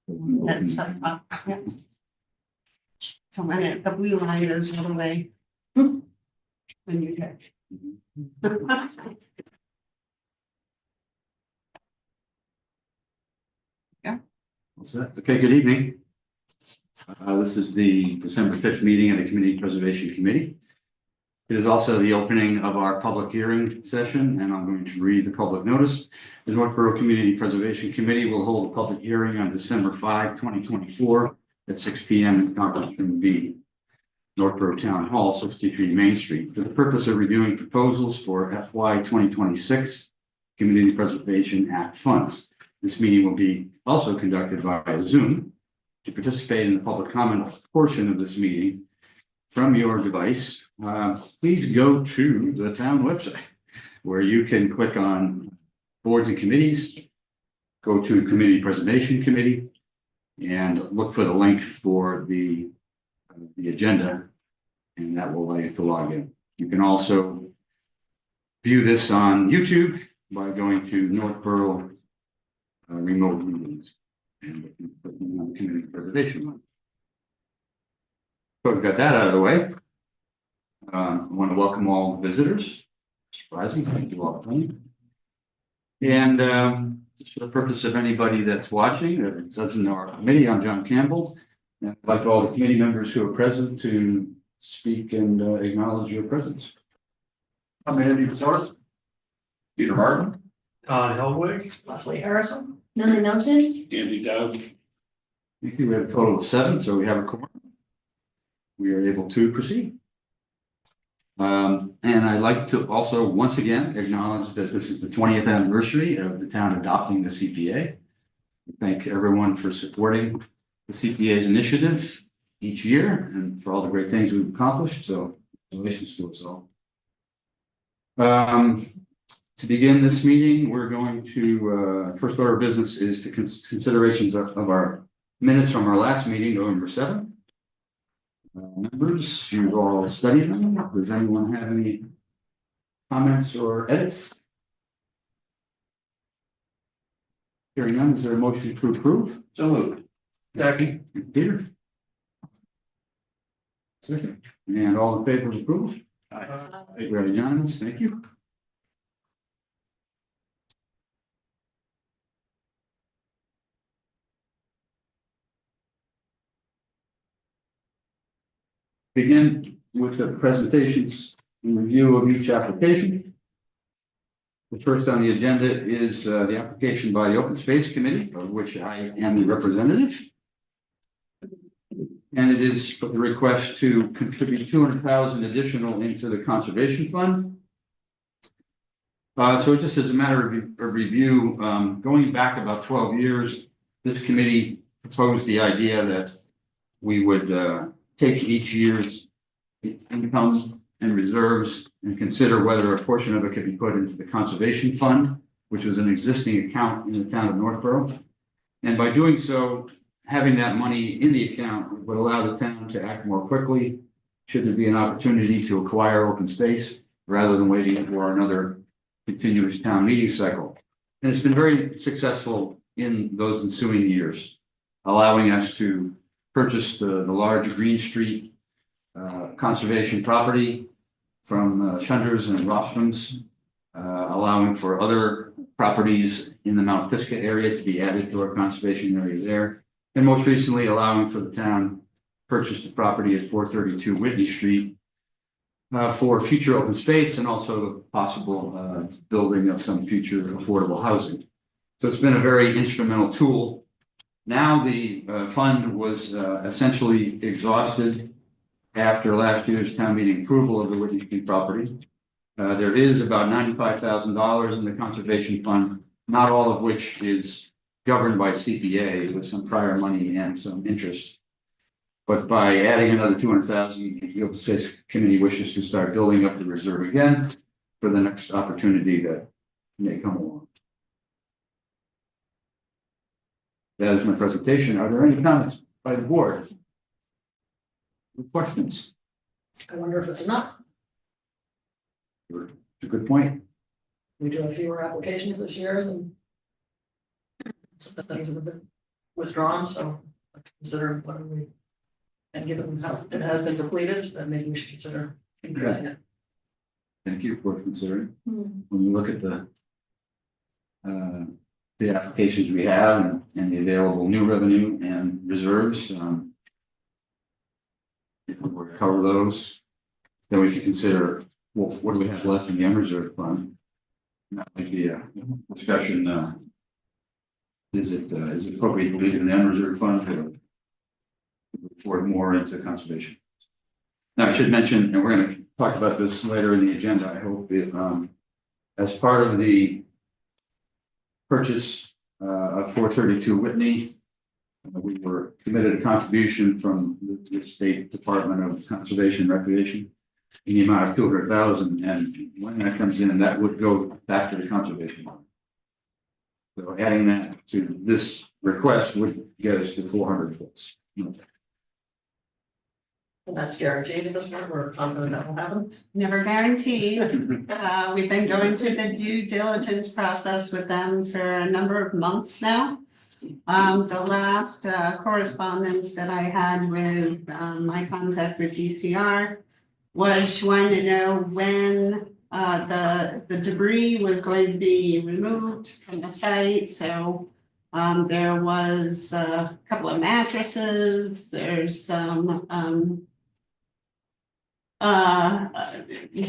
That's up, yeah. So then the blue line is all the way. When you get. Okay, good evening. This is the December 5th meeting of the Community Preservation Committee. It is also the opening of our public hearing session, and I'm going to read the public notice. The Northborough Community Preservation Committee will hold a public hearing on December 5, 2024 at 6 p.m. in Conference Room B, Northborough Town Hall, 63 Main Street, for the purpose of reviewing proposals for FY 2026 Community Preservation Act funds. This meeting will be also conducted via Zoom. To participate in the public comment portion of this meeting from your device, please go to the town website where you can click on boards and committees, go to Community Preservation Committee, and look for the link for the agenda, and that will allow you to log in. You can also view this on YouTube by going to Northborough remote meetings and clicking on the community preservation one. So we've got that out of the way. I want to welcome all visitors. Surprising, thank you all for coming. And just for the purpose of anybody that's watching that doesn't know our committee, I'm John Campbell. And I'd like all the committee members who are present to speak and acknowledge your presence. I'm Andy Bizarre. Peter Martin. Todd Helwig. Leslie Harrison. Millie Milton. Andy Dowd. Thank you. We have a total of 7, so we have a quorum. We are able to proceed. And I'd like to also once again acknowledge that this is the 20th anniversary of the town adopting the CPA. Thank everyone for supporting the CPA's initiative each year and for all the great things we've accomplished. So congratulations to us all. To begin this meeting, we're going to, first order of business is to considerations of our minutes from our last meeting, November 7th. Members, you've all studied them. Does anyone have any comments or edits? Hearing none, is there a motion to approve? So moved. Second. Peter? Second. And all in favor of approval? We are unanimous, thank you. Begin with the presentations and review of each application. The first on the agenda is the application by the Open Space Committee, of which I am the representative. And it is for the request to contribute 200,000 additional into the conservation fund. So just as a matter of review, going back about 12 years, this committee proposed the idea that we would take each year's income and reserves and consider whether a portion of it could be put into the conservation fund, which was an existing account in the town of Northborough. And by doing so, having that money in the account would allow the town to act more quickly should there be an opportunity to acquire open space rather than waiting for another continuous town meeting cycle. And it's been very successful in those ensuing years, allowing us to purchase the large Green Street conservation property from Shunders and Rostrom's, allowing for other properties in the Mount Pisgah area to be added to our conservation area there. And most recently, allowing for the town to purchase the property at 432 Whitney Street for future open space and also the possible building of some future affordable housing. So it's been a very instrumental tool. Now the fund was essentially exhausted after last year's town meeting approval of the Whitney Street property. There is about $95,000 in the conservation fund, not all of which is governed by CPA with some prior money and some interest. But by adding another 200,000, the Open Space Committee wishes to start building up the reserve again for the next opportunity that may come along. That is my presentation. Are there any comments by the board? Questions? I wonder if it's enough. It's a good point. We do have fewer applications this year than that things have been withdrawn, so I'd consider whether we. And given how it has been depleted, then maybe we should consider increasing it. Thank you for considering. When you look at the applications we have and the available new revenue and reserves, if we were to cover those, then we should consider, well, what do we have left in the unreserved fund? That might be a discussion, is it appropriate to leave it in the unreserved fund to pour more into conservation? Now, I should mention, and we're gonna talk about this later in the agenda, I hope, as part of the purchase of 432 Whitney, we were committed a contribution from the State Department of Conservation and Recreation in the amount of 200,000, and when that comes in, that would go back to the conservation fund. So adding that to this request would get us to 400 volts. And that's guaranteed at this point, we're confident that will happen. Never guaranteed. We've been going through the due diligence process with them for a number of months now. The last correspondence that I had with my contact with DCR was she wanted to know when the debris was going to be removed from the site, so there was a couple of mattresses, there's some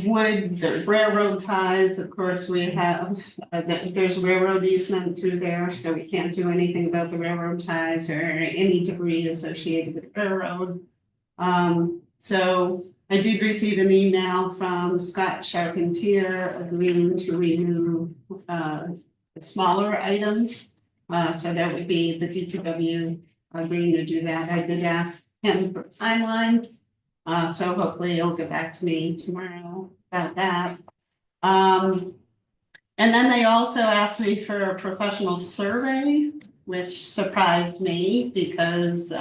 wood, the railroad ties, of course, we have, there's railroad easement through there, so we can't do anything about the railroad ties or any debris associated with the railroad. So I did receive an email from Scott Charpentier agreeing to remove the smaller items. So that would be the DPW agreeing to do that. I did ask him for a timeline. So hopefully he'll get back to me tomorrow about that. And then they also asked me for a professional survey, which surprised me because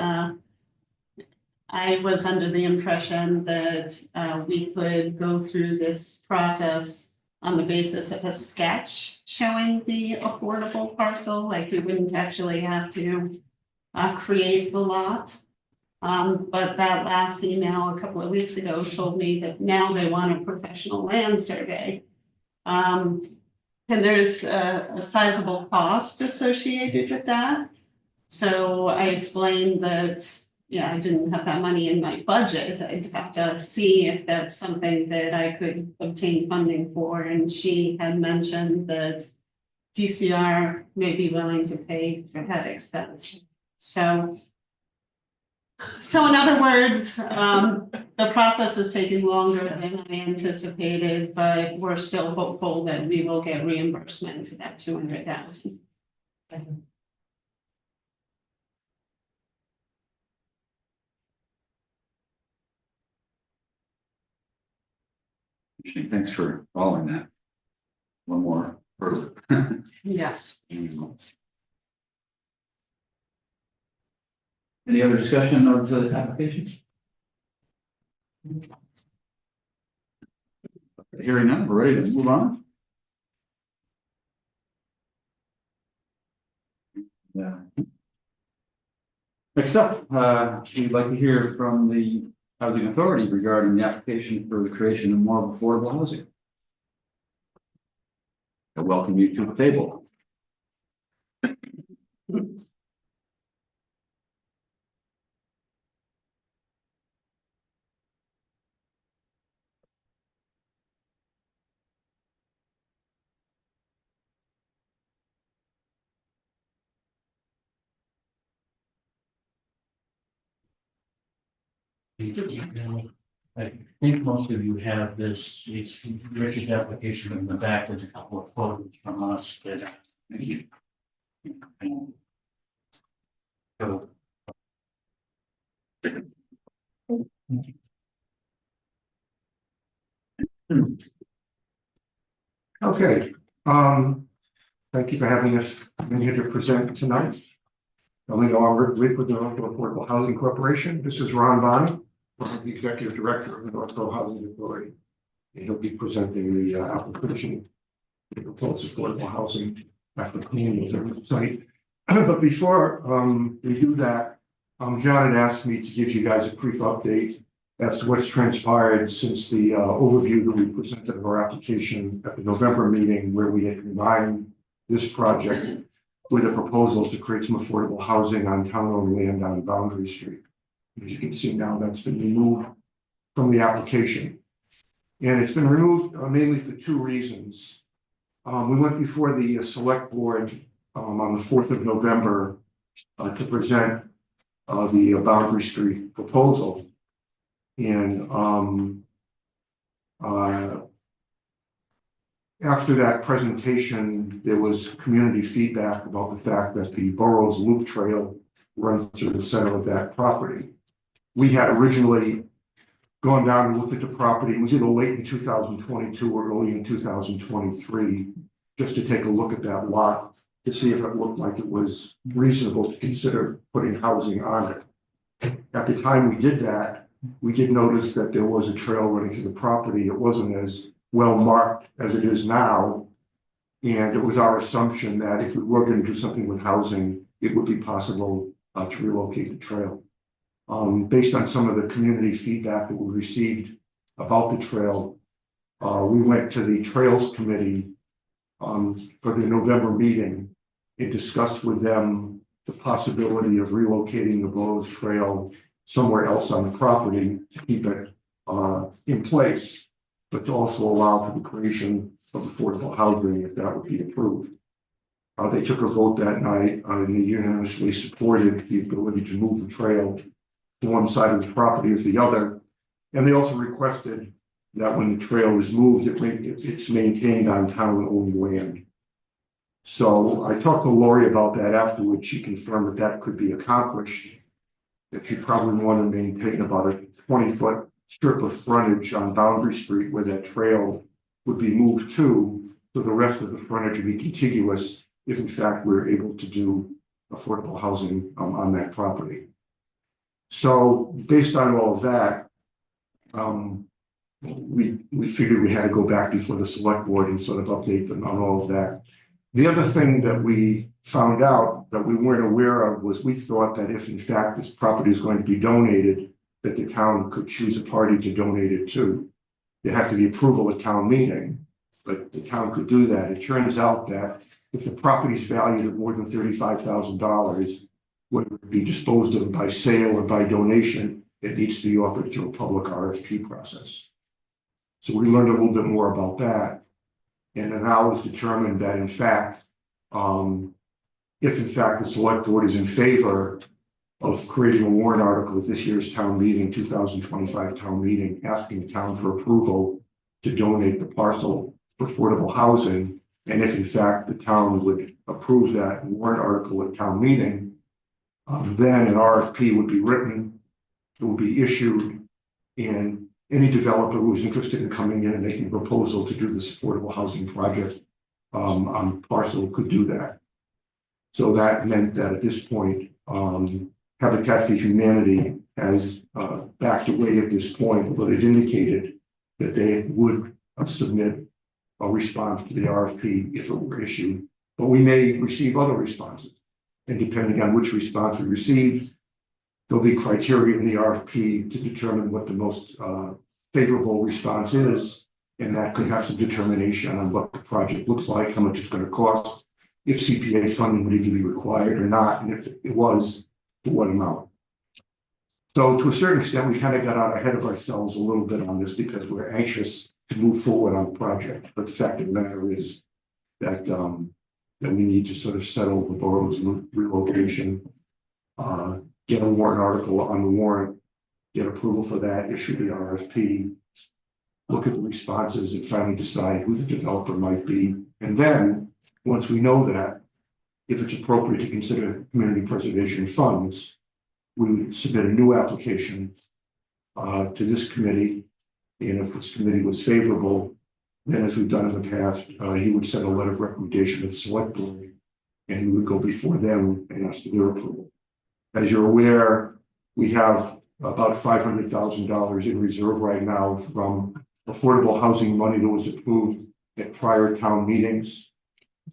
I was under the impression that we could go through this process on the basis of a sketch showing the affordable parcel, like we wouldn't actually have to create the lot. But that last email a couple of weeks ago told me that now they want a professional land survey. And there's a sizable cost associated with that. So I explained that, yeah, I didn't have that money in my budget. I'd have to see if that's something that I could obtain funding for. And she had mentioned that DCR may be willing to pay for that expense. So in other words, the process is taking longer than I anticipated, but we're still hopeful that we will get reimbursement for that 200,000. Thanks for following that. One more hurdle. Yes. Any other discussion of the application? Hearing none, we're ready to move on. Next up, we'd like to hear from the Housing Authority regarding the application for the creation of more affordable housing. I welcome you to the table. I think most of you have this, it's Richard's application in the back, there's a couple of photos from us that. So. Okay, thank you for having us in here to present tonight. Elena Albert with the Northborough Affordable Housing Corporation. This is Ron Bonney, the Executive Director of the Northborough Housing Authority. And he'll be presenting the application to propose affordable housing application with the site. But before we do that, John had asked me to give you guys a brief update as to what's transpired since the overview that we presented of our application at the November meeting, where we had combined this project with a proposal to create some affordable housing on town-owned land on Boundary Street. As you can see now, that's been removed from the application. And it's been removed mainly for two reasons. We went before the select board on the 4th of November to present the Boundary Street proposal. And after that presentation, there was community feedback about the fact that the Burrows Loop Trail runs through the center of that property. We had originally gone down and looked at the property. It was either late in 2022 or early in 2023, just to take a look at that lot to see if it looked like it was reasonable to consider putting housing on it. At the time we did that, we did notice that there was a trail running through the property. It wasn't as well marked as it is now. And it was our assumption that if we were going to do something with housing, it would be possible to relocate the trail. Based on some of the community feedback that we received about the trail, we went to the Trails Committee for the November meeting and discussed with them the possibility of relocating the Burrows Trail somewhere else on the property to keep it in place, but to also allow for the creation of affordable housing if that would be approved. They took a vote that night and they unanimously supported the ability to move the trail to one side of the property or the other. And they also requested that when the trail is moved, it's maintained on town-owned land. So I talked to Lori about that afterwards. She confirmed that that could be accomplished, that she probably want to maintain about a 20-foot strip of frontage on Boundary Street where that trail would be moved to, so the rest of the frontage would be contiguous if in fact we're able to do affordable housing on that property. So based on all of that, we figured we had to go back before the select board and sort of update them on all of that. The other thing that we found out that we weren't aware of was we thought that if in fact this property is going to be donated, that the town could choose a party to donate it to. There'd have to be approval at town meeting, but the town could do that. It turns out that if the property is valued at more than $35,000, whether it be disposed of by sale or by donation, it needs to be offered through a public RFP process. So we learned a little bit more about that. And it now is determined that in fact, if in fact the select board is in favor of creating a warrant article at this year's town meeting, 2025 town meeting, asking the town for approval to donate the parcel for affordable housing, and if in fact the town would approve that warrant article at town meeting, then an RFP would be written, it would be issued, and any developer who is interested in coming in and making a proposal to do this affordable housing project on parcel could do that. So that meant that at this point, Habitat for Humanity has backed away at this point, although they've indicated that they would submit a response to the RFP if it were issued, but we may receive other responses. And depending on which response we receive, there'll be criteria in the RFP to determine what the most favorable response is, and that could have some determination on what the project looks like, how much it's going to cost, if CPA funding would even be required or not, and if it was, for what amount. So to a certain extent, we kind of got out ahead of ourselves a little bit on this because we're anxious to move forward on the project. But the fact of the matter is that that we need to sort of settle the Burrows relocation, get a warrant article on the warrant, get approval for that, issue the RFP, look at the responses and finally decide who the developer might be. And then once we know that, if it's appropriate to consider community preservation funds, we would submit a new application to this committee. And if this committee was favorable, then as we've done in the past, he would send a letter of recommendation to the select board and he would go before them and ask for their approval. As you're aware, we have about $500,000 in reserve right now from affordable housing money that was approved at prior town meetings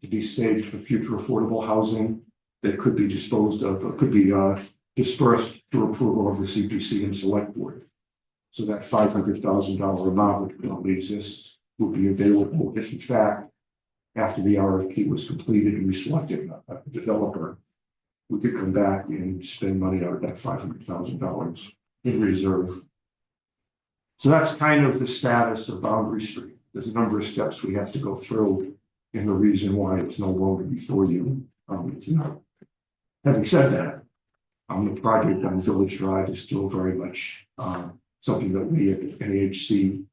to be saved for future affordable housing. that could be disposed of, or could be dispersed through approval of the CPC and select board. So that $500,000 amount which currently exists would be available if in fact, after the RFP was completed and we selected a developer, we could come back and spend money out of that $500,000 in reserve. So that's kind of the status of Boundary Street. There's a number of steps we have to go through and the reason why it's no longer before you tonight. Having said that, the project on Village Drive is still very much something that we at NHC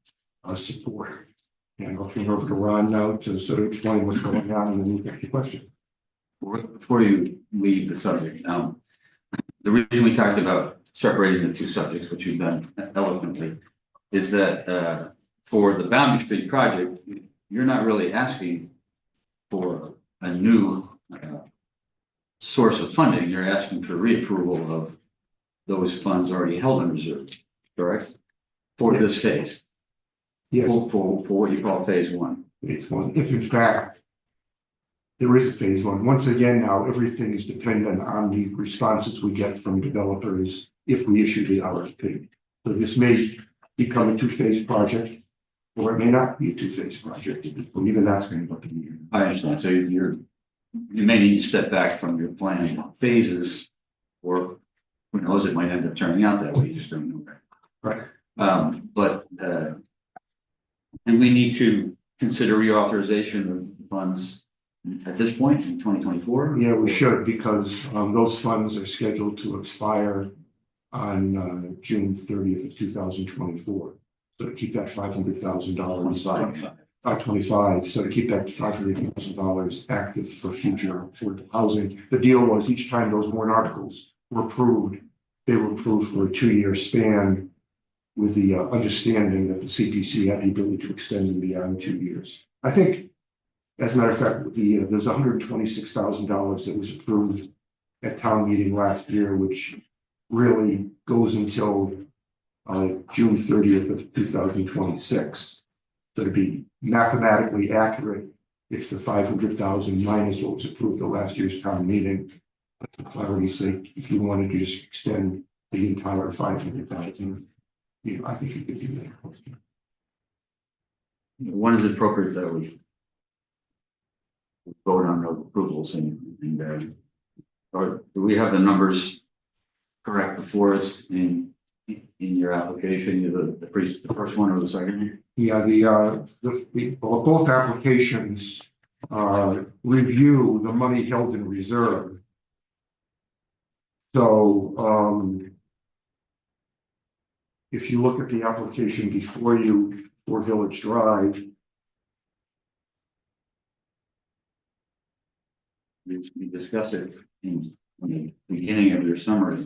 support. And I'll turn it over to Ron now to sort of explain what's going on and then you get your question. Before you leave the subject, the reason we talked about separating the two subjects, which you've done eloquently, is that for the Boundary Street project, you're not really asking for a new source of funding. You're asking for reapproval of those funds already held in reserve, correct? For this phase, Yes, for what you call phase one. phase one. If in fact there is a phase one, once again now everything is dependent on the responses we get from developers if we issue the RFP. So this may become a two-phase project, or it may not be a two-phase project. We're even asking about the year. I understand. So you may need to step back from your planning phases, or who knows, it might end up turning out that way. You just don't know. Right. But do we need to consider reauthorization of funds at this point in 2024? Yeah, we should, because those funds are scheduled to expire on June 30th of 2024. So to keep that $500,000, 525, so to keep that $500,000 active for future affordable housing. The deal was each time those warrant articles were approved, they were approved for a 2-year span with the understanding that the CPC had the ability to extend them beyond 2 years. I think, as a matter of fact, there's $126,000 that was approved at town meeting last year, which really goes until June 30th of 2026. So to be mathematically accurate, it's the 500,000 minus what was approved at last year's town meeting. But for clarity's sake, if you wanted to just extend the entire 500,000, I think you could do that. When is it appropriate that we vote on those approvals and or do we have the numbers correct before us in your application, the first one or the second one? Yeah, both applications review the money held in reserve. So if you look at the application before you for Village Drive, We discussed it in the beginning of your summary.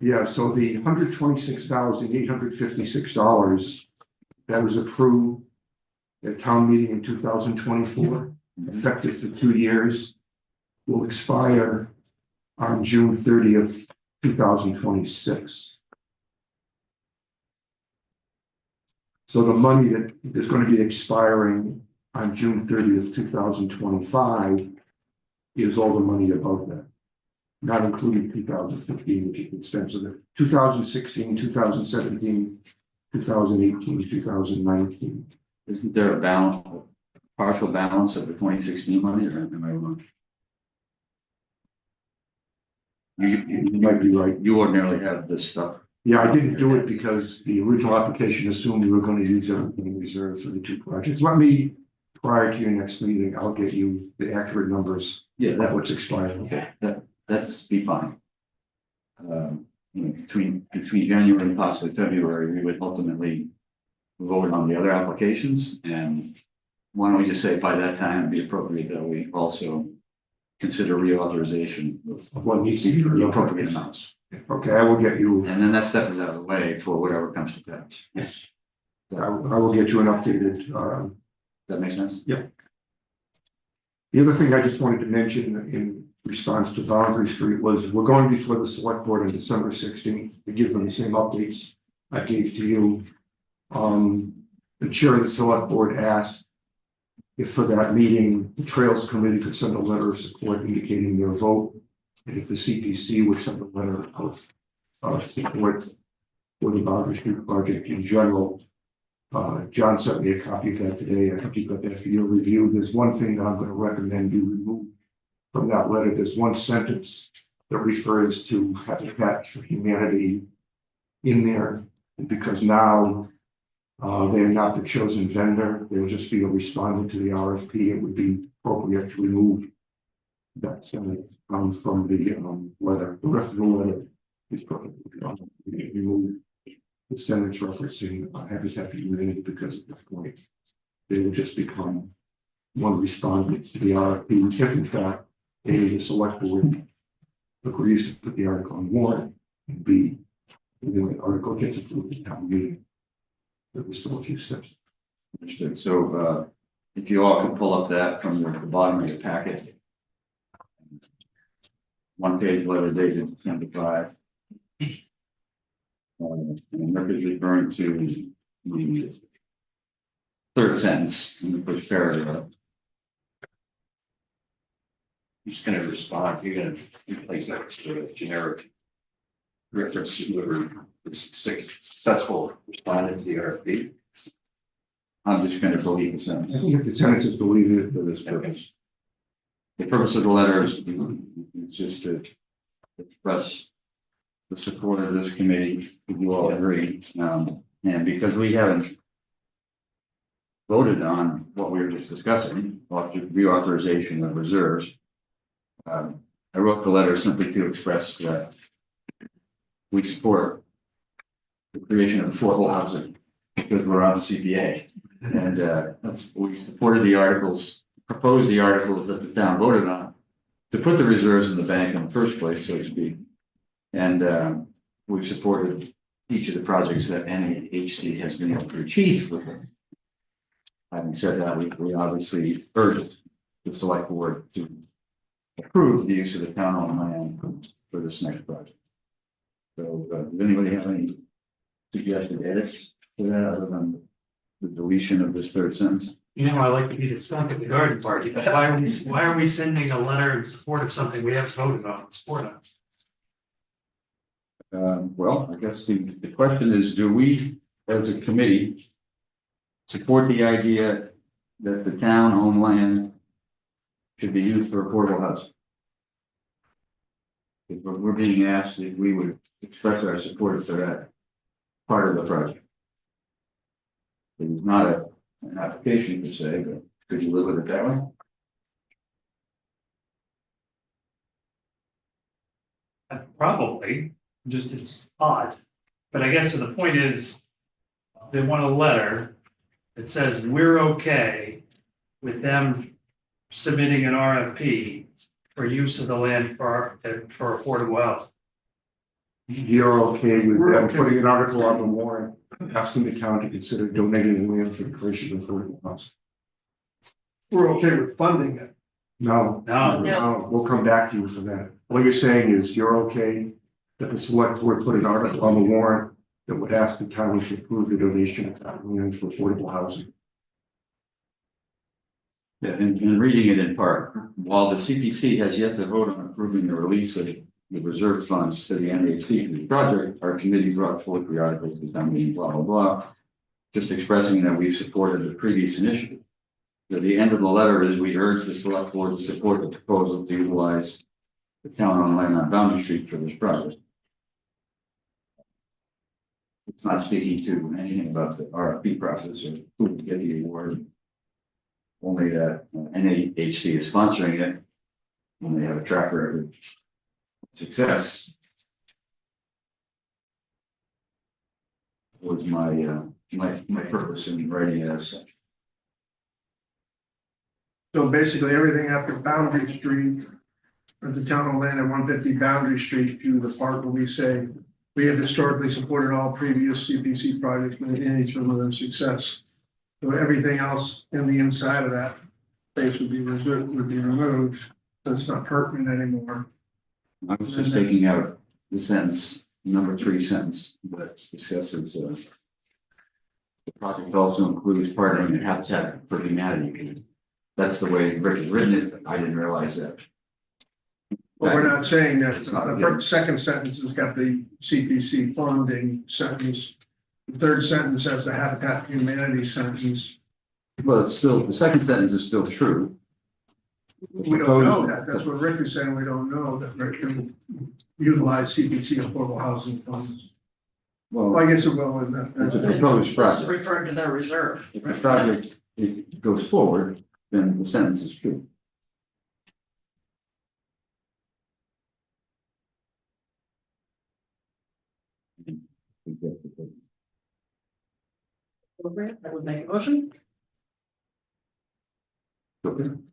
yeah, so the $126,856 that was approved at town meeting in 2024, effective for 2 years, will expire on June 30th, 2026. So the money that is going to be expiring on June 30th, 2025 is all the money above that, not including 2015, which is expensive. 2016, 2017, 2018, 2019. Isn't there a balance, partial balance of the 2016 money, or am I wrong? You might be right. You ordinarily have this stuff. Yeah, I didn't do it because the original application assumed we were going to use everything in reserve for the 2 projects. Let me, prior to your next meeting, I'll get you the accurate numbers Yeah, of what's expired. okay, that's be fine. Between January and possibly February, we would ultimately vote on the other applications, and why don't we just say by that time it'd be appropriate that we also consider reauthorization of What needs to be the appropriate amounts. Okay, I will get you. And then that step is out of the way for whatever comes to pass. Yes. I will get you an updated. Does that make sense? The other thing I just wanted to mention in response to Boundary Street was we're going before the select board on December 16th to give them the same updates I gave to you. The chair of the select board asked if for that meeting, the Trails Committee could send a letter of support indicating their vote. And if the CPC would send a letter of support for the Boundary Street project in general. John sent me a copy of that today. I think you got that for your review. There's one thing that I'm going to recommend you remove from that letter. There's one sentence that refers to Habitat for Humanity in there, because now they're not the chosen vendor. They'll just be a respondent to the RFP. It would be appropriate to remove that sentence from the letter. The rest of the letter is perfectly remove the sentence referencing Habitat for Humanity, because at this point they will just become one respondent to the RFP. If in fact A, the select board agrees to put the article on warrant, and B, the article gets approved at town meeting. There's still a few steps. Understood. So, if you all could pull up that from the bottom of your packet. One page letter dated December 5. And that is referring to the third sentence in the first paragraph. He's gonna respond, you're gonna replace that with a generic reference to whoever is successful responded to the RFP. I'm just going to delete the I sentence. think if the sentence is deleted for this purpose. The purpose of the letter is just to express the support of this committee, if you all agree, and because we haven't voted on what we were just discussing, reauthorization of reserves. I wrote the letter simply to express that we support the creation of affordable housing because we're on the CPA, and we supported the articles, proposed the articles that the town voted on to put the reserves in the bank in the first place, so to speak. And we've supported each of the projects that NHC has been able to achieve with it. Having said that, we obviously urged the select board to approve the use of the town-owned land for this next project. So, does anybody have any suggested edits to that other than the deletion of this third sentence? You know, I like to be the skunk at the garden party, but why are we sending a letter in support of something we haven't voted on, support of? Well, I guess the question is, do we, as a committee, support the idea that the town-owned land should be used for affordable housing? If we're being asked if we would express our support for that part of the project. It is not an application per se, but could you live with it that way? Probably, just it's odd, but I guess the point is, they want a letter that says we're okay with them submitting an RFP for use of the land for affordable housing. You're okay with We're them okay. putting an article on the warrant, asking the town to consider donating land for the creation of affordable housing? We're okay with funding it. No. No. We'll come back to you for that. All you're saying is you're okay that the select board put an article on the warrant that would ask the town to approve the donation of that land for affordable housing. Yeah, and reading it in part, while the CPC has yet to vote on approving the release of the reserve funds to the NHC for the project, our committee brought forth the articles to town meeting, blah, blah, blah. Just expressing that we've supported the previous initiative. So the end of the letter is we urge the select board to support the proposal to utilize the town-owned land on Boundary Street for this project. It's not speaking to anything about the RFP process or who would get the award. Only that NHC is sponsoring it when they have a track record of success. Was my purpose in writing it as such. So basically, everything after Boundary Street, or the town of land at 150 Boundary Street, to the part where we say, we have historically supported all previous CPC projects with any sort of success. So everything else in the inside of that space would be removed, so it's not pertinent anymore. I was just taking out the sentence, number 3 sentence that discusses the project also includes partnering with Habitat for Humanity that's the way Rick has written it, I didn't realize that. But we're not saying that, It's not the good. second sentence has got the CPC funding sentence. The third sentence has the Habitat for Humanity sentence. Well, it's still, the second sentence is still true. We don't know that, that's what Rick is saying, we don't know that Rick can utilize CPC affordable housing funds. Well, Well, I guess it will, in that. it's a that's- proposed This is project. referring to their reserve. If the project it goes forward, then the sentence is true. I would make a motion.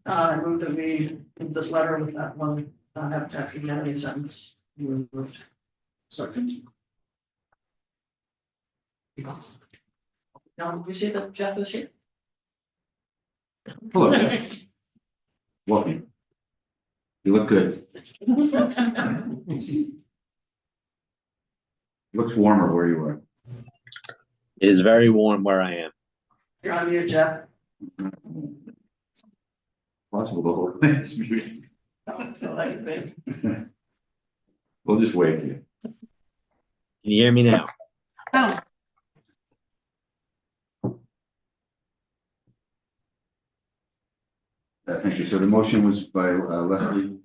I move that we, in this letter with that one, Habitat for Humanity sentence removed. Second. Now, you see that Jeff is here? Hello, Jeff. Welcome. You look good. Looks warmer where you are. It is very warm where I am. You're on mute, Jeff. Possible the whole thing. So that could be. We'll just wait here. Can you hear me now? Oh, Thank you. So the motion was by Leslie,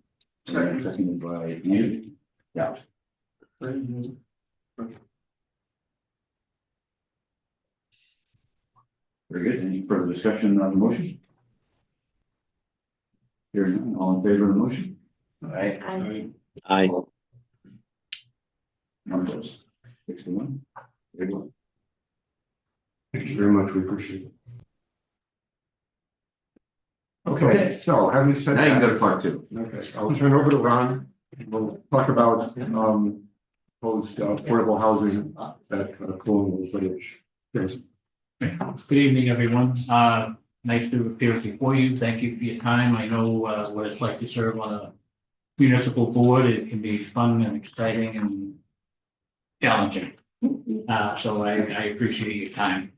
and seconded by you. Yeah. Very good. Any further discussion on the motion? Hearing none, all in favor of the motion? All right. I One opposed. 6-1. Very well. Thank you very much, we appreciate it. Okay, so having said Now you can go that, to part two. okay, I'll turn over to Ron. We'll talk about, proposed affordable housing at Colonial Village. Yes. Good evening, everyone. Nice to appear before you. Thank you for your time. I know what it's like to serve on a municipal board. It can be fun and exciting and challenging. So I appreciate your time.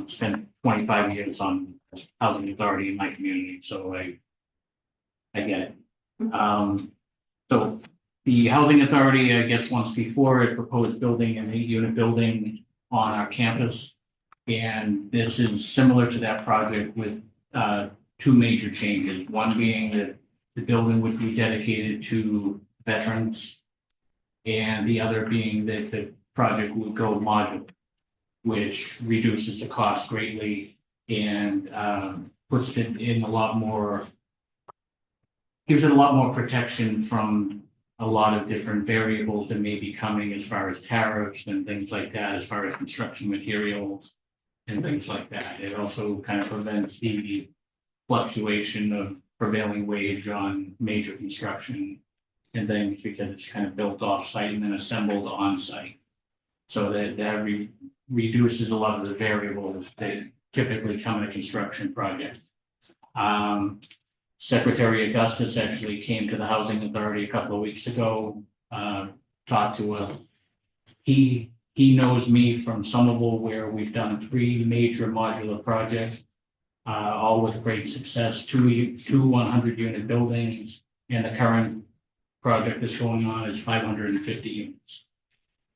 Spent 25 years on housing authority in my community, so I get it. So the housing authority, I guess, once before, it proposed building an 8-unit building on our campus. And this is similar to that project with 2 major changes. One being that the building would be dedicated to veterans. And the other being that the project would go modular, which reduces the cost greatly and puts it in a lot more, gives it a lot more protection from a lot of different variables that may be coming as far as tariffs and things like that, as far as construction materials and things like that. It also kind of prevents the fluctuation of prevailing wage on major construction and things, because it's kind of built off-site and then assembled on-site. So that reduces a lot of the variables that typically come in a construction project. Secretary Augustus actually came to the Housing Authority a couple of weeks ago, talked to us. He knows me from Somerville, where we've done 3 major modular projects, all with great success, 2 100-unit buildings, and the current project that's going on is 550 units.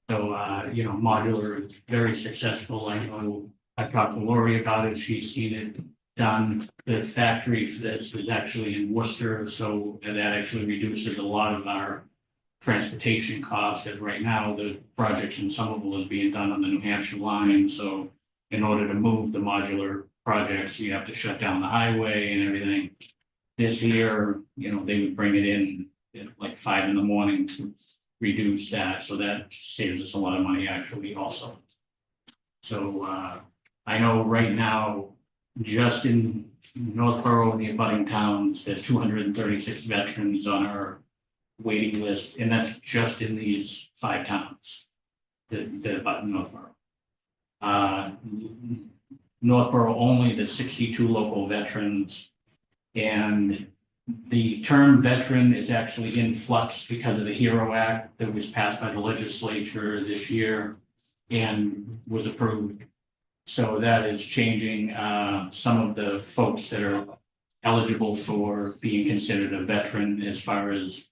So, modular is very successful. I know I've talked to Lori about it. She's seen it done. The factory for this is actually in Worcester, so that actually reduces a lot of our transportation costs, as right now the project in Somerville is being done on the New Hampshire line. So in order to move the modular projects, you have to shut down the highway and everything. This year, they would bring it in at like 5 a.m. to reduce that. So that saves us a lot of money actually also. So I know right now, just in Northborough and the abutting towns, there's 236 veterans on our waiting list, and that's just in these 5 towns that abut Northborough. Northborough only, there's 62 local veterans, and the term veteran is actually in flux because of the HERO Act that was passed by the legislature this year and was approved. So that is changing some of the folks that are eligible for being considered a veteran as far as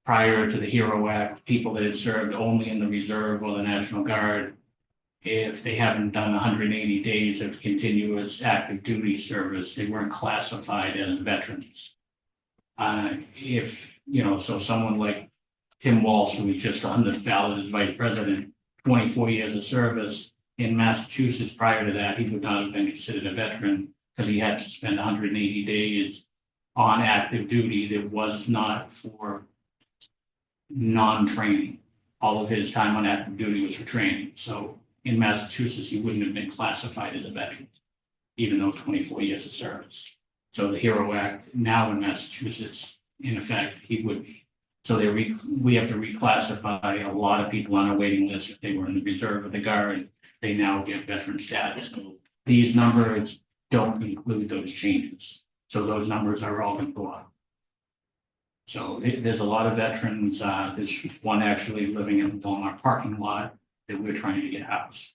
prior to the HERO Act, people that had served only in the Reserve or the National Guard, if they haven't done 180 days of continuous active duty service, they weren't classified as veterans. If, so someone like Tim Walsh, who was just on the ballot as vice president, 24 years of service in Massachusetts prior to that, he would not have been considered a veteran because he had to spend 180 days on active duty that was not for non-training. All of his time on active duty was for training. So in Massachusetts, he wouldn't have been classified as a veteran, even though 24 years of service. So the HERO Act now in Massachusetts, in effect, he would be. So we have to reclassify a lot of people on our waiting list. If they were in the Reserve or the Guard, they now get veteran status. So these numbers don't include those changes. So those numbers are all going to go up. So there's a lot of veterans. There's one actually living in the Walmart parking lot that we're trying to get housed.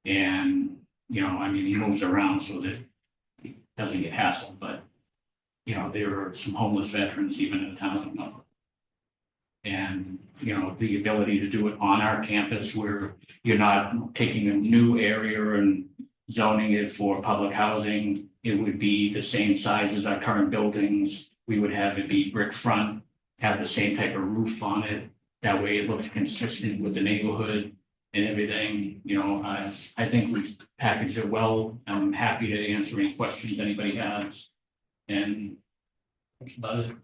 And, he moves around so that he doesn't get hassled, but, there are some homeless veterans even in the town of Norfolk. And, the ability to do it on our campus where you're not taking a new area and zoning it for public housing. It would be the same size as our current buildings. We would have it be brick front, have the same type of roof on it. That way it looks consistent with the neighborhood and everything. I think we've packaged it well. I'm happy to answer any questions anybody has. And that's about it.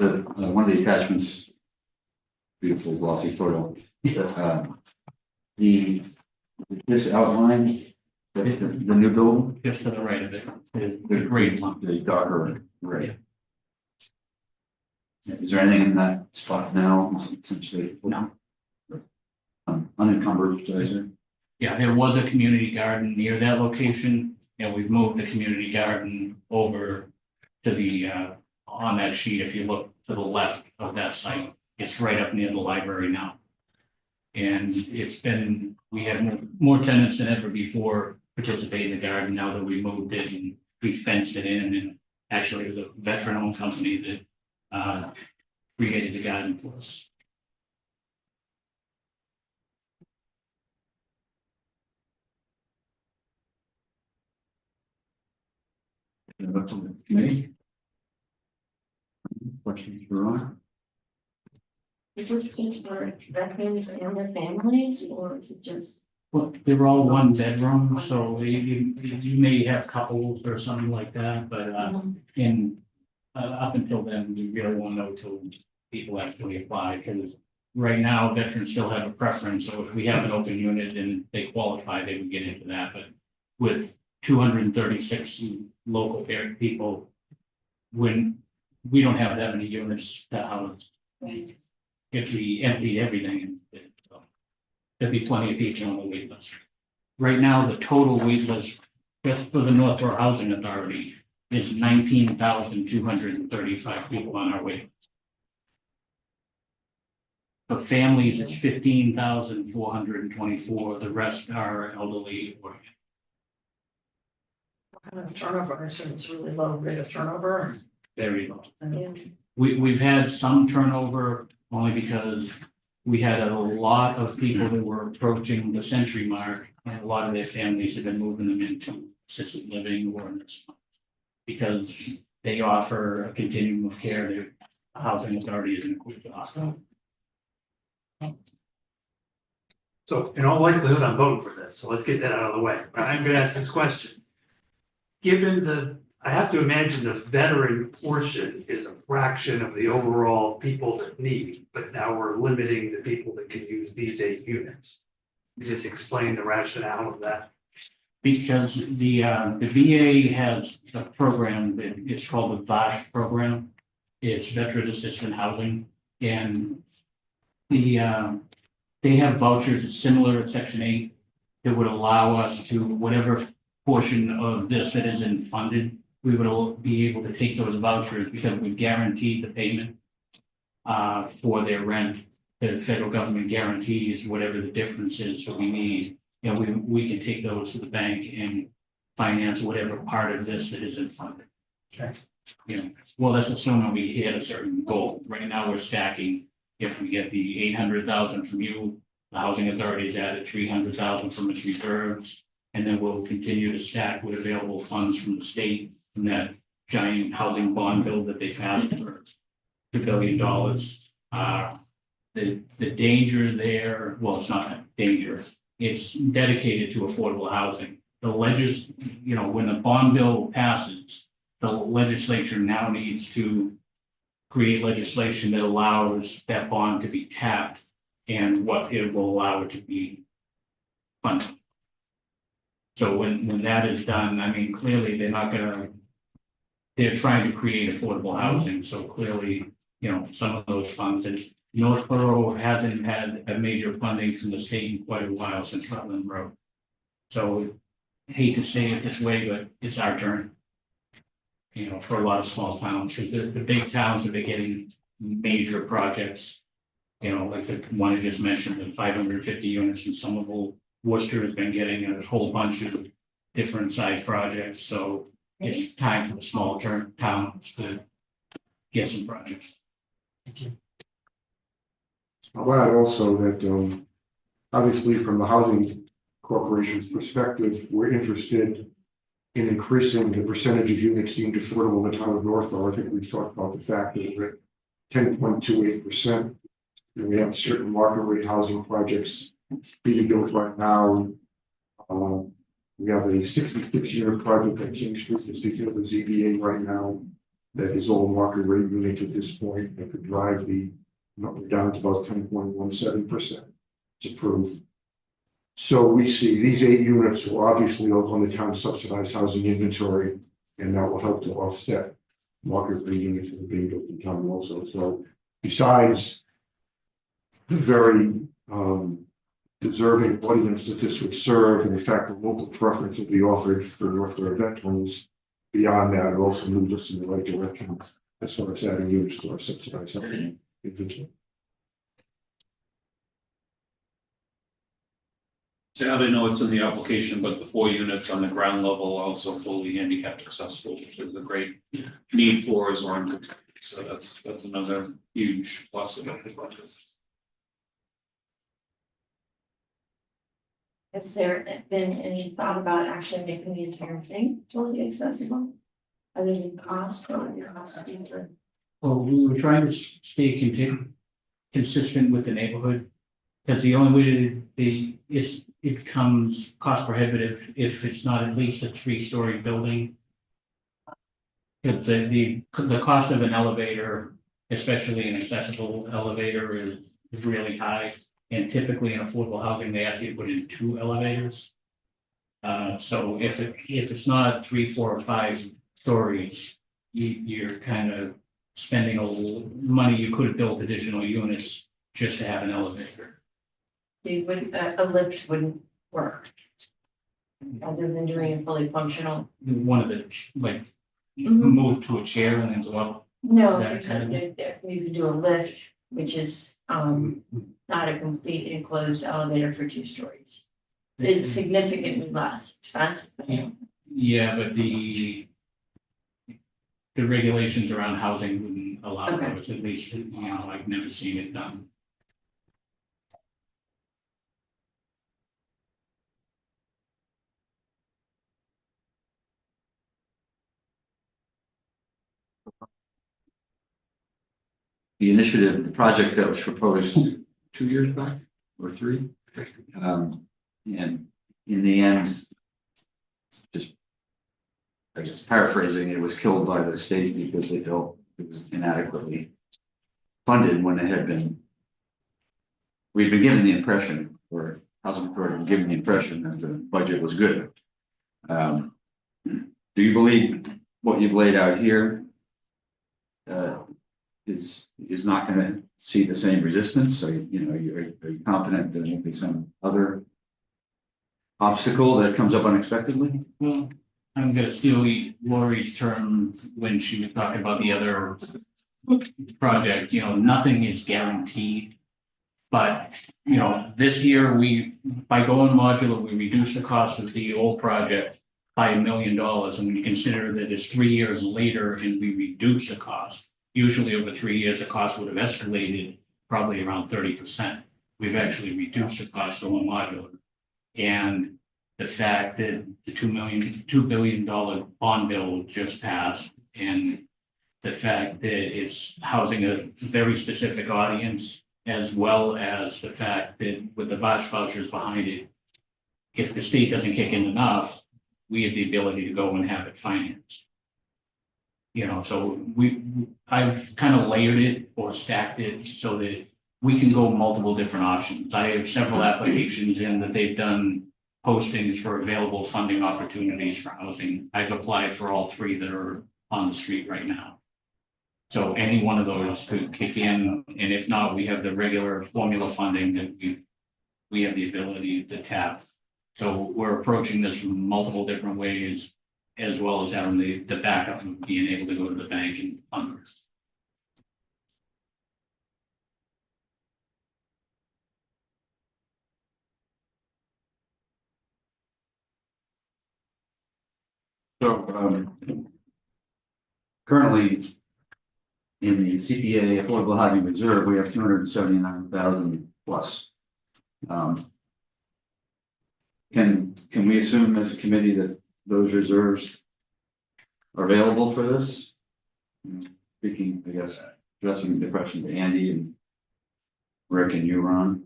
One of the attachments, beautiful glossy photo. This outline, that's the new building, Just to the right of it, the grade one. the darker red. Is there anything in that spot now, essentially? No. Unencumbered, should I say? Yeah, there was a community garden near that location, and we've moved the community garden over to the, on that sheet, if you look to the left of that site, it's right up near the library now. And we had more tenants than ever before participate in the garden now that we moved it and we fenced it in, and actually it was a veteran-owned company that created the garden for us. Committee? Questions for Ron? Is this each for veterans and their families, or is it just? Well, they're all one bedroom, so you may have couples or something like that, but up until then, we really won't know till people actually apply, because right now veterans still have a preference, so if we have an open unit and they qualify, they would get into that, but with 236 local people, when we don't have that many units to house. Right. If we emptied everything, so there'd be plenty of people on the wait list. Right now, the total wait list just for the Northborough Housing Authority is 19,235 people on our wait list. For families, it's 15,424. The rest are elderly or. What kind of turnover? I assume it's really low rate of turnover. Very low. And We've had some turnover only because we had a lot of people that were approaching the century mark, and a lot of their families have been moving them into assisted living or because they offer a continuum of care that the housing authority isn't equipped to offer. So in all likelihood, I'm voting for this, so let's get that out of the way. I'm gonna ask this question. Given I have to imagine the veteran portion is a fraction of the overall people that need, but now we're limiting the people that can use these 8 units. Just explain the rationale of that. Because the VA has a program that is called the VASH program. It's Veteran Assistant Housing, and they have vouchers similar to Section 8 that would allow us to whatever portion of this that isn't funded, we would be able to take those vouchers because we guarantee the payment for their rent. The federal government guarantees whatever the difference is that we need. And we can take those to the bank and finance whatever part of this that isn't funded. Okay. You know, well, that's assuming we hit a certain goal. Right now, we're stacking. If we get the 800,000 from you, the housing authority has added 300,000 from its reserves. And then we'll continue to stack with available funds from the state, from that giant housing bond bill that they passed for $2 billion. The danger there, well, it's not a danger, it's dedicated to affordable housing. The you know, when the bond bill passes, the legislature now needs to create legislation that allows that bond to be tapped and what it will allow it to be funded. So when that is done, I mean, clearly they're trying to create affordable housing, so clearly, you know, some of those funds, and Northborough hasn't had a major funding from the state in quite a while since Rutland Road. So I hate to say it this way, but it's our turn. You know, for a lot of small towns, the big towns have been getting major projects. You know, like the one I just mentioned, the 550 units in Somerville. Worcester has been getting a whole bunch of different size projects, so it's time for the small towns to get some projects. Thank you. I'll add also that, obviously from the Housing Corporation's perspective, we're interested in increasing the percentage of units deemed affordable in the town of Northborough. I think we've talked about the fact that we're at 10.28%. And we have certain market rate housing projects being built right now. We have a 66-unit project at King Street that's before the ZBA right now that is all market rate units at this point that could drive the number down to about 10.17%. It's approved. So we see these 8 units will obviously help on the town's subsidized housing inventory, and that will help to offset market rate units that are being built in town also. So besides the very deserving audience that this would serve, and in fact, the local preference will be offered for Northborough veterans. Beyond that, it also moves us in the right direction as far as adding units to our subsidized housing inventory. So I don't know it's in the application, but the 4 units on the ground level are also fully handicapped accessible, which is a great need for us or so that's another huge plus of the budget. Has there been any thought about actually making the entire thing totally accessible? Other than cost or the cost of the. Well, we were trying to stay consistent with the neighborhood. Because the only way it becomes cost prohibitive if it's not at least a 3-story building. Because the cost of an elevator, especially an accessible elevator, is really high. And typically in affordable housing, they ask you to put in 2 elevators. So if it's not 3, 4, or 5 stories, you're kind of spending a little money. You could have built additional units just to have an elevator. A lift wouldn't work. Other than doing it fully functional. One of the move to a chair and then go up. No, That there's kind of- you could do a lift, which is not a complete enclosed elevator for 2 stories. It's significantly less expensive. Yeah, but the regulations around housing wouldn't allow Okay. those, at least, you know, I've never seen it done. The initiative, the project that was proposed 2 years back or 3. And in the end, just I guess paraphrasing, it was killed by the state because they felt it was inadequately funded when it had been. We'd been given the impression, or Housing Authority had been given the impression that the budget was good. Do you believe what you've laid out here is not going to see the same resistance? So, you know, are you confident there won't be some other obstacle that comes up unexpectedly? Well, I'm gonna steal Lori's term when she was talking about the other project, you know, nothing is guaranteed. But, you know, this year by going modular, we reduced the cost of the old project by $1 million, and when you consider that it's 3 years later and we reduce the cost, usually over 3 years, the cost would have escalated probably around 30%. We've actually reduced the cost of a modular. And the fact that the $2 billion bond bill just passed, and the fact that it's housing a very specific audience, as well as the fact that with the Bosch vouchers behind it, if the state doesn't kick in enough, we have the ability to go and have it financed. You know, so I've kind of layered it or stacked it so that we can go multiple different options. I have several applications in that they've done postings for available funding opportunities for housing. I've applied for all 3 that are on the street right now. So any one of those could kick in, and if not, we have the regular formula funding that we have the ability to tap. So we're approaching this from multiple different ways, as well as having the backup of being able to go to the bank and fund this. So, currently, in the CPA Affordable Housing Reserve, we have 279,000 plus. Can we assume as a committee that those reserves are available for this? Speaking, I guess, addressing the question to Andy and Rick and you, Ron.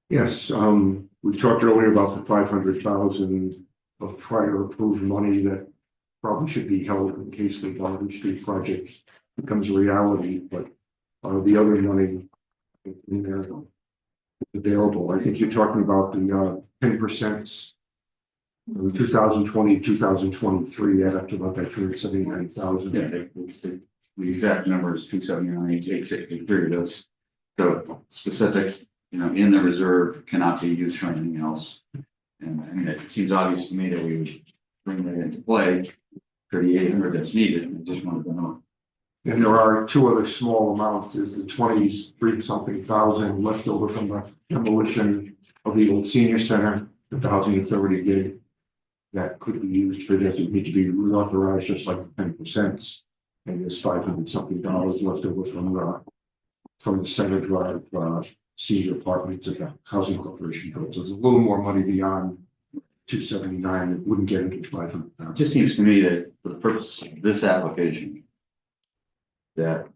Yes, we talked earlier about the 500,000 of prior approved money that probably should be held in case the Boundary Street project becomes a reality, but the other money in there is available. I think you're talking about the 10% from 2020, 2023, add up to about that 279,000. Yeah, the exact number is 279,863. That's so specific, you know, in the reserve cannot be used for anything else. And I mean, it seems obvious to me that we would bring that into play for the 800 that's needed. I just wanted to know. And there are 2 other small amounts. There's the 23-something thousand left over from the demolition of the old senior center, the housing authority did. That could be used for that. It need to be reauthorized just like the 10%. And there's $500-something left over from the Center Drive senior apartment to the housing corporation built. So there's a little more money beyond 279 that wouldn't get into 500,000. It just seems to me that for the purpose of this application, that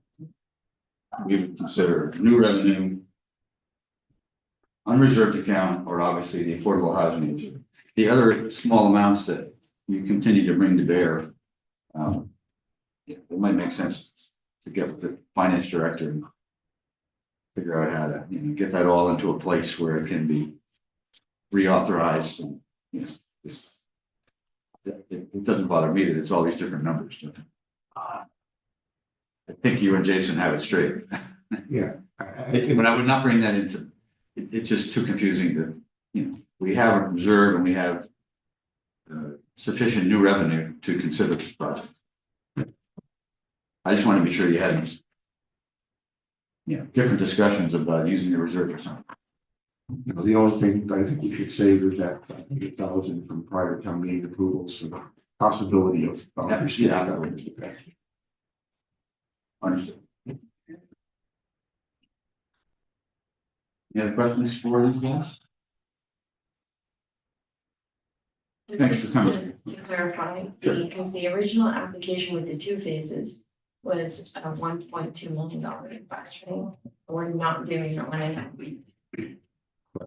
we would consider new revenue, unreserved account, or obviously the affordable housing. The other small amounts that you continue to bring to bear, it might make sense to get with the finance director and figure out how to, you know, get that all into a place where it can be reauthorized and, you know, just it doesn't bother me that it's all these different numbers. But, I think you and Jason have it straight. Yeah. But I would not bring that into, it's just too confusing to, you know, we have a reserve and we have sufficient new revenue to consider this project. I just want to be sure you had, you know, different discussions about using the reserve for something. You know, the only thing I think we should save is that 500,000 from prior town meeting approvals for the possibility of. Understood. Any other questions for these guys? Thanks Just for coming. to clarify, Sure. because the original application with the 2 phases was a $1.2 million request, right? We're not doing it on an.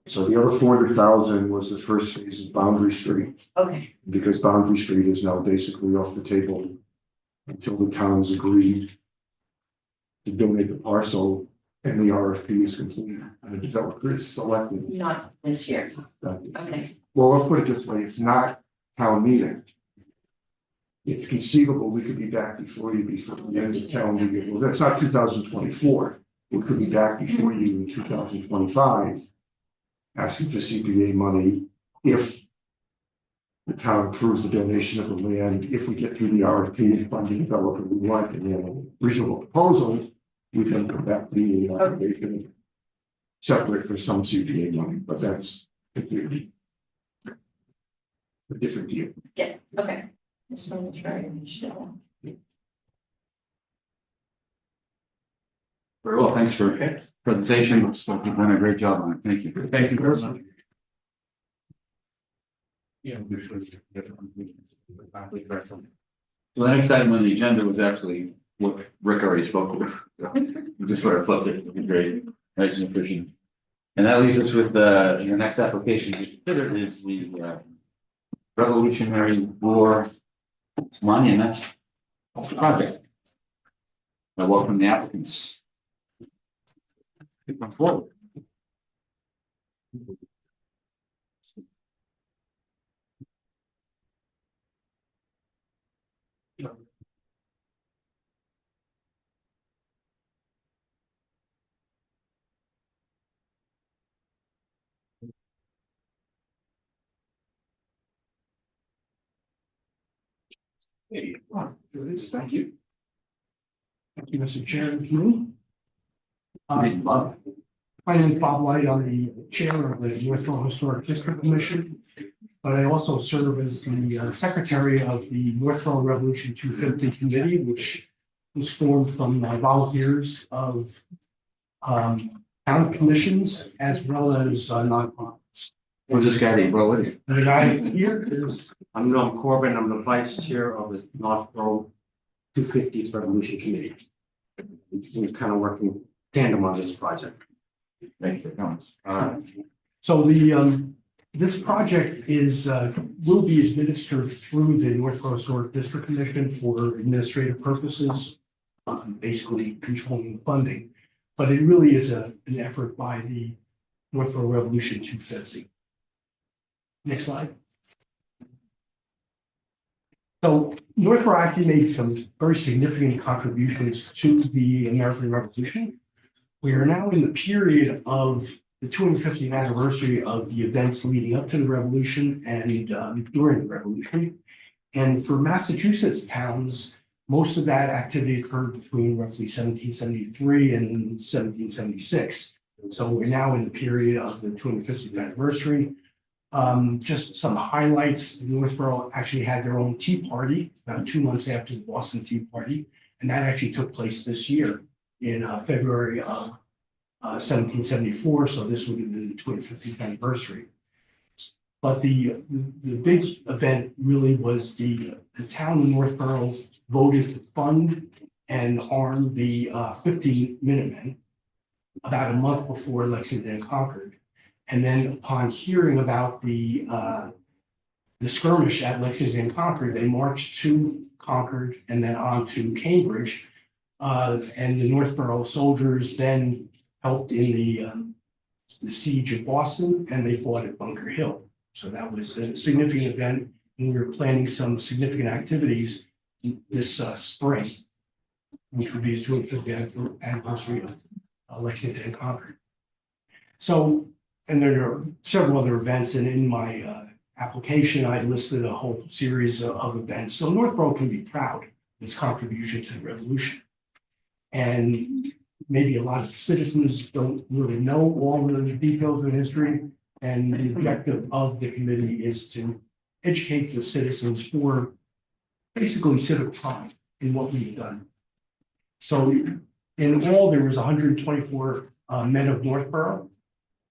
So the other 400,000 was the first phase of Boundary Street, Okay, because Boundary Street is now basically off the table until the towns agreed to donate the parcel and the RFP is complete and the developer is selected. not this year. Okay, Well, let's put it this way, it's not town meeting. It's conceivable we could be back before you before the end of calendar year. Well, that's not 2024. We could be back before you in 2025. Asking for CPA money if the town approves the donation of the land, if we get through the RFP and find the developer we want and have a reasonable proposal, we can come back to the application separate for some CPA money, but that's. a different deal. Yeah, okay. Just want to make sure I understood that. Very well, thanks for presentation. Looks like you've done a great job on it. Thank you. Thank you very much. So the next item on the agenda was actually what Rick already spoke with. So we just sort of flipped it, which is great, nice and efficient. And that leaves us with the next application to consider is the Revolutionary War Monument project. I welcome the applicants. Come forward. Hey, thank you. Thank you, Mr. Chairman. My name is Bob White. I'm the chair of the Northborough Historic District Commission. But I also serve as the secretary of the Northborough Revolution 250 Committee, which was formed from volunteers of town commissions as well as nonprofits. Who's this guy that you brought with you? The guy here is I'm Norm Corbin, I'm the vice chair of the Northborough 250th Revolution Committee. We're kind of working tandem on this project. Thank you for coming. so the this project is will be administered through the Northborough Historic District Commission for administrative purposes, basically controlling funding. But it really is an effort by the Northborough Revolution 250. Next slide. So Northborough actually made some very significant contributions to the American Revolution. We are now in the period of the 250th anniversary of the events leading up to the Revolution and during the Revolution. And for Massachusetts towns, most of that activity occurred between roughly 1773 and 1776. So we're now in the period of the 250th anniversary. Just some highlights. Northborough actually had their own Tea Party about 2 months after the Boston Tea Party, and that actually took place this year in February of 1774. So this would have been the 250th anniversary. But the big event really was the town of Northborough voted to fund and arm the 50 Minutemen about a month before Lexington and Concord. And then upon hearing about the skirmish at Lexington and Concord, they marched to Concord and then on to Cambridge. And the Northborough soldiers then helped in the siege of Boston, and they fought at Bunker Hill. So that was a significant event, and we were planning some significant activities this spring, which would be the 250th anniversary of Lexington and Concord. So, and there are several other events, and in my application, I listed a whole series of events. So Northborough can be proud of its contribution to the Revolution. And maybe a lot of citizens don't really know all the details of history. And the objective of the committee is to educate the citizens for basically civic pride in what we've done. So in all, there was 124 men of Northborough,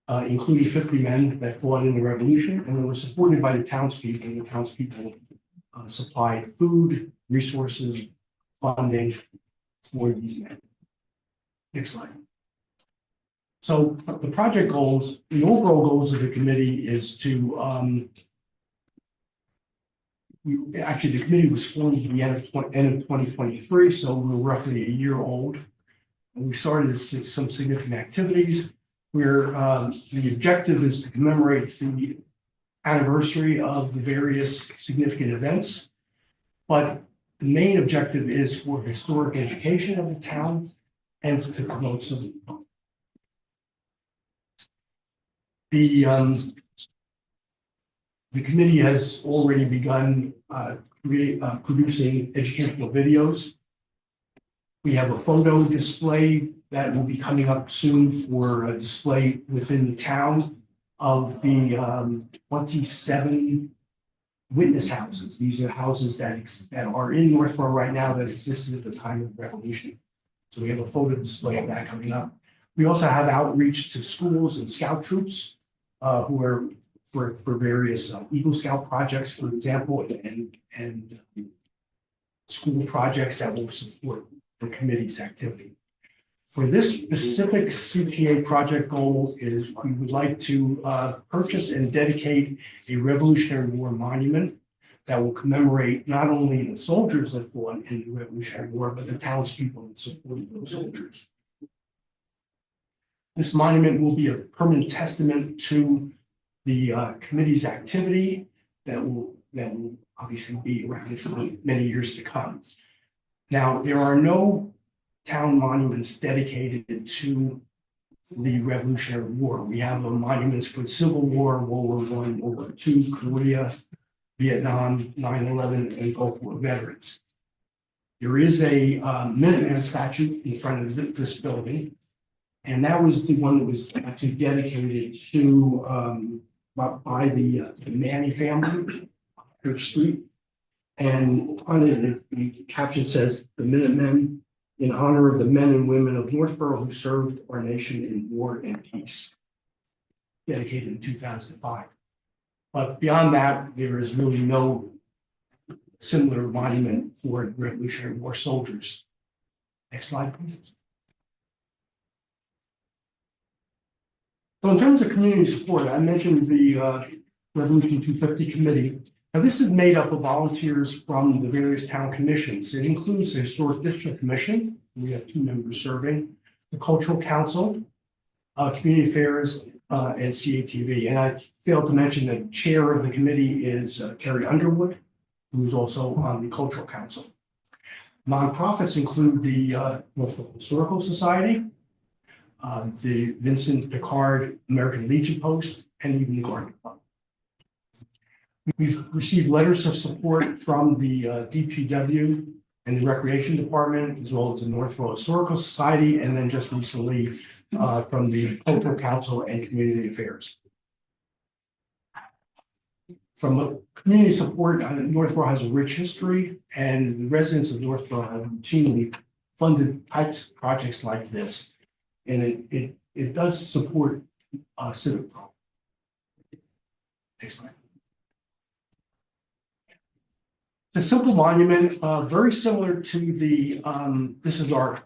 including 50 men that fought in the Revolution, and they were supported by the townspeople. The townspeople supplied food, resources, funding for these men. Next slide. So the project goals, the overall goals of the committee is to, the committee was formed at the end of 2023, so we're roughly a year old. And we started some significant activities where the objective is to commemorate the anniversary of the various significant events. But the main objective is for historic education of the town and to promote some. The committee has already begun producing educational videos. We have a photo display that will be coming up soon for a display within the town of the 27 witness houses. These are houses that are in Northborough right now that existed at the time of the revolution. So we have a photo display of that coming up. We also have outreach to schools and scout troops who are for various Eagle Scout projects, for example, and school projects that will support the committee's activity. For this specific CPA project goal is we would like to purchase and dedicate a Revolutionary War monument that will commemorate not only the soldiers that fought in the Revolutionary War, but the townspeople that supported those soldiers. This monument will be a permanent testament to the committee's activity that will obviously be around for many years to come. Now, there are no town monuments dedicated to the Revolutionary War. We have monuments for the Civil War, World War I, World War II, Korea, Vietnam, 9/11, and Gulf War veterans. There is a Minuteman statue in front of this building, and that was the one that was actually dedicated to by the Manny family, Church Street. And on it, the caption says, "The Minutemen, in honor of the men and women of Northborough who served our nation in war and peace," dedicated in 2005. But beyond that, there is really no similar monument for Revolutionary War soldiers. Next slide, please. So in terms of community support, I mentioned the Revolution 250 committee. Now, this is made up of volunteers from the various town commissions. It includes the Historic District Commission. We have 2 members serving, the Cultural Council, Community Affairs, and CATV. And I failed to mention that chair of the committee is Terry Underwood, who's also on the Cultural Council. Nonprofits include the Northborough Historical Society, the Vincent Picard American Legion Post, and even the Garden Club. We've received letters of support from the DPW and the Recreation Department, as well as the Northborough Historical Society, and then just recently from the Cultural Council and Community Affairs. From a community support, Northborough has a rich history, and the residents of Northborough have routinely funded types of projects like this. And it does support civic growth. Next slide. It's a simple monument, very similar to the, this is our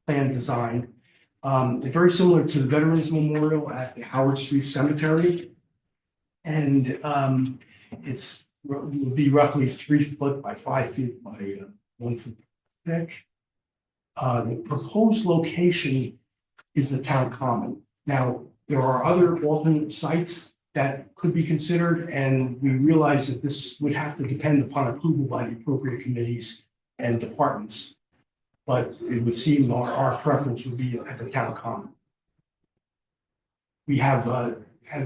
planned design. Very similar to the Veterans Memorial at the Howard Street Cemetery. And it will be roughly 3 foot by 5 feet by 1 foot thick. The proposed location is the town common. Now, there are other alternate sites that could be considered, and we realize that this would have to depend upon approval by the appropriate committees and departments. But it would seem our preference would be at the town common. We have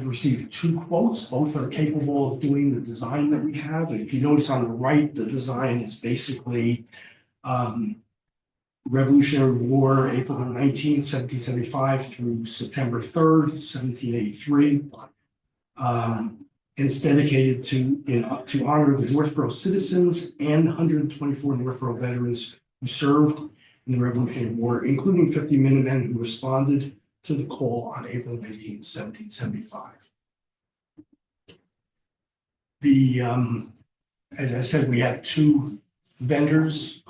received 2 quotes. Both are capable of doing the design that we have. And if you notice on the right, the design is basically Revolutionary War, April 19th, 1775 through September 3rd, 1783. And it's dedicated to honor the Northborough citizens and 124 Northborough veterans who served in the Revolutionary War, including 50 Minutemen who responded to the call on April 19, 1775. As I said, we have 2 vendors.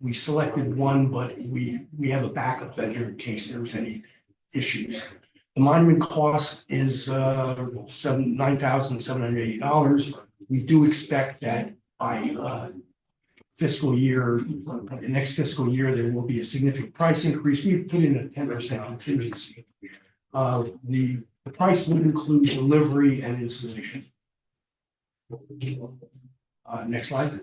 We selected one, but we have a backup vendor in case there was any issues. The monument cost is $9,780. We do expect that by fiscal year, the next fiscal year, there will be a significant price increase. We've put in a 10% contingency. The price would include delivery and installation. Next slide.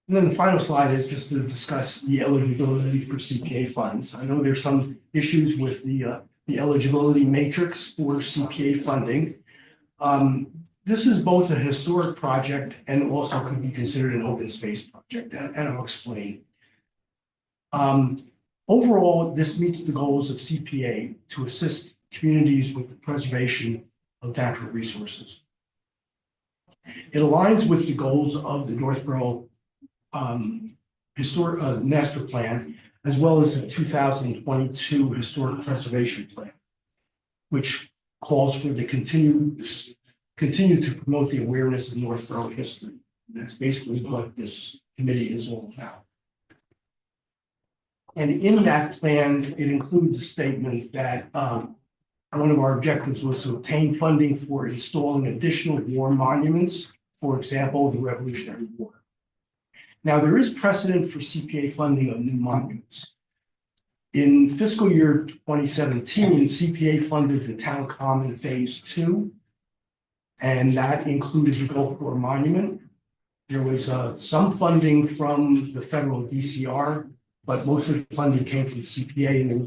And then the final slide is just to discuss the eligibility for CPA funds. I know there's some issues with the eligibility matrix for CPA funding. This is both a historic project and also could be considered an open space project, and I'll explain. Overall, this meets the goals of CPA to assist communities with the preservation of natural resources. It aligns with the goals of the Northborough historic master plan, as well as the 2022 historic preservation plan, which calls for the continue to promote the awareness of Northborough history. That's basically what this committee is all about. And in that plan, it includes a statement that one of our objectives was to obtain funding for installing additional war monuments, for example, the Revolutionary War. Now, there is precedent for CPA funding of new monuments. In fiscal year 2017, CPA funded the Town Common Phase 2, and that included the Gulf War Monument. There was some funding from the federal DCR, but most of the funding came from CPA, and there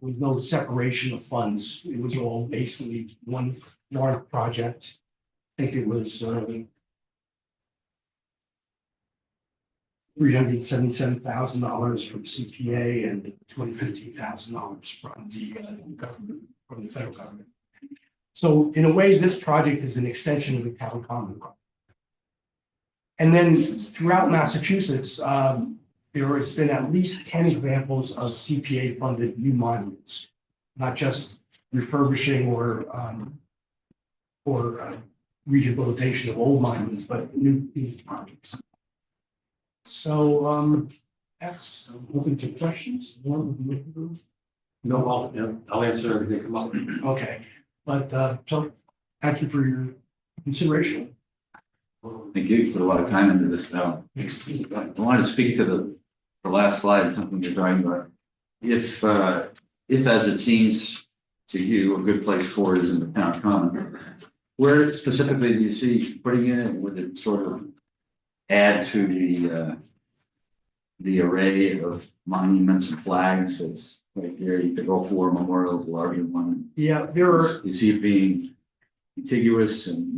was no separation of funds. It was all basically one large project. I think it was $377,000 from CPA and $215,000 from the government, from the federal government. So in a way, this project is an extension of the Town Common project. And then throughout Massachusetts, there has been at least 10 examples of CPA-funded new monuments, not just refurbishing or rehabilitation of old monuments, but new projects. So that's open to questions. No, I'll answer everything come up. Okay, but so thank you for your consideration. Thank you. You put a lot of time into this now. I wanted to speak to the last slide, something you're talking about. If as it seems to you, a good place for it is in the Town Common, where specifically do you see putting it in? Would it sort of add to the array of monuments and flags that's right here? You could go for Memorial, the larger one. Yeah, there are. You see it being contiguous and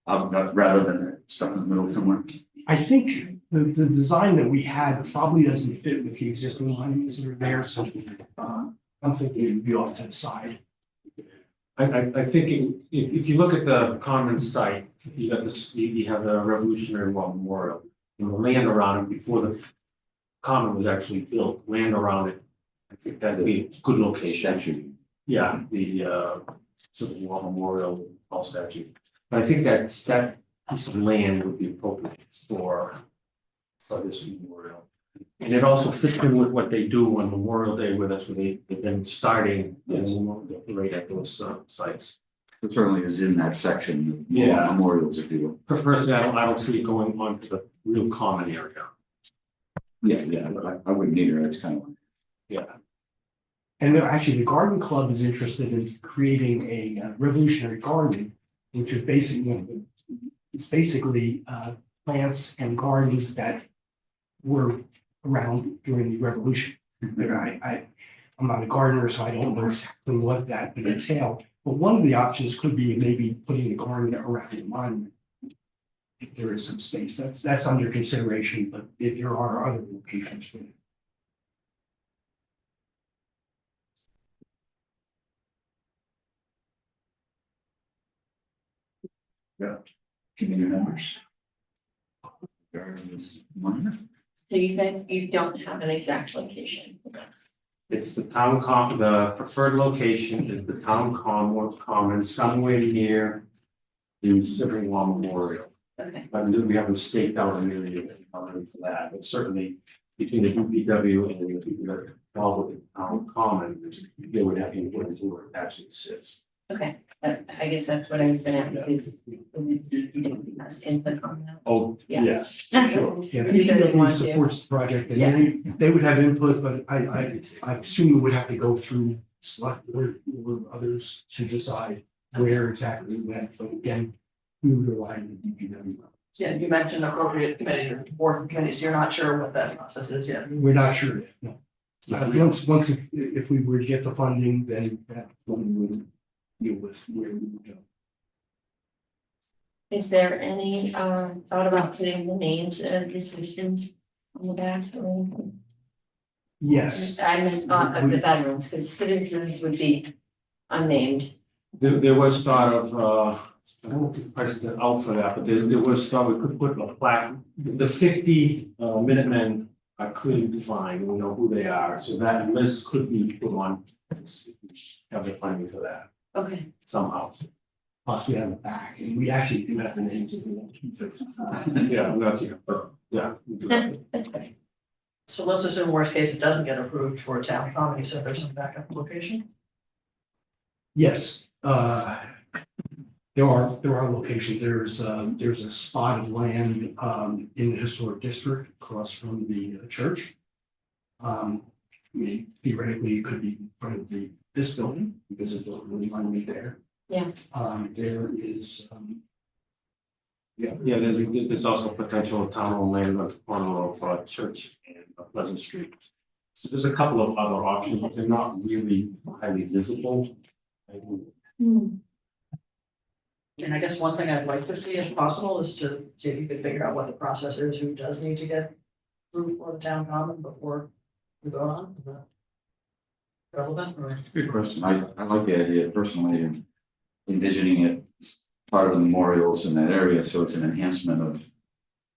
rather than stuck in the middle somewhere? I think the design that we had probably doesn't fit with the existing monuments that are there, so I'm thinking it would be off to the side. I think if you look at the common site, you got this, you have the Revolutionary War Memorial. And the land around it before the common was actually built, land around it. I think that'd be a good location. Statue. Yeah, the Civil War Memorial Hall statue. But I think that piece of land would be appropriate for this memorial. And it also fits in with what they do on Memorial Day, where that's where they've been starting right at those sites. It certainly is in that section. Yeah. Memorials, if you will. Personally, I don't see it going on to the real common area. Yeah, but I wouldn't either. It's kind of like. Yeah. And actually, the Garden Club is interested in creating a revolutionary garden, which is basically plants and gardens that were around during the Revolution. I'm not a gardener, so I don't know exactly what that would entail. But one of the options could be maybe putting a garden around the monument. If there is some space, that's under consideration, but if there are other locations for it. Yeah. Community members. Gardens, monument. So you don't have an exact location. It's the the preferred location is the town common somewhere near the Civil War Memorial. Okay. But we haven't staked out an area for that, but certainly between the DPW and the people that are involved with the town common, they would have input into where it actually sits. Okay, I guess that's what I was gonna ask is, you didn't ask input on that. Oh, Yeah. yeah. Yeah, Sure. he supports the project, and they would have input, but I assume it would have to go through select board or others to decide where exactly we went, but again, we would rely on the DPW. Yeah, you mentioned appropriate committee or board committee, so you're not sure what that process is yet. We're not sure yet, no. Once if we were to get the funding, then that one would deal with where we would go. Is there any thought about putting the names of the citizens on the back or anything? Yes. I mean, not of the veterans, because citizens would be unnamed. There was thought of I don't think the prices are out for that, but there was thought we could put a plaque, the 50 Minutemen are clearly defined, we know who they are, so that list could be put on. Have the funding for that Okay, somehow. Plus, we have a back, and we actually do have the names of the 255. Yeah, we have to, but yeah. We do have to. So let's assume worst case, it doesn't get approved for a town common, you said there's some backup location? Yes, there are locations, there's a spot of land, in the historic district across from the church. I mean, theoretically, it could be in front of this building, because it don't really want to be there. Yeah. There is, Yeah, there's also potential town owned land on the corner of Church and Pleasant Street. So there's a couple of other options, but they're not really highly visible. And I guess one thing I'd like to see if possible is to see if you could figure out what the process is, who does need to get approved for the town common before we go on. Is that relevant or? It's a good question. I like the idea personally of envisioning it as part of the memorials in that area, so it's an enhancement of.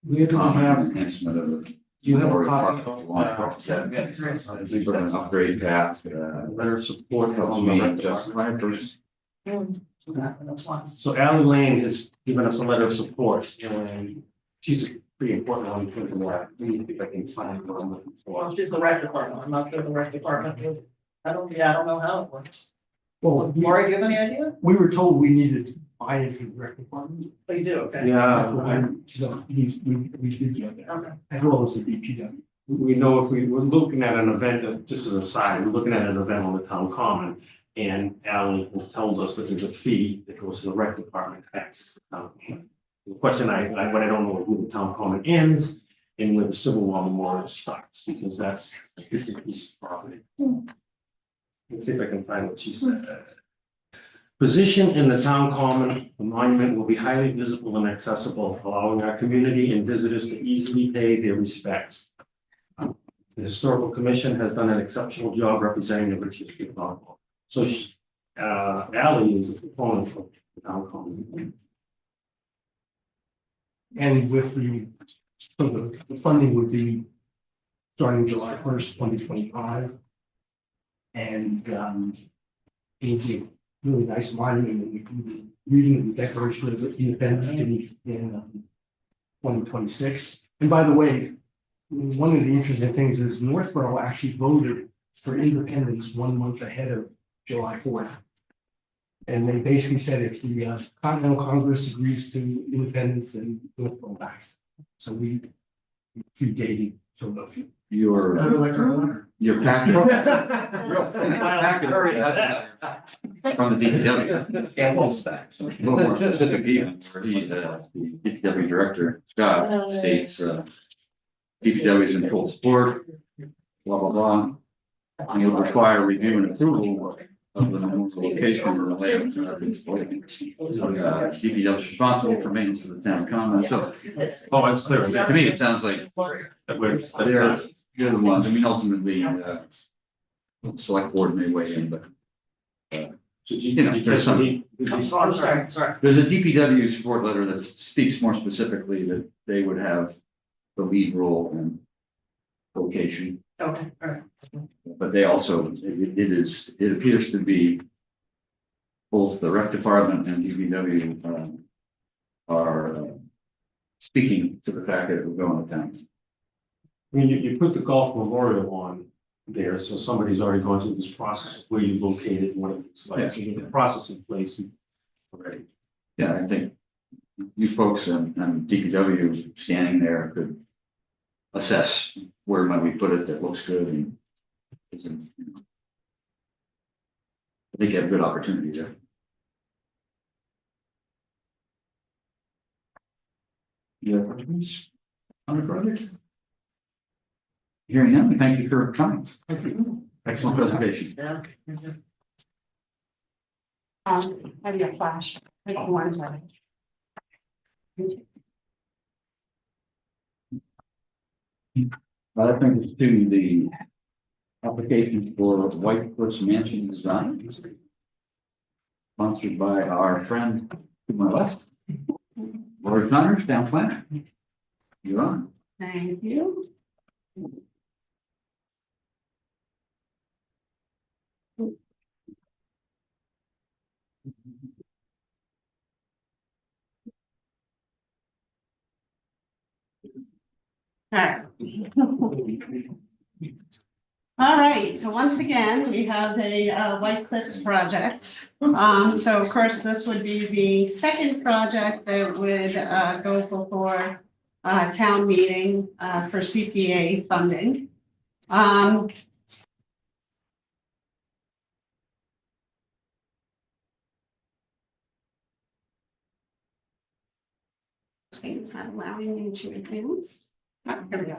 We don't have, Enhancement of. do you have a memorial copy park. of Sort of an upgrade path, letter of support help from me the justify it first. That's one. So Ally Lane has given us a letter of support, and she's a pretty important one for the lab. Let me see if I can find what I'm looking for. Well, she's the rec department, I'm not sure the rec department, I don't know how it works. well, Lori, do you have any idea? we were told we needed buy-in from the rec department. Oh, you do, okay. Yeah, No, we did get that, Okay. as well as the DPW. we know if we're looking at an event, just as a side, we're looking at an event on the town common. And Ally has told us that there's a fee that goes to the rec department to access the town common. The question what I don't know is where the town common ends and where the Civil War Memorial starts, because that's a different piece of property. Let's see if I can find what she said. Position in the town common, the monument will be highly visible and accessible, allowing our community and visitors to easily pay their respects. The Historical Commission has done an exceptional job representing the Rich History of Norfolk. So, Ally is a proponent of the town common. And with the funding would be starting July 1st, 2025. And it would be a really nice monument, and we do the reading of the Declaration of Independence in 2026. And by the way, one of the interesting things is Northborough actually voted for independence 1 month ahead of July 4th. And they basically said if the Continental Congress agrees to independence, then Northborough backs. So we predated Philadelphia. Your packet. From the DPW. And full specs. A little more specific even, where the DPW director, Scott, states, DPW is in full support, blah, blah, blah. And you'll require review and approval of the location of the land. DPW is responsible for maintenance of the town common, so. Oh, it's clear. To me, it sounds like they're the ones, I mean, ultimately, the select board may weigh in, but. There's some. I'm sorry. There's a DPW support letter that speaks more specifically that they would have the lead role in location, Okay, all right. but they also, it appears to be both the rec department and DPW are speaking to the fact that it will go in the town. I mean, you put the golf memorial on there, so somebody's already gone through this process of where you locate it and what it looks like, so you get the process in place already. Yeah, I think you folks and DPW standing there could assess where might we put it that looks good and. I think you have a good opportunity there. Yeah, questions on the project? Hearing none, thank you for coming. Thank you. Excellent presentation. Yeah. Have your flash, like one time. That brings us to the application for White Cliffs Mansion Design. Sponsored by our friend To my left. Lori Connors, town planner. You're on. Thank you. Alright. All right, so once again, we have a White Cliffs project. So of course, this would be the second project that would go before town meeting for CPA funding. It's not allowing me to advance. Oh, here we go.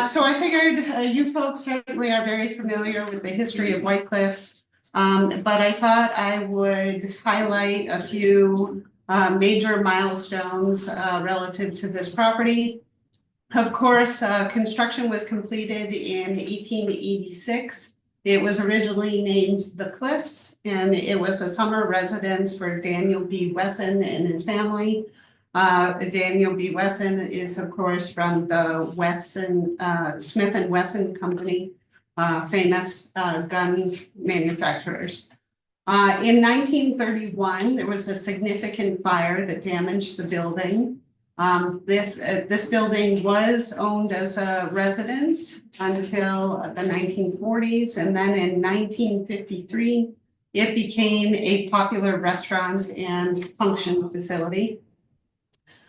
So I figured you folks certainly are very familiar with the history of White Cliffs. But I thought I would highlight a few major milestones relative to this property. Of course, construction was completed in 1886. It was originally named The Cliffs, and it was a summer residence for Daniel B. Wesson and his family. Daniel B. Wesson is, of course, from the Wesson, Smith and Wesson Company, famous gun manufacturers. In 1931, there was a significant fire that damaged the building. This building was owned as a residence until the 1940s, and then in 1953, it became a popular restaurant and function facility.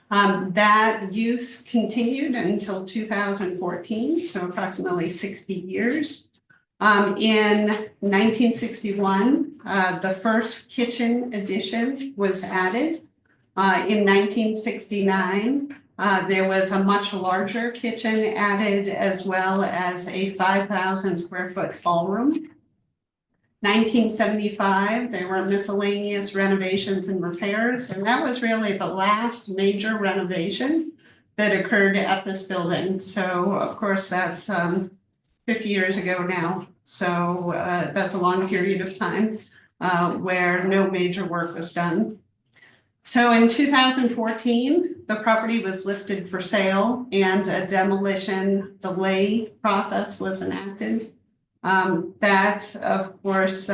That use continued until 2014, so approximately 60 years. In 1961, the first kitchen addition was added. In 1969, there was a much larger kitchen added, as well as a 5,000 square foot ballroom. 1975, there were miscellaneous renovations and repairs, and that was really the last major renovation that occurred at this building. So, of course, that's 50 years ago now. So that's a long period of time where no major work was done. So in 2014, the property was listed for sale and a demolition delay process was enacted. That, of course,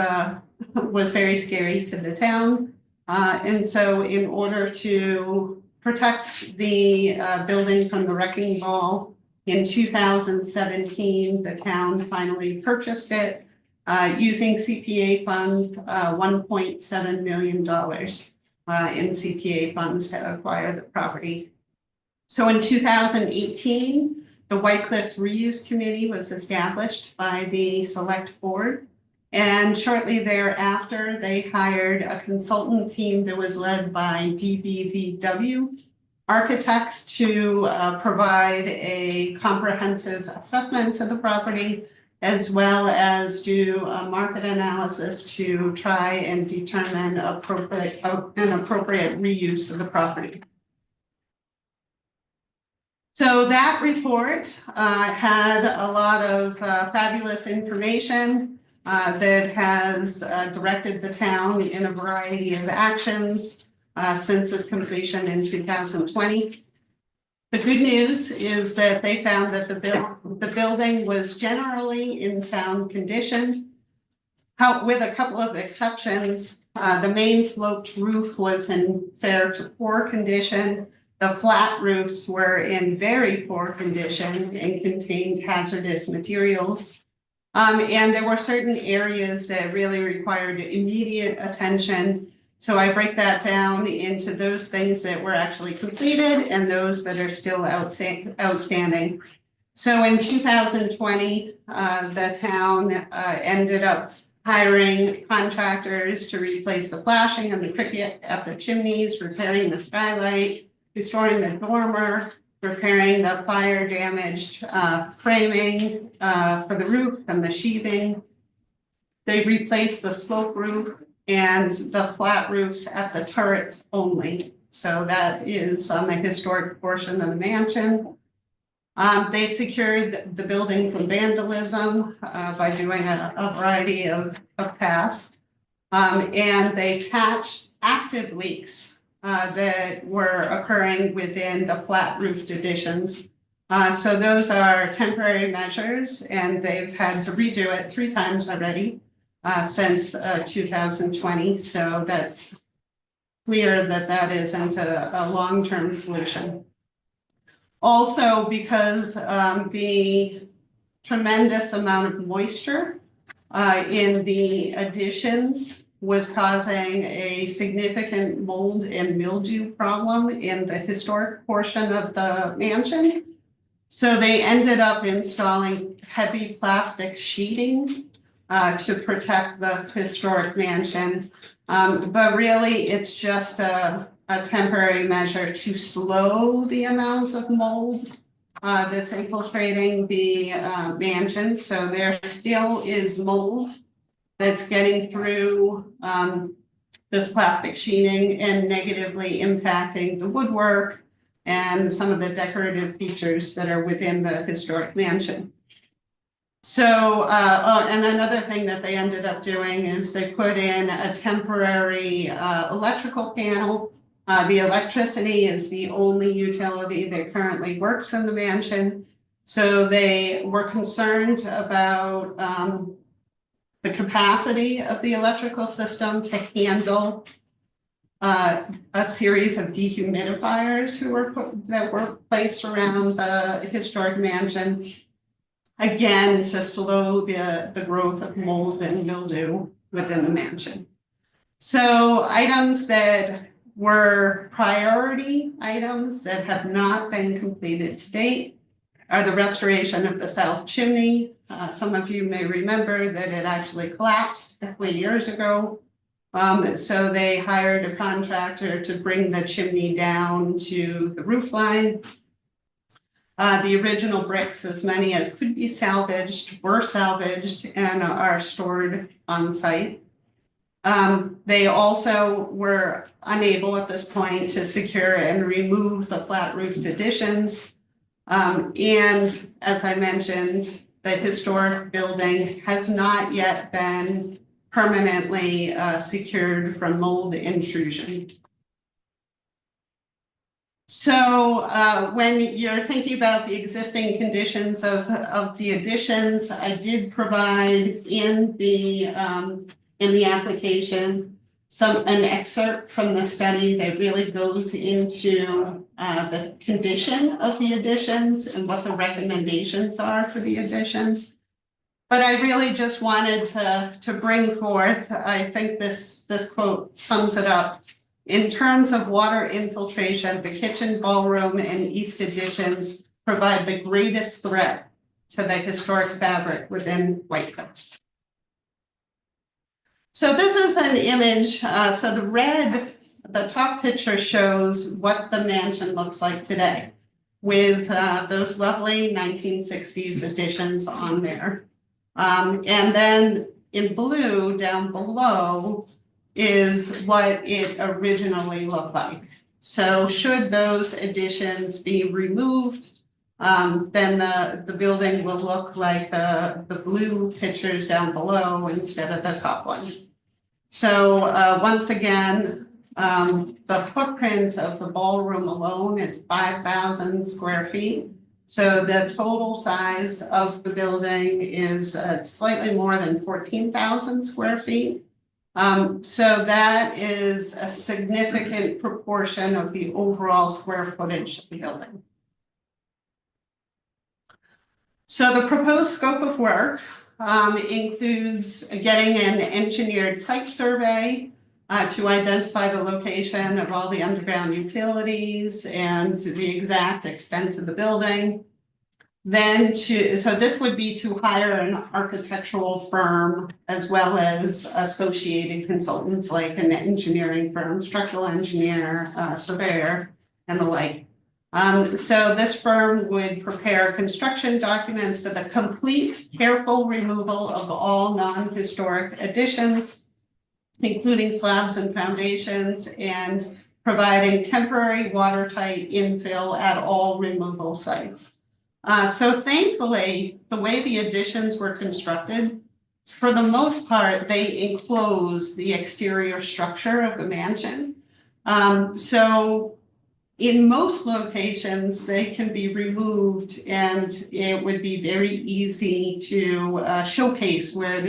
was very scary to the town. And so in order to protect the building from the wrecking ball, in 2017, the town finally purchased it using CPA funds, $1.7 million in CPA funds to acquire the property. So in 2018, the White Cliffs Reuse Committee was established by the Select Board. And shortly thereafter, they hired a consultant team that was led by DBVW architects to provide a comprehensive assessment of the property, as well as do a market analysis to try and determine an appropriate reuse of the property. So that report had a lot of fabulous information that has directed the town in a variety of actions since its completion in 2020. The good news is that they found that the building was generally in sound condition, with a couple of exceptions. The main sloped roof was in fair to poor condition. The flat roofs were in very poor condition and contained hazardous materials. And there were certain areas that really required immediate attention. So I break that down into those things that were actually completed and those that are still outstanding. So in 2020, the town ended up hiring contractors to replace the flashing and the cricket at the chimneys, repairing the skylight, restoring the dormer, repairing the fire damaged framing for the roof and the sheathing. They replaced the slope roof and the flat roofs at the turrets only. So that is on the historic portion of the mansion. They secured the building from vandalism by doing a variety of tasks. And they patched active leaks that were occurring within the flat roofed additions. So those are temporary measures, and they've had to redo it 3 times already since 2020. So that's clear that that isn't a long-term solution. Also, because the tremendous amount of moisture in the additions was causing a significant mold and mildew problem in the historic portion of the mansion. So they ended up installing heavy plastic sheeting to protect the historic mansion. But really, it's just a temporary measure to slow the amount of mold that's infiltrating the mansion. So there still is mold that's getting through this plastic sheeting and negatively impacting the woodwork and some of the decorative features that are within the historic mansion. So, and another thing that they ended up doing is they put in a temporary electrical panel. The electricity is the only utility that currently works in the mansion. So they were concerned about the capacity of the electrical system to handle a series of dehumidifiers that were placed around the historic mansion, again, to slow the growth of mold and mildew within the mansion. So items that were priority items that have not been completed to date are the restoration of the south chimney. Some of you may remember that it actually collapsed a couple of years ago. So they hired a contractor to bring the chimney down to the roof line. The original bricks, as many as could be salvaged, were salvaged and are stored on site. They also were unable at this point to secure and remove the flat roofed additions. And as I mentioned, the historic building has not yet been permanently secured from mold intrusion. So when you're thinking about the existing conditions of the additions, I did provide in the application an excerpt from the study that really goes into the condition of the additions and what the recommendations are for the additions. But I really just wanted to bring forth, I think this quote sums it up. In terms of water infiltration, the kitchen, ballroom, and east additions provide the greatest threat to the historic fabric within White House. So this is an image. So the top picture shows what the mansion looks like today with those lovely 1960s additions on there. And then in blue down below is what it originally looked like. So should those additions be removed, then the building will look like the blue pictures down below instead of the top one. So once again, the footprint of the ballroom alone is 5,000 square feet. So the total size of the building is slightly more than 14,000 square feet. So that is a significant proportion of the overall square footage of the building. So the proposed scope of work includes getting an engineered site survey to identify the location of all the underground utilities and the exact extent of the building. Then so this would be to hire an architectural firm as well as associated consultants like an engineering firm, structural engineer, surveyor, and the like. So this firm would prepare construction documents for the complete careful removal of all non-historic additions, including slabs and foundations, and providing temporary watertight infill at all removal sites. So thankfully, the way the additions were constructed, for the most part, they enclose the exterior structure of the mansion. So in most locations, they can be removed and it would be very easy to showcase where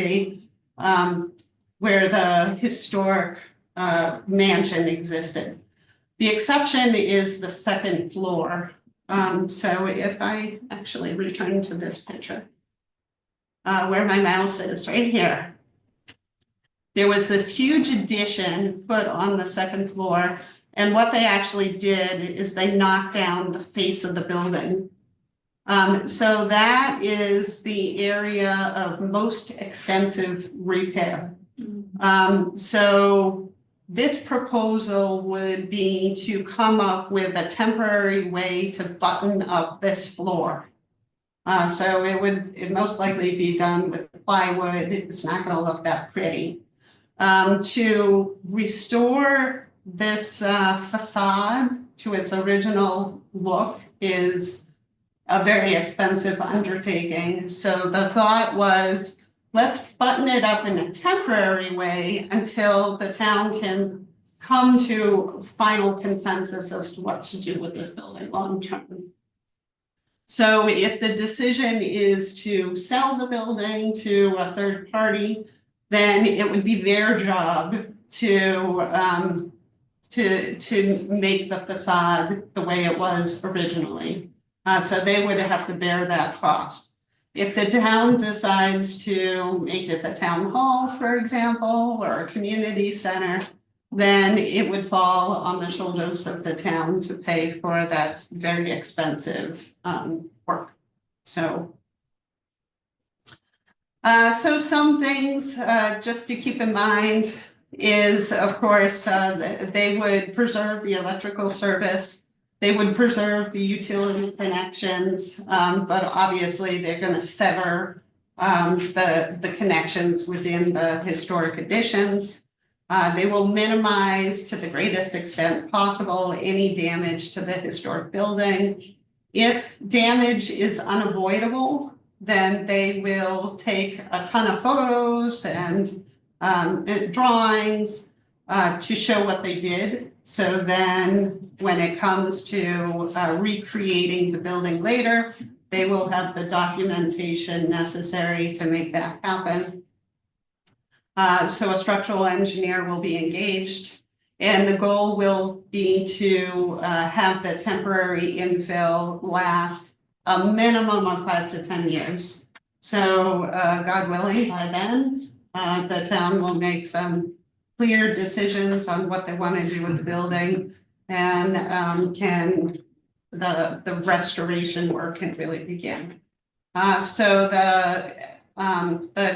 where the historic mansion existed. The exception is the second floor. So if I actually return to this picture, where my mouse is, right here. There was this huge addition put on the second floor, and what they actually did is they knocked down the face of the building. So that is the area of most extensive repair. So this proposal would be to come up with a temporary way to button up this floor. So it most likely be done with plywood. It's not going to look that pretty. To restore this facade to its original look is a very expensive undertaking. So the thought was, let's button it up in a temporary way until the town can come to final consensus as to what to do with this building long term. So if the decision is to sell the building to a third party, then it would be their job to make the facade the way it was originally. So they would have to bear that cost. If the town decides to make it the town hall, for example, or a community center, then it would fall on the shoulders of the town to pay for that very expensive work. So some things just to keep in mind is, of course, they would preserve the electrical service. They would preserve the utility connections, but obviously they're going to sever the connections within the historic additions. They will minimize to the greatest extent possible any damage to the historic building. If damage is unavoidable, then they will take a ton of photos and drawings to show what they did. So then when it comes to recreating the building later, they will have the documentation necessary to make that happen. So a structural engineer will be engaged, and the goal will be to have the temporary infill last a minimum of 5 to 10 years. So God willing, by then, the town will make some clear decisions on what they want to do with the building, and the restoration work can really begin. So the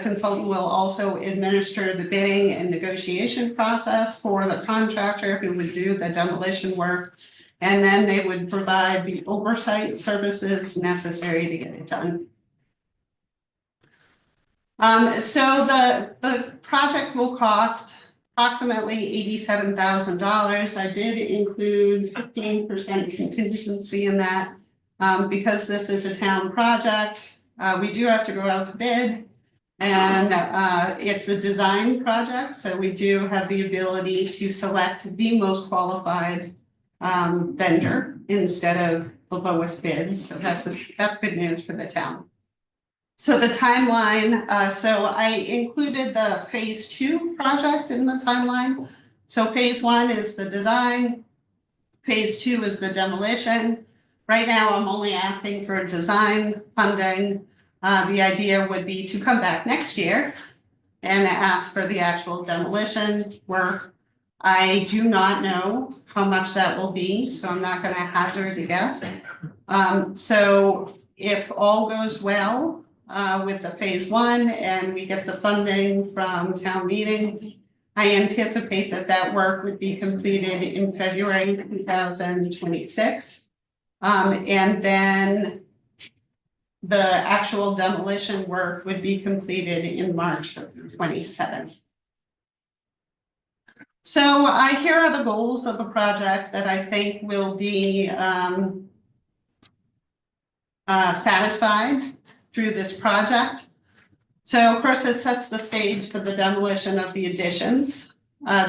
consultant will also administer the bidding and negotiation process for the contractor who would do the demolition work, and then they would provide the oversight services necessary to get it done. So the project will cost approximately $87,000. I did include 15% contingency in that because this is a town project. We do have to go out to bid, and it's a design project, so we do have the ability to select the most qualified vendor instead of the lowest bid. So that's good news for the town. So the timeline, so I included the phase 2 project in the timeline. So phase 1 is the design, phase 2 is the demolition. Right now, I'm only asking for design funding. The idea would be to come back next year and ask for the actual demolition work. I do not know how much that will be, so I'm not going to hazard a guess. So if all goes well with the phase 1 and we get the funding from town meeting, I anticipate that work would be completed in February 2026. And then the actual demolition work would be completed in March of 27. So here are the goals of the project that I think will be satisfied through this project. So of course, it sets the stage for the demolition of the additions.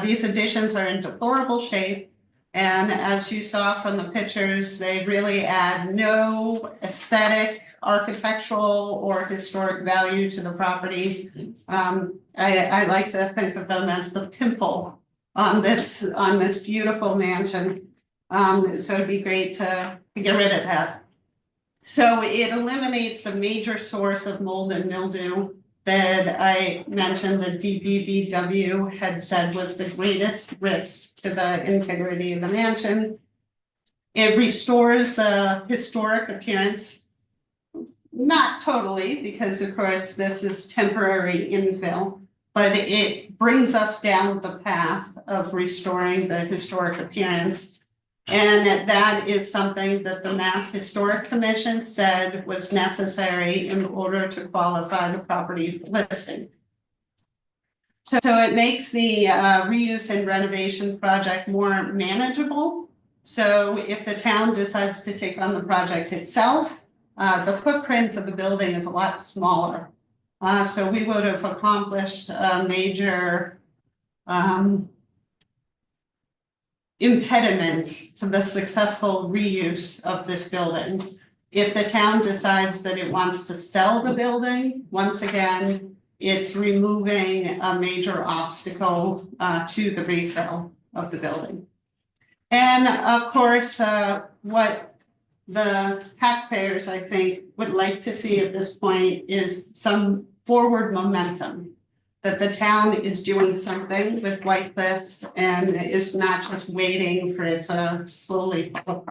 These additions are in deplorable shape. And as you saw from the pictures, they really add no aesthetic, architectural, or historic value to the property. I like to think of them as the pimple on this beautiful mansion. So it'd be great to get rid of that. So it eliminates the major source of mold and mildew that I mentioned the DPVW had said was the greatest risk to the integrity of the mansion. It restores the historic appearance, not totally, because of course this is temporary infill, but it brings us down the path of restoring the historic appearance. And that is something that the Mass Historic Commission said was necessary in order to qualify the property for listing. So it makes the reuse and renovation project more manageable. So if the town decides to take on the project itself, the footprint of the building is a lot smaller. So we would have accomplished a major impediment to the successful reuse of this building. If the town decides that it wants to sell the building, once again, it's removing a major obstacle to the resale of the building. And of course, what the taxpayers, I think, would like to see at this point is some forward momentum, that the town is doing something with White Cliffs and is not just waiting for it to slowly fall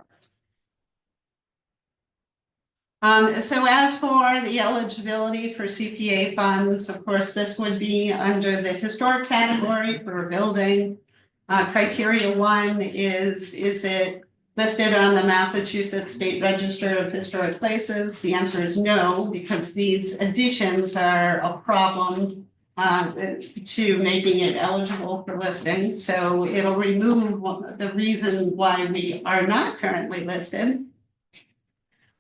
apart. So as for the eligibility for CPA funds, of course, this would be under the historic category for a building. Criteria 1 is it listed on the Massachusetts State Register of Historic Places? The answer is no, because these additions are a problem to making it eligible for listing. So it'll remove the reason why we are not currently listed.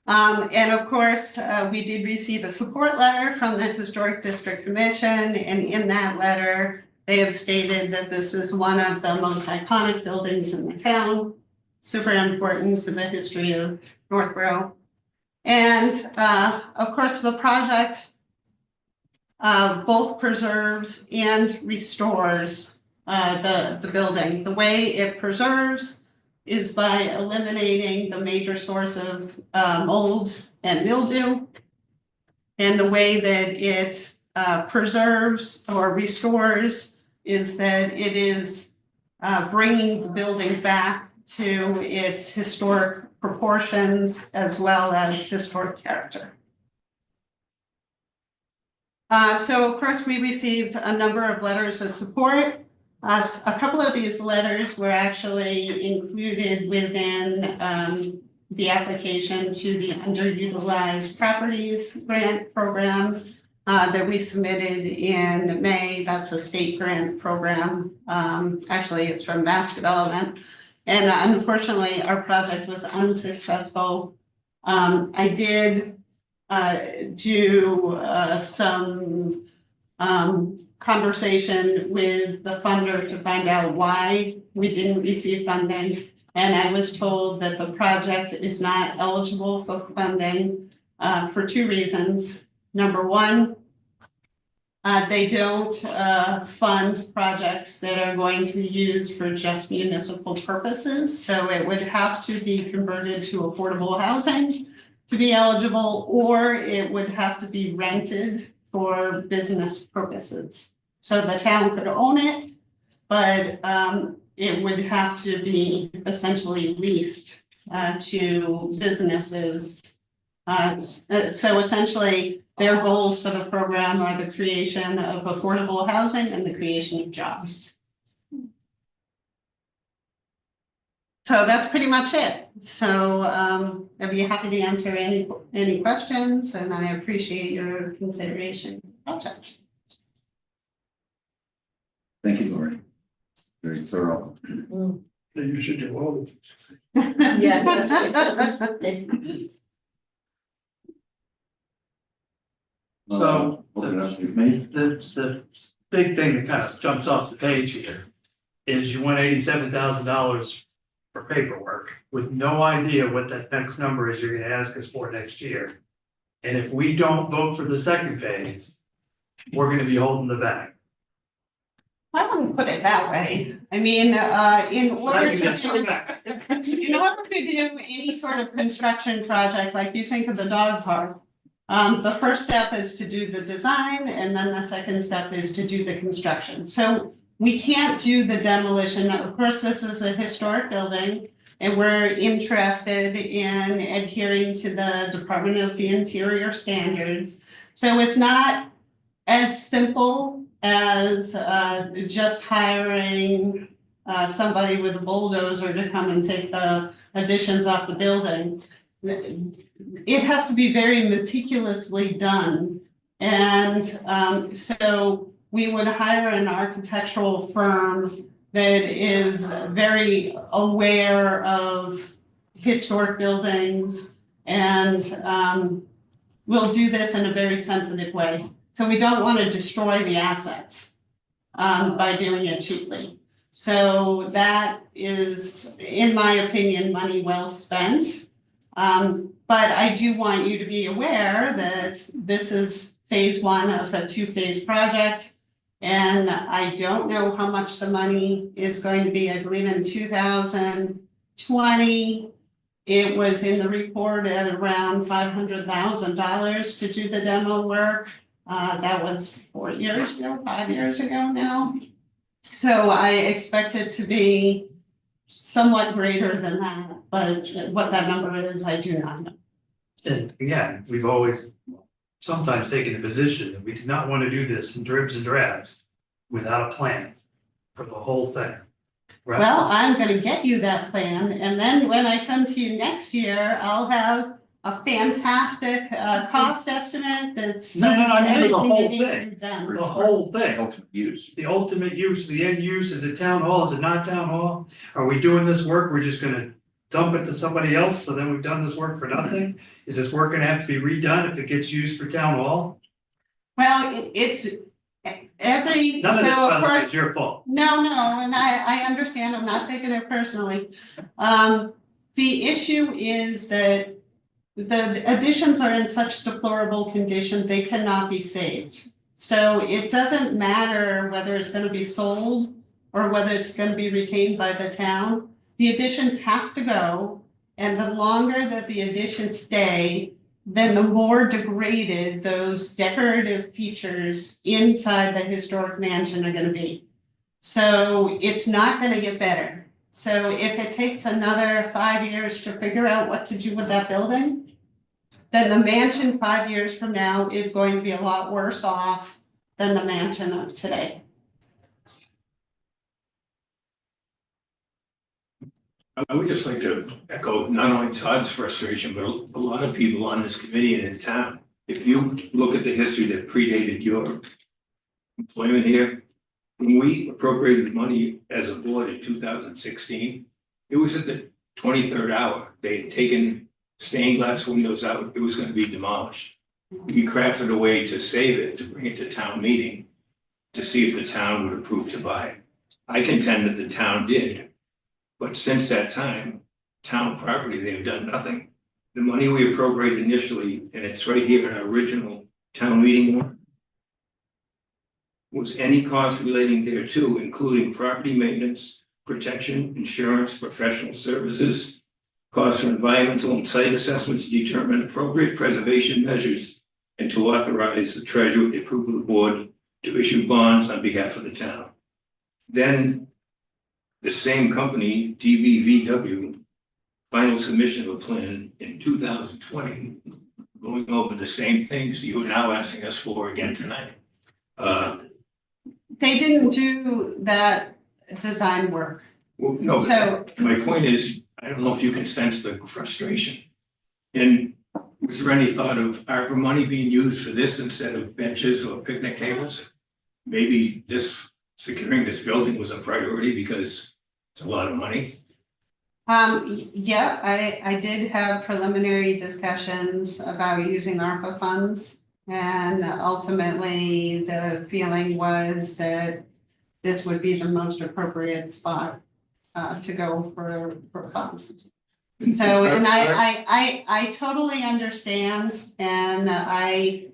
And of course, we did receive a support letter from the Historic District Commission, and in that letter, they have stated that this is one of the most iconic buildings in the town, super important to the history of Northborough. And of course, the project both preserves and restores the building. The way it preserves is by eliminating the major source of mold and mildew. And the way that it preserves or restores is that it is bringing the building back to its historic proportions as well as historic character. So of course, we received a number of letters of support. A couple of these letters were actually included within the application to the underutilized properties grant program that we submitted in May. That's a state grant program. Actually, it's from Mass Development. And unfortunately, our project was unsuccessful. I did do some conversation with the funder to find out why we didn't receive funding. And I was told that the project is not eligible for funding for 2 reasons. Number 1, they don't fund projects that are going to be used for just municipal purposes. So it would have to be converted to affordable housing to be eligible, or it would have to be rented for business purposes. So the town could own it, but it would have to be essentially leased to businesses. So essentially, their goals for the program are the creation of affordable housing and the creation of jobs. So that's pretty much it. So I'd be happy to answer any questions, and I appreciate your consideration of the project. Thank you, Lori. Very thorough. You should do all of it. Yeah. So Open it up to me. the big thing that kind of jumps off the page here is you want $87,000 for paperwork with no idea what that next number is you're gonna ask us for next year. And if we don't vote for the second phase, we're gonna be holding the bag. I wouldn't put it that way. I mean, in order to do, in order to do any sort of construction project, like you think of the dog park. The first step is to do the design, and then the second step is to do the construction. So we can't do the demolition. Now, of course, this is a historic building, and we're interested in adhering to the Department of the Interior standards. So it's not as simple as just hiring somebody with a bulldozer to come and take the additions off the building. It has to be very meticulously done. And so we would hire an architectural firm that is very aware of historic buildings, and we'll do this in a very sensitive way. So we don't want to destroy the assets by doing it cheaply. So that is, in my opinion, money well spent. But I do want you to be aware that this is phase one of a two-phase project. And I don't know how much the money is going to be. I believe in 2020, it was in the report at around $500,000 to do the demo work. That was 4 years ago, 5 years ago now. So I expect it to be somewhat greater than that, but what that number is, I do not know. And again, we've always sometimes taken a position that we did not want to do this in dribs and drabs without a plan for the whole thing. Right? Well, I'm gonna get you that plan, and then when I come to you next year, I'll have a fantastic cost estimate that says No, I mean the everything whole that needs to thing. be done. The whole thing. Ultimate use. The ultimate use, the end use, is it town hall, is it not town hall? Are we doing this work, we're just gonna dump it to somebody else, so then we've done this work for nothing? Is this work gonna have to be redone if it gets used for town hall? Well, it's every, None of this, so by of the way, course. is your fault. No, and I understand, I'm not taking it personally. The issue is that the additions are in such deplorable condition, they cannot be saved. So it doesn't matter whether it's gonna be sold or whether it's gonna be retained by the town. The additions have to go, and the longer that the additions stay, then the more degraded those decorative features inside the historic mansion are gonna be. So it's not gonna get better. So if it takes another 5 years to figure out what to do with that building, then the mansion 5 years from now is going to be a lot worse off than the mansion of today. I would just like to echo not only Todd's frustration, but a lot of people on this committee and in town. If you look at the history that predated your employment here, when we appropriated money as a board in 2016, it was at the 23rd hour. They had taken stained glass windows out, it was going to be demolished. We crafted a way to save it, to bring it to town meeting, to see if the town would approve to buy it. I contend that the town did, but since that time, town property, they have done nothing. The money we appropriated initially, and it's right here in our original town meeting warrant, was any cost relating thereto, including property maintenance, protection, insurance, professional services, costs for environmental and site assessments to determine appropriate preservation measures, and to authorize the treasurer with the approval of the board to issue bonds on behalf of the town. Then the same company, DBVW, final submission of a plan in 2020, going over the same things you are now asking us for again tonight. They didn't do that design work. Well, no, So- but my point is, I don't know if you can sense the frustration. And was there any thought of ARPA money being used for this instead of benches or picnic tables? Maybe securing this building was a priority because it's a lot of money. Yeah, I did have preliminary discussions about using ARPA funds. And ultimately, the feeling was that this would be the most appropriate spot to go for funds. So, and I totally understand, and I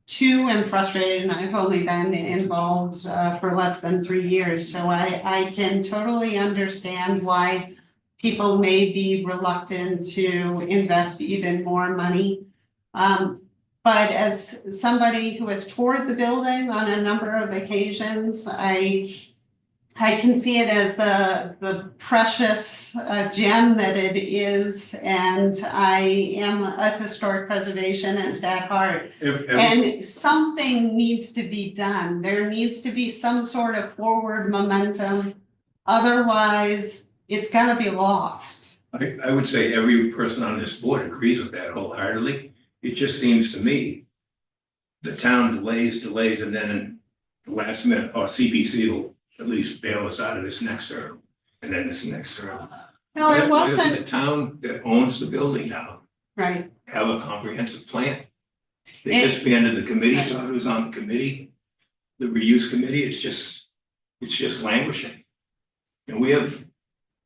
too am frustrated, and I've only been involved for less than 3 years, so I can totally understand why people may be reluctant to invest even more money. But as somebody who has toured the building on a number of occasions, I can see it as the precious gem that it is, and I am a historic preservationist at heart. And something needs to be done. There needs to be some sort of forward momentum. Otherwise, it's gonna be lost. I would say every person on this board agrees with that wholeheartedly. It just seems to me the town delays, and then in the last minute, or CPC will at least bail us out of this next term, and then this next term. No, it Why doesn't wasn't, the town that owns the building now right. have a comprehensive plan? They disbanded the committee, Todd was on the committee, the reuse committee, it's just languishing. And we have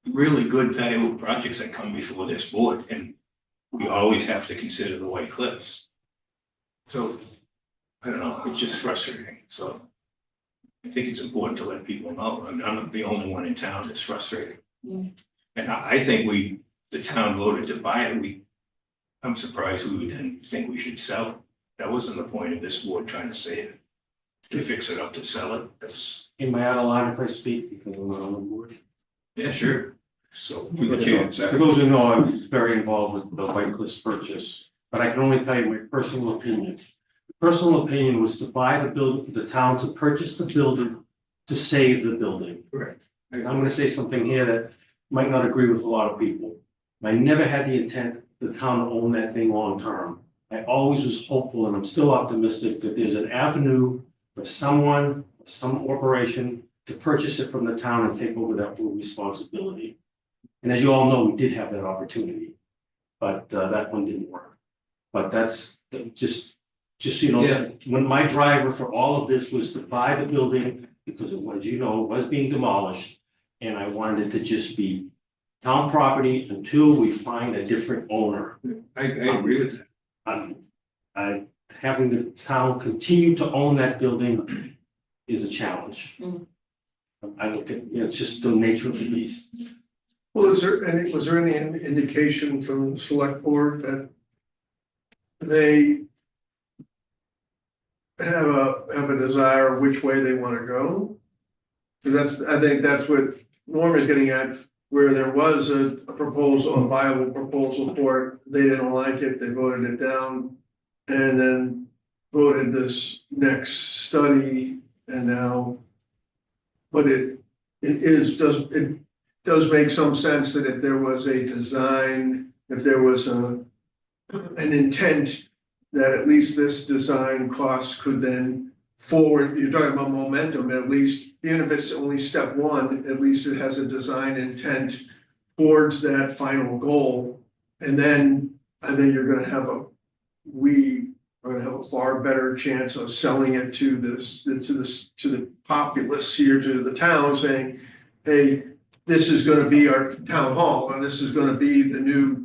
really good valuable projects that come before this board, and we always have to consider the White Cliffs. So, I don't know, it's just frustrating, so. I think it's important to let people know, I'm not the only one in town that's frustrated. Mm. And I think the town voted to buy it, I'm surprised we would then think we should sell it. That wasn't the point of this board trying to save it. To fix it up to sell it, that's, Am I out of line if I speak because I'm not on the board? yeah, sure. So we For could change that. those who know, I was very involved with the White Cliffs purchase, but I can only tell you my personal opinion. The personal opinion was to buy the building for the town to purchase the building to save the building. Correct. And I'm gonna say something here that might not agree with a lot of people. I never had the intent the town to own that thing long term. I always was hopeful, and I'm still optimistic that there's an avenue for someone, some corporation to purchase it from the town and take over that full responsibility. And as you all know, we did have that opportunity, but that one didn't work. But that's just so you know, Yeah. when my driver for all of this was to buy the building, because it was, you know, it was being demolished. And I wanted it to just be town property until we find a different owner. I agree with that. Having the town continue to own that building is a challenge. Mm. I look at, you know, it's just the nature of the beast. Well, was there any indication from the select board that they have a desire which way they want to go? I think that's what Norm is getting at, where there was a proposal, a viable proposal for it, they didn't like it, they voted it down. And then voted this next study, and now. But it does make some sense that if there was a design, if there was an intent that at least this design cost could then forward, you're talking about momentum, at least, even if it's only step one, at least it has a design intent towards that final goal. And then I think you're gonna have we are gonna have a far better chance of selling it to the populace here, to the town, saying, hey, this is gonna be our town hall, and this is gonna be the new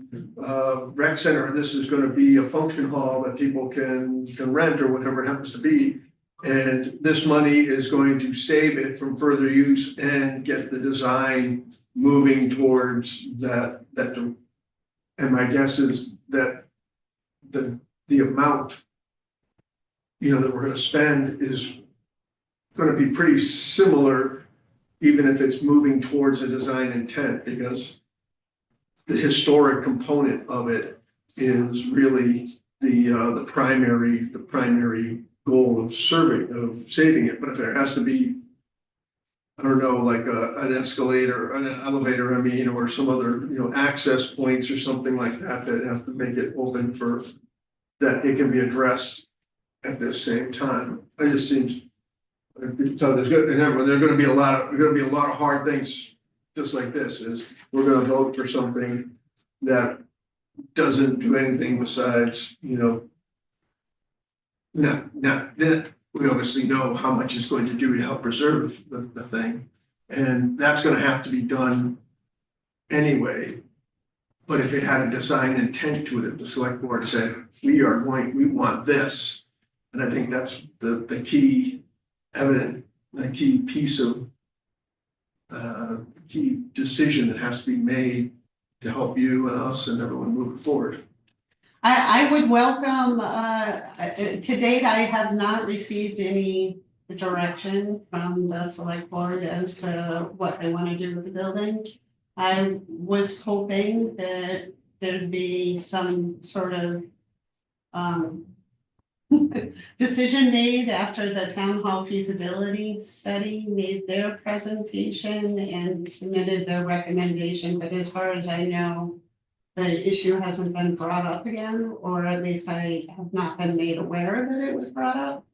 rec center, and this is gonna be a function hall that people can rent or whatever it happens to be. And this money is going to save it from further use and get the design moving towards that. And my guess is that the amount, you know, that we're gonna spend is gonna be pretty similar, even if it's moving towards a design intent, because the historic component of it is really the primary goal of saving it. But if there has to be, I don't know, like an escalator, an elevator, I mean, or some other, you know, access points or something like that have to make it open for that it can be addressed at the same time. It just seems. So there's good, and everyone, there's gonna be a lot of hard things just like this, is we're gonna vote for something that doesn't do anything besides, you know. Not that we obviously know how much it's going to do to help preserve the thing. And that's gonna have to be done anyway. But if it had a design intent to it, if the select board said, we want this. And I think that's the key the key piece of key decision that has to be made to help you and us and everyone move forward. I would welcome, to date, I have not received any direction from the select board as to what they want to do with the building. I was hoping that there'd be some sort of decision made after the town hall feasibility study made their presentation and submitted their recommendation, but as far as I know, the issue hasn't been brought up again, or at least I have not been made aware that it was brought up.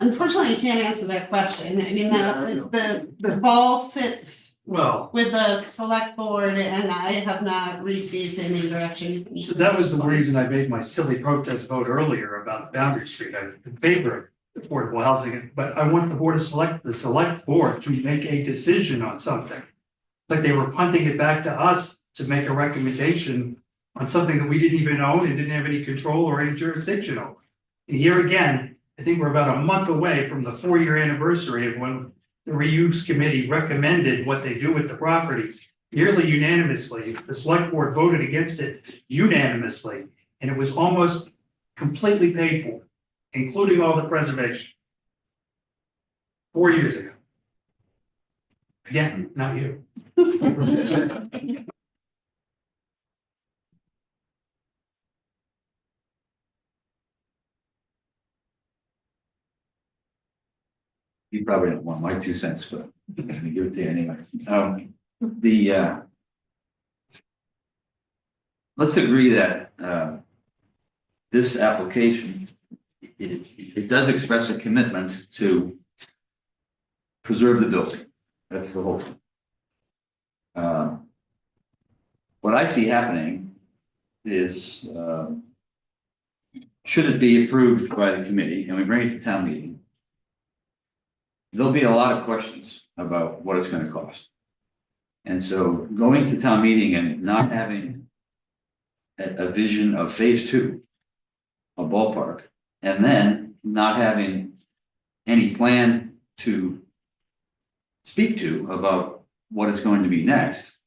Unfortunately, I can't answer that question. I mean, the ball sits Well, with the select board and I have not received any direction. so that was the reason I made my silly protest vote earlier about Boundary Street. I'm in favor of affordable housing, but I want the select board to make a decision on something. Like they were punting it back to us to make a recommendation on something that we didn't even own and didn't have any control or any jurisdiction over. And here again, I think we're about a month away from the 4-year anniversary of when the reuse committee recommended what they do with the property nearly unanimously. The select board voted against it unanimously, and it was almost completely paid for, including all the preservation. 4 years ago. Again, not you. You probably don't want my 2 cents, but I'm gonna give it to you anyway. Let's agree that this application, it does express a commitment to preserve the building. That's the whole thing. What I see happening is, should it be approved by the committee and we bring it to town meeting, there'll be a lot of questions about what it's going to cost. And so going to town meeting and not having a vision of phase 2, a ballpark, and then not having any plan to speak to about what is going to be next,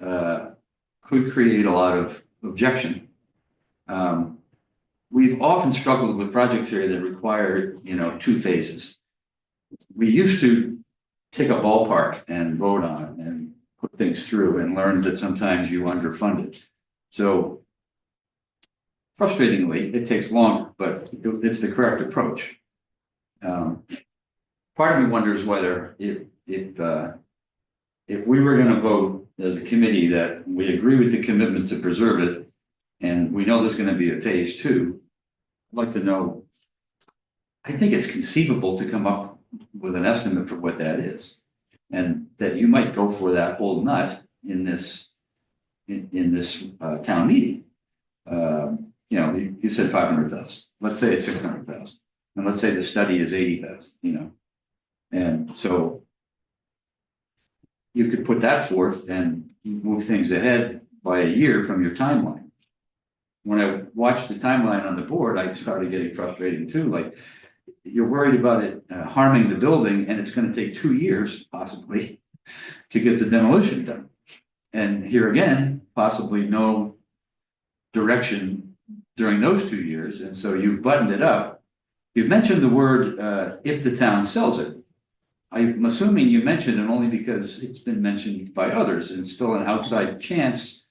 could create a lot of objection. We've often struggled with projects here that require, 2 phases. We used to take a ballpark and vote on it and put things through and learn that sometimes you underfunded. So frustratingly, it takes longer, but it's the correct approach. Part of me wonders whether if we were going to vote as a committee that we agree with the commitment to preserve it, and we know there's going to be a phase 2, I'd like to know, I think it's conceivable to come up with an estimate for what that is. And that you might go for that whole nut in this town meeting. You said 500,000, let's say it's 600,000. And let's say the study is 80,000, And so you could put that forth and move things ahead by a year from your timeline. When I watched the timeline on the board, I started getting frustrated too. Like, you're worried about it harming the building, and it's going to take 2 years possibly to get the demolition done. And here again, possibly no direction during those 2 years. And so you've buttoned it up. You've mentioned the word if the town sells it. I'm assuming you mentioned it only because it's been mentioned by others, and it's still an outside chance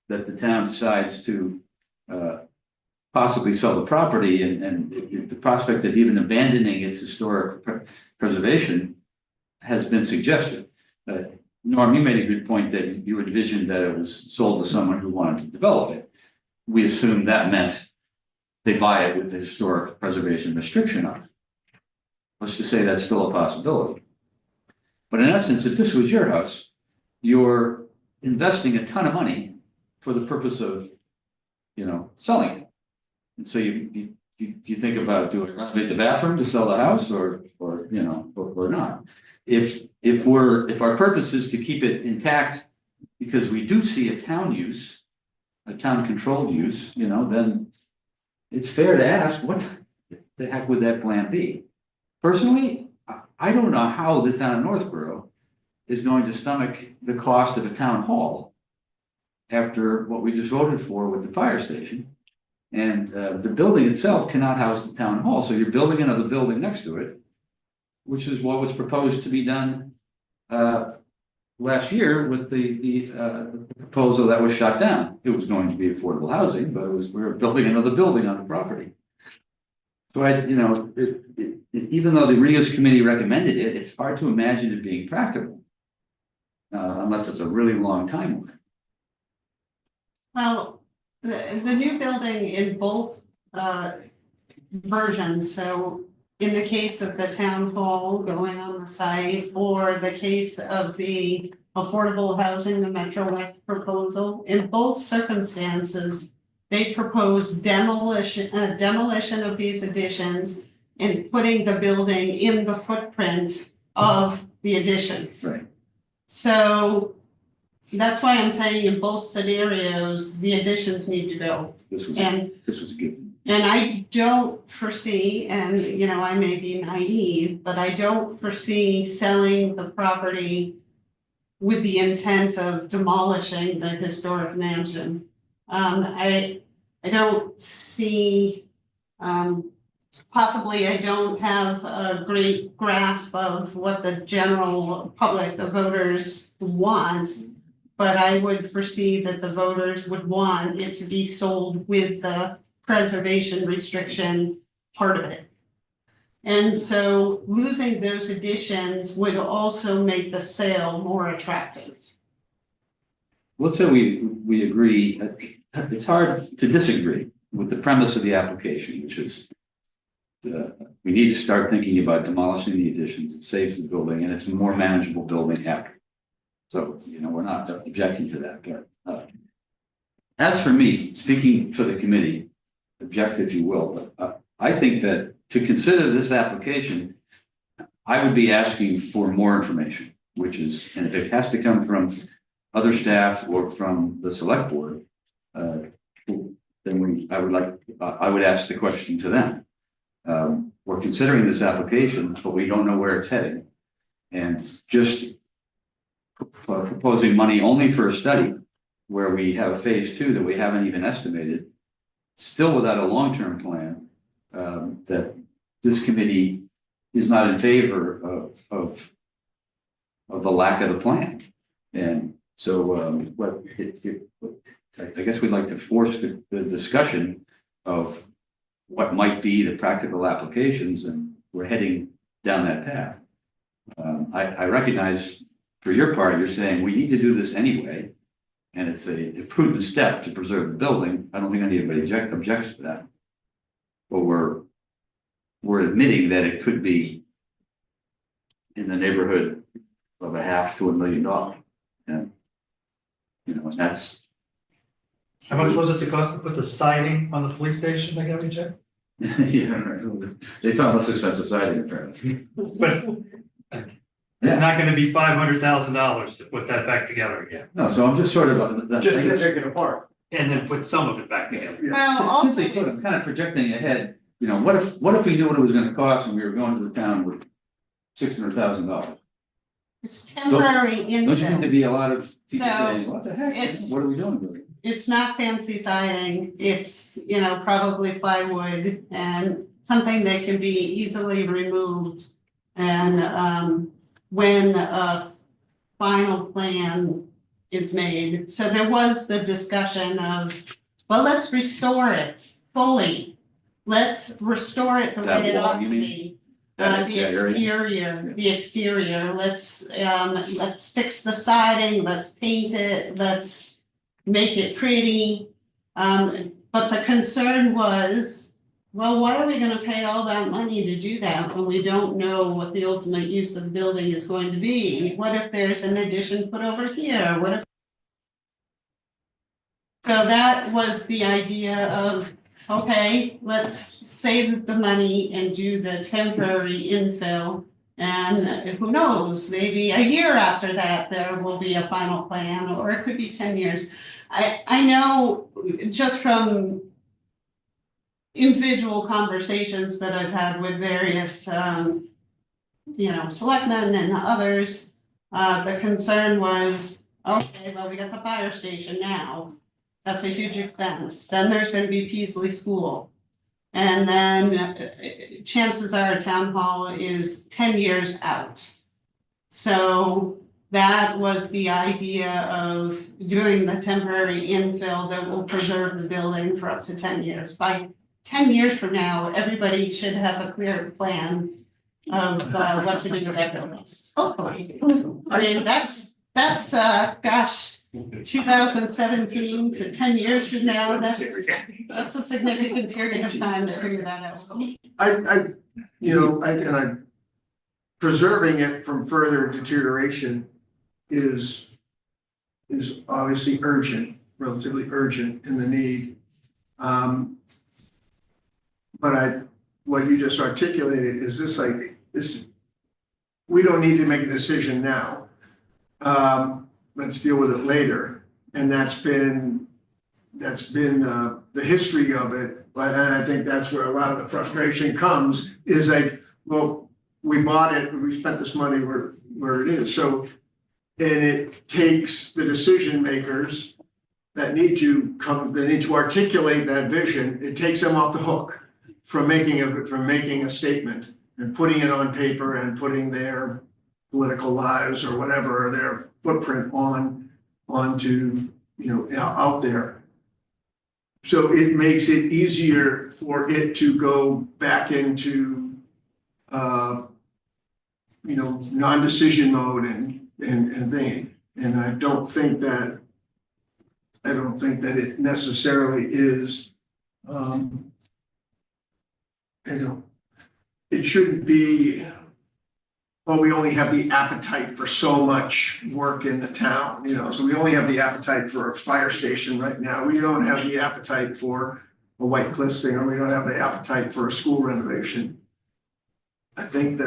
that the town decides to possibly sell the property, and the prospect of even abandoning its historic preservation has been suggested. Norm, you made a good point that you envisioned that it was sold to someone who wanted to develop it. We assumed that meant they buy it with the historic preservation restriction on it. Let's just say that's still a possibility. But in essence, if this was your house, you're investing a ton of money for the purpose of, selling it. And so you think about, do I renovate the bathroom to sell the house, or or not. If our purpose is to keep it intact, because we do see a town use, a town controlled use, then it's fair to ask, what the heck would that plan be? Personally, I don't know how the town of Northborough is going to stomach the cost of a town hall after what we just voted for with the fire station. And the building itself cannot house the town hall, so you're building another building next to it, which is what was proposed to be done last year with the proposal that was shot down. It was going to be affordable housing, but we were building another building on the property. So even though the reuse committee recommended it, it's hard to imagine it being practical. Unless it's a really long timeline. Well, the new building in both versions, so in the case of the town hall going on the site, or the case of the affordable housing, the Metro West proposal, in both circumstances, they propose demolition of these additions and putting the building in the footprint of the additions. Right. So that's why I'm saying in both scenarios, the additions need to go. This was a given. And I don't foresee, and I may be naive, but I don't foresee selling the property with the intent of demolishing the historic mansion. I don't see, possibly I don't have a great grasp of what the general public, the voters want, but I would foresee that the voters would want it to be sold with the preservation restriction part of it. And so losing those additions would also make the sale more attractive. Let's say we agree, it's hard to disagree with the premise of the application, which is we need to start thinking about demolishing the additions. It saves the building and it's a more manageable building after. So, we're not objecting to that, but as for me, speaking for the committee, object if you will, but I think that to consider this application, I would be asking for more information, which is, and if it has to come from other staff or from the select board, then I would ask the question to them. We're considering this application, but we don't know where it's heading. And just proposing money only for a study where we have a phase 2 that we haven't even estimated, still without a long-term plan, that this committee is not in favor of the lack of the plan. And so I guess we'd like to force the discussion of what might be the practical applications, and we're heading down that path. I recognize for your part, you're saying we need to do this anyway, and it's a prudent step to preserve the building. I don't think anybody objects to that. But we're admitting that it could be in the neighborhood of $500,000 to $1 million. And, and that's. How much was it to cost to put the siding on the police station, I got to check? Yeah, they found less expensive siding apparently. But it's not gonna be $500,000 to put that back together again. No, so I'm just sort of. Just to take it apart. And then put some of it back together. Well, also, Simply put, I'm kind of projecting ahead, what if we knew what it was gonna cost and we were going to the town with $600,000? it's temporary Don't you think infill. there'd be a lot of people So, saying, what the heck, it's- what are we doing with it? It's not fancy siding, it's, probably plywood and something that can be easily removed. And when a final plan is made, so there was the discussion of, well, let's restore it fully. Let's restore it the That way it wall, ought you to mean? be. That The area? exterior, let's fix the siding, let's paint it, let's make it pretty. But the concern was, well, why are we gonna pay all that money to do that when we don't know what the ultimate use of the building is going to be? What if there's an addition put over here? What if? So that was the idea of, okay, let's save the money and do the temporary infill. And who knows, maybe a year after that, there will be a final plan, or it could be 10 years. I know just from individual conversations that I've had with various, selectmen and others, the concern was, okay, well, we got the fire station now. That's a huge expense. Then there's gonna be Peasley School. And then chances are town hall is 10 years out. So that was the idea of doing the temporary infill that will preserve the building for up to 10 years. By 10 years from now, everybody should have a clear plan of what to do with their buildings. Hopefully. I mean, that's 2017 to 10 years from now, that's a significant period of time to figure that out. Preserving it from further deterioration is obviously urgent, relatively urgent in the need. But what you just articulated is this, we don't need to make a decision now. Let's deal with it later. And that's been the history of it. And I think that's where a lot of the frustration comes, is like, well, we bought it, we spent this money where it is. So, and it takes the decision makers that need to articulate that vision, it takes them off the hook from making a statement and putting it on paper and putting their political lives or whatever, or their footprint onto out there. So it makes it easier for it to go back into non-decision mode and thing. And I don't think that it necessarily is it shouldn't be, well, we only have the appetite for so much work in the town, so we only have the appetite for a fire station right now. We don't have the appetite for a White Cliffs thing, or we don't have the appetite for a school renovation. I think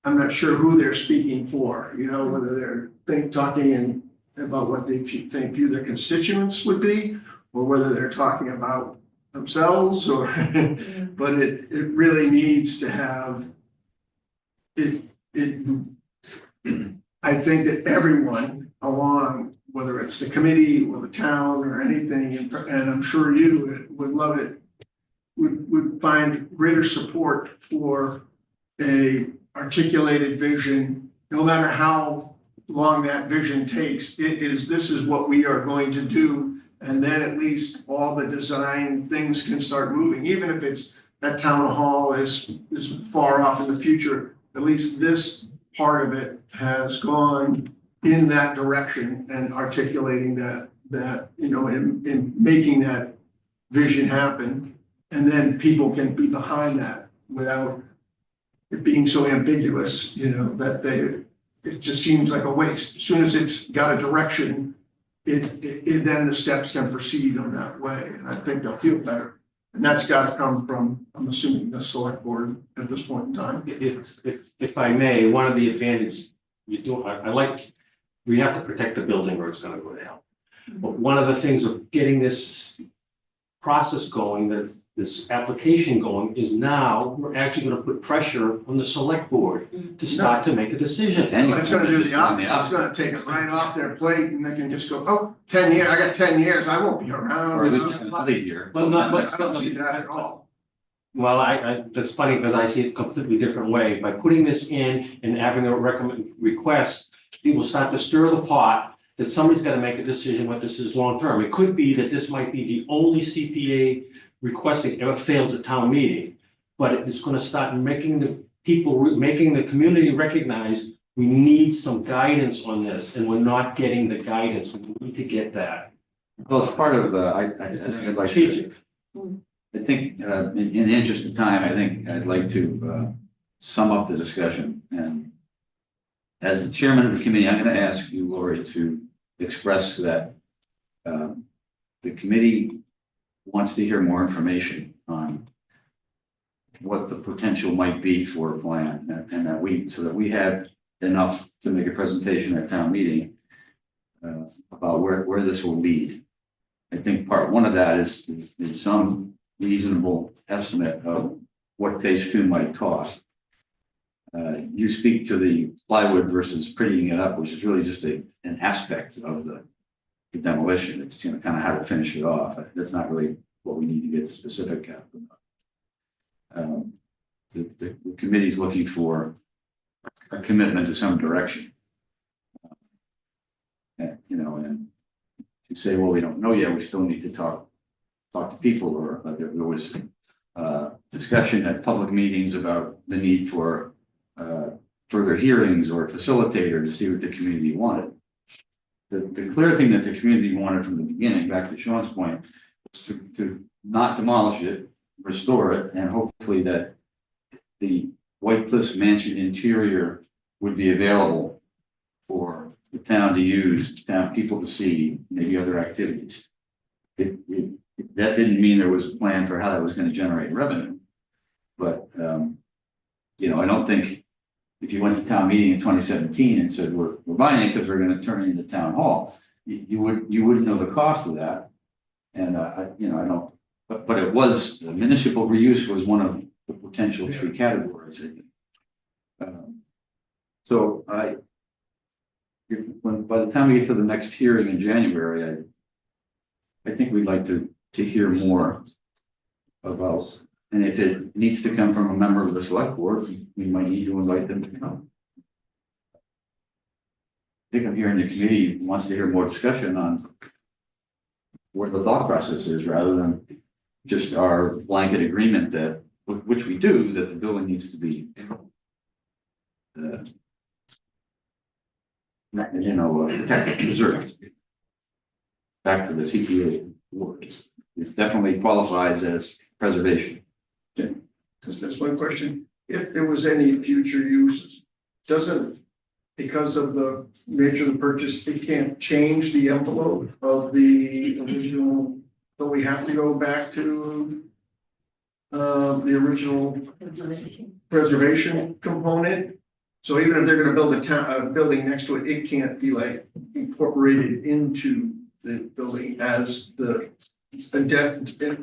I'm not sure who they're speaking for, whether they're talking about what they view their constituents would be, or whether they're talking about themselves, or but it really needs to have it. I think that everyone along, whether it's the committee or the town or anything, and I'm sure you would love it, would find greater support for a articulated vision, no matter how long that vision takes. This is what we are going to do. And then at least all the design things can start moving, even if it's that town hall is far off in the future. At least this part of it has gone in that direction and articulating that in making that vision happen. And then people can be behind that without it being so ambiguous, that it just seems like a waste. As soon as it's got a direction, it then the steps can proceed on that way, and I think they'll feel better. And that's got to come from, I'm assuming, the select board at this point in time. If I may, one of the advantages we do, we have to protect the building or it's gonna go down. But one of the things of getting this process going, this application going, is now we're actually gonna put pressure on the select board to start to make a decision. And It's gonna do the opposite. It's gonna take it right off their plate, and they can just go, 10 years, I got 10 years, I won't be around. Or this is another year. Well, I don't see that at all. Well, that's funny because I see it a completely different way. By putting this in and having a request, it will start to stir the pot that somebody's gotta make a decision what this is long term. It could be that this might be the only CPA requesting ever fails a town meeting. But it's gonna start making the community recognize we need some guidance on this, and we're not getting the guidance. We need to get that. Well, it's part of, I'd like to, I think, in the interest of time, I think I'd like to sum up the discussion. And as the chairman of the committee, I'm going to ask you, Lori, to express that the committee wants to hear more information on what the potential might be for a plan and that so that we have enough to make a presentation at town meeting about where this will lead. I think part one of that is some reasonable estimate of what phase two might cost. You speak to the plywood versus prettying it up, which is really just an aspect of the demolition. It's, you know, kind of how to finish it off. That's not really what we need to get specific at. The committee's looking for a commitment to some direction. You know, and you say, well, we don't know yet, we still need to talk to people, or there was discussion at public meetings about the need for further hearings or a facilitator to see what the community wanted. The clear thing that the community wanted from the beginning, back to Sean's point, was to not demolish it, restore it, and hopefully that the White Cliffs Mansion interior would be available for the town to use, town people to see, maybe other activities. That didn't mean there was a plan for how that was going to generate revenue. But you know, I don't think if you went to town meeting in 2017 and said we're buying it because we're going to turn it into town hall, you wouldn't know the cost of that. And you know, I don't. But it was municipal reuse was one of the potential three categories, I think. So by the time we get to the next hearing in January, I think we'd like to hear more about, and if it needs to come from a member of the select board, we might need to invite them to come. I think I'm hearing the committee wants to hear more discussion on where the thought process is, rather than just our blanket agreement that, which we do, that the building needs to be, you know, protected, preserved. Back to the CPA word, it definitely qualifies as preservation. Because that's one question. If there was any future use, doesn't, because of the nature of the purchase, it can't change the envelope of the original, so we have to go back to the original preservation component. So even if they're gonna build a building next to it, it can't be like incorporated into the building as the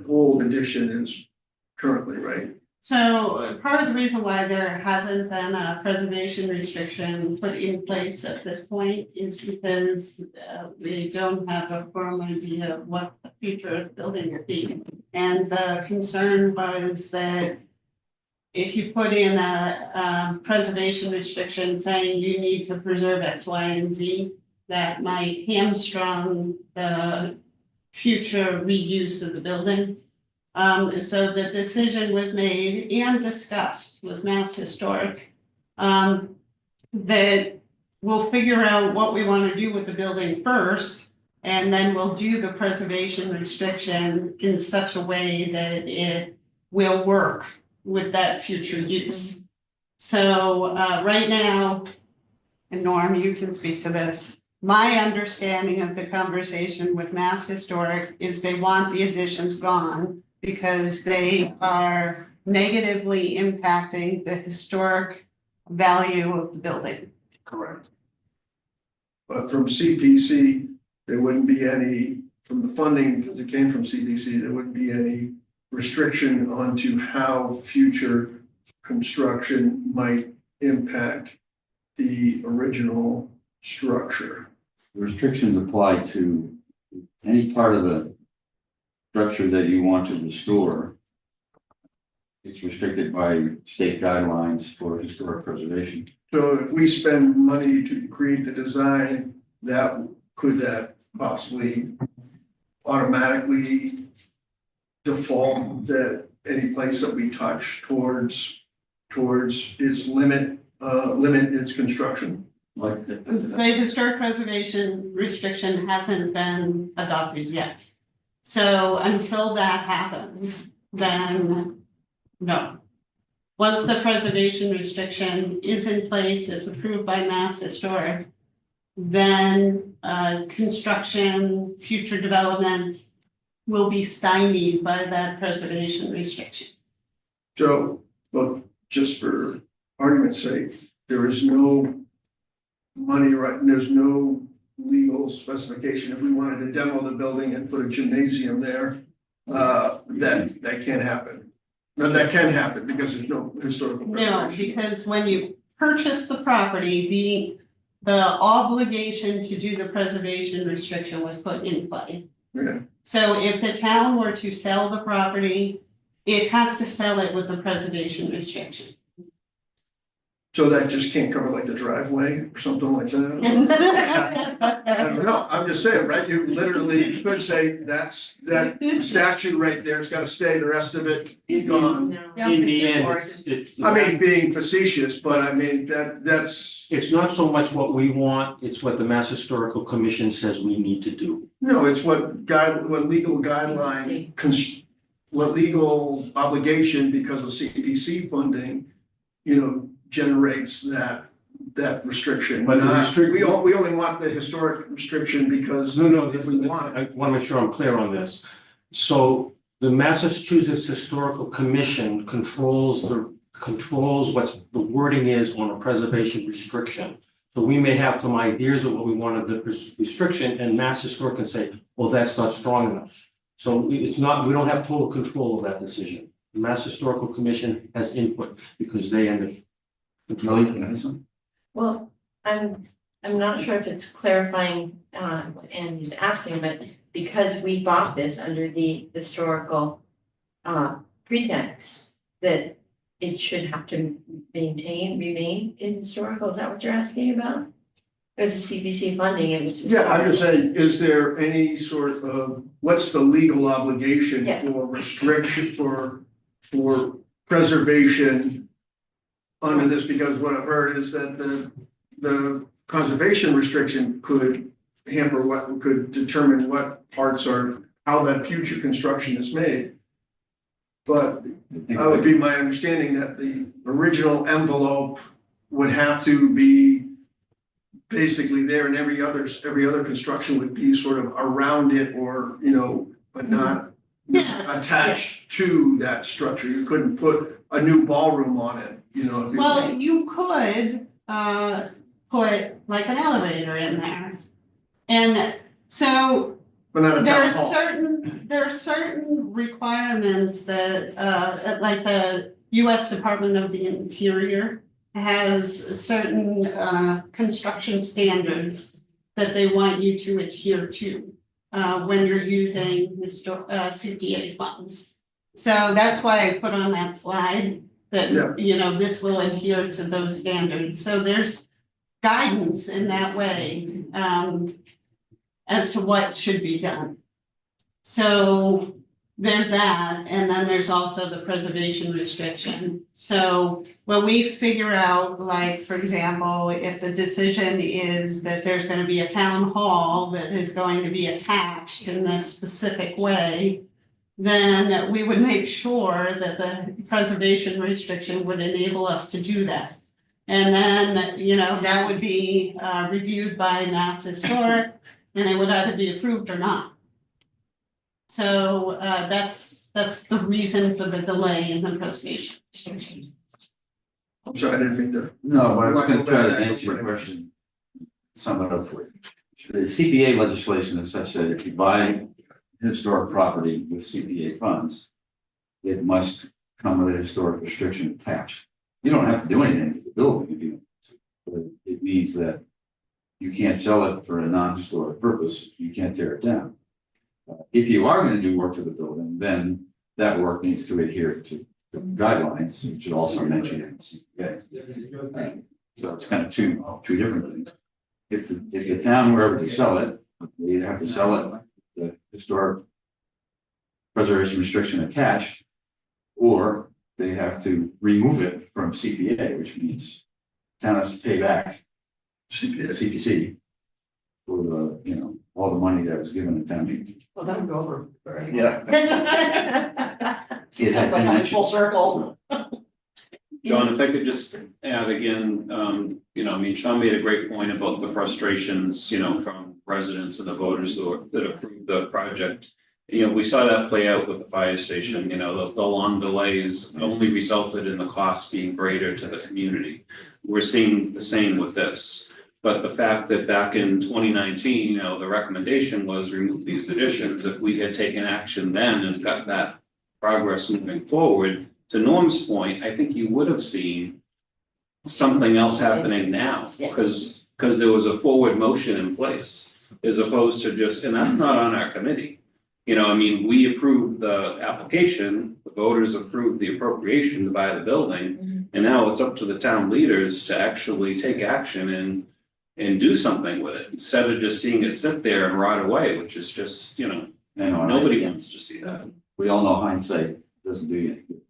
old addition is currently, right? So part of the reason why there hasn't been a preservation restriction put in place at this point is because we don't have a firm idea of what the future of the building will be. And the concern was that if you put in a preservation restriction saying you need to preserve X, Y, and Z, that might hamstrung the future reuse of the building. So the decision was made and discussed with Mass Historic that we'll figure out what we want to do with the building first, and then we'll do the preservation restriction in such a way that it will work with that future use. So right now, and Norm, you can speak to this. My understanding of the conversation with Mass Historic is they want the additions gone because they are negatively impacting the historic value of the building. Correct. But from CPC, there wouldn't be any, from the funding, because it came from CPC, there wouldn't be any restriction onto how future construction might impact the original structure. The restrictions apply to any part of the structure that you want to restore. It's restricted by state guidelines for historic preservation. So if we spend money to create the design, could that possibly automatically default that any place that we touch towards its limit its construction? Like The historic preservation restriction hasn't been adopted yet. So until that happens, then no. Once the preservation restriction is in place, it's approved by Mass Historic, then construction, future development will be stymied by that preservation restriction. So, but just for argument's sake, there is no money, right, and there's no legal specification if we wanted to demo the building and put a gymnasium there, that can't happen. No, that can happen because there's no historical No, preservation. because when you purchase the property, the obligation to do the preservation restriction was put in play. Yeah. So if the town were to sell the property, it has to sell it with the preservation restriction. So that just can't cover like the driveway or something like that? I don't know, I'm just saying, right, you literally could say that's, that statue right there's gotta stay, the rest of it gone. In the end, it's. I mean, being facetious, but I mean, that's, It's not so much what we want, it's what the Mass Historical Commission says we need to do. no, it's what legal guideline, what legal obligation because of CPC funding, you know, generates that restriction. But the We only want the historic restriction because No, if we want it. I wanna make sure I'm clear on this. So the Massachusetts Historical Commission controls what's the wording is on a preservation restriction. So we may have some ideas of what we want of the restriction, and Mass Historic can say, well, that's not strong enough. So it's not, we don't have total control of that decision. The Mass Historical Commission has input because they end up controlling. Well, I'm not sure if it's clarifying, and he's asking, but because we bought this under the historical pretext, that it should have to remain in historical, is that what you're asking about? Because the CPC funding, it was. Yeah, I'm just saying, is there any sort of, what's the legal obligation Yeah. for restriction for preservation under this, because what I've heard is that the conservation restriction could hamper could determine what parts are, how that future construction is made. But that would be my understanding that the original envelope would have to be basically there, and every other construction would be sort of around it, or, you know, but not Yeah. attached to that structure. You couldn't put a new ballroom on it, you know, if you. Well, you could put like an elevator in there. And so But not a there town are hall. there are certain requirements that like the US Department of the Interior has certain construction standards that they want you to adhere to when you're using CPA funds. So that's why I put on that slide Yeah. that, you know, this will adhere to those standards. So there's guidance in that way as to what should be done. So there's that, and then there's also the preservation restriction. So when we figure out, like, for example, if the decision is that there's gonna be a town hall that is going to be attached in this specific way, then we would make sure that the preservation restriction would enable us to do that. And then, you know, that would be reviewed by Mass Historic, and it would either be approved or not. So that's the reason for the delay in the preservation restriction. I'm sorry, I didn't mean to. No, but I was gonna try to Back answer your over. question. Sum it up for you. The CPA legislation is such that if you buy historic property with CPA funds, it must come with a historic restriction attached. You don't have to do anything to the building if you, but it means that you can't sell it for a non-historic purpose, you can't tear it down. If you are gonna do work to the building, then that work needs to adhere to the guidelines, which are also mentioned in the CPA. So it's kind of two different things. If the town were ever to sell it, they either have to sell it, the historic preservation restriction attached, or they have to remove it from CPA, which means town has to pay back CPC for the, you know, all the money that was given to town meeting. Well, that would go over very. Yeah. It had been mentioned. Full circle. John, if I could just add again, you know, I mean, Sean made a great point about the frustrations, you know, from residents and the voters that approved the project. You know, we saw that play out with the fire station, you know, the long delays only resulted in the cost being greater to the community. We're seeing the same with this. But the fact that back in 2019, you know, the recommendation was remove these additions, if we had taken action then and got that progress moving forward, to Norm's point, I think you would have seen something else happening now, because there was a forward motion in place, as opposed to just, and that's not on our committee. You know, I mean, we approved the application, the voters approved the appropriation to buy the building, and now it's up to the town leaders to actually take action and do something with it, instead of just seeing it sit there and rot away, which is just, you know, nobody wants to see that. We all know hindsight doesn't do you any good.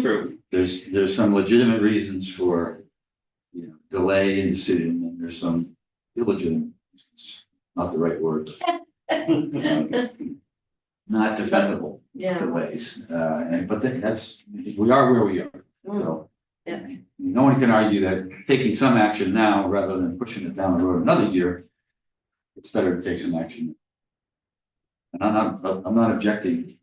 True. There's some legitimate reasons for, you know, delay in decision, and there's some illegitimate, reasons, not the right word. Not defendable delays, but that's, we are where we are, so. Yeah. No one can argue that taking some action now rather than pushing it down the road another year, it's better to take some action. And I'm not objecting.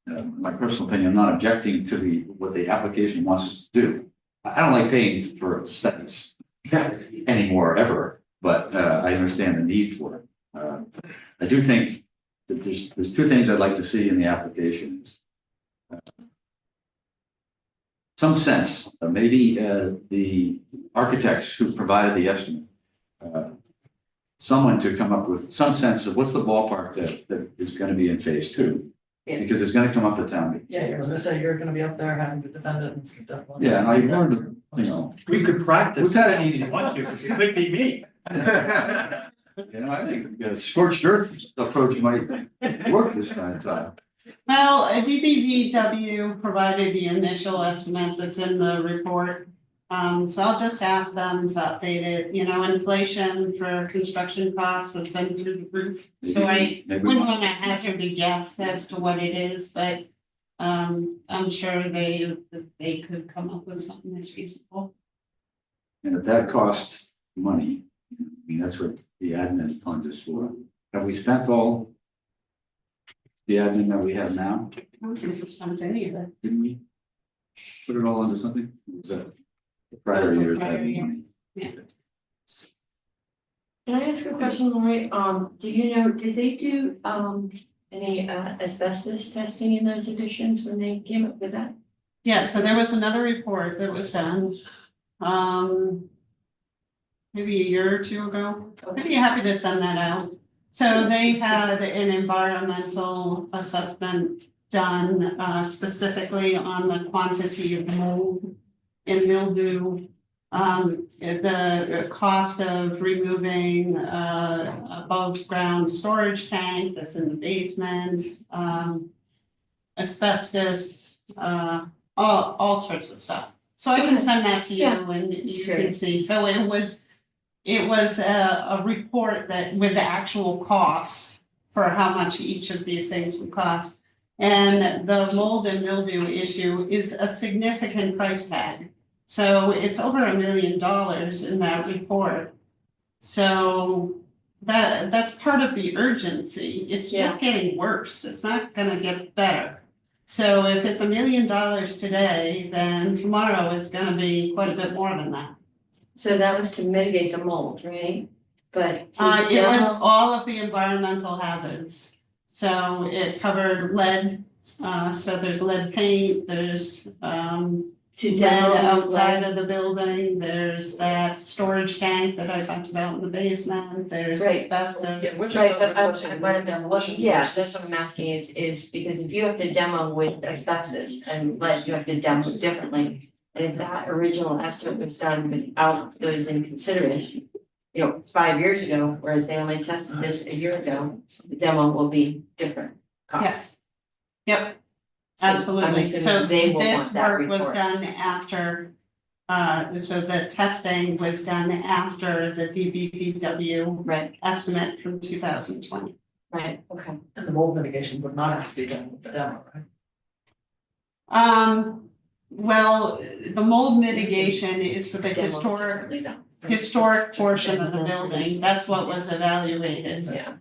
My personal opinion, I'm not objecting to what the application wants us to do. I don't like paying for studies anymore, ever, but I understand the need for it. I do think that there's two things I'd like to see in the applications. Some sense, maybe the architects who provided the estimate, someone to come up with some sense of what's the ballpark that is going to be in phase two. Yeah. Because it's going to come up at town meeting. Yeah, you're gonna say you're gonna be up there having to defend it and stuff. Definitely. Yeah, and I learned, you know. We could practice. We've had an if easy you want to, because it could be me. You know, I think a scorched earth approach might work this kind of time. Well, DBVW provided the initial estimate that's in the report. So I'll just ask them to update it, you know, inflation for construction costs has been through the roof. So I Maybe wouldn't want to hazard a guess as to what it is, but I'm sure they could come up with something that's reasonable. And if that costs money, I mean, that's what the admin fund is for. Have we spent all the admin that we have now? I don't think it's spent any of it. Didn't we? Put it all into something? Or was that the prior That was the year's prior admin year. money? Yeah. Can I ask a question, Lori? Do you know, did they do any asbestos testing in those additions when they came up with that? Yeah, so there was another report that was done, maybe a year or two ago. I'd be happy to send that out. So they had an environmental assessment done specifically on the quantity of mold and mildew. The cost of removing above ground storage tank that's in the basement, asbestos, all sorts of stuff. So I can send that to you Yeah. and you can see. So it was a report that with the actual costs for how much each of these things would cost. And the mold and mildew issue is a significant price tag. So it's over $1 million in that report. So that's part of the urgency. It's just getting worse. It's not gonna get better. So if it's $1 million today, then tomorrow is gonna be quite a bit more than that. So that was to mitigate the mold, right? But It was all of the environmental hazards. So it covered lead, so there's lead paint, there's to lead demo outside of the building, there's that storage tank that I talked about in the basement, there's Right. asbestos. Which Right, of those but are supposed to be demolition? Yeah, versus- that's what I'm asking is because if you have to demo with asbestos and lead, you have to demo differently. And if that original estimate was done without those in consideration, 5 years ago, whereas they only tested this a year ago, the demo will be different costs. Yep, So I'm absolutely. assuming So they will this want that work was report. done after, so the testing was done after the DBPW Right, estimate from 2020. right, okay. And the mold mitigation would not have to be done with the demo, right? Well, the mold mitigation is for the Demo historic differently though. historic portion of the building, that's what was evaluated. Yeah,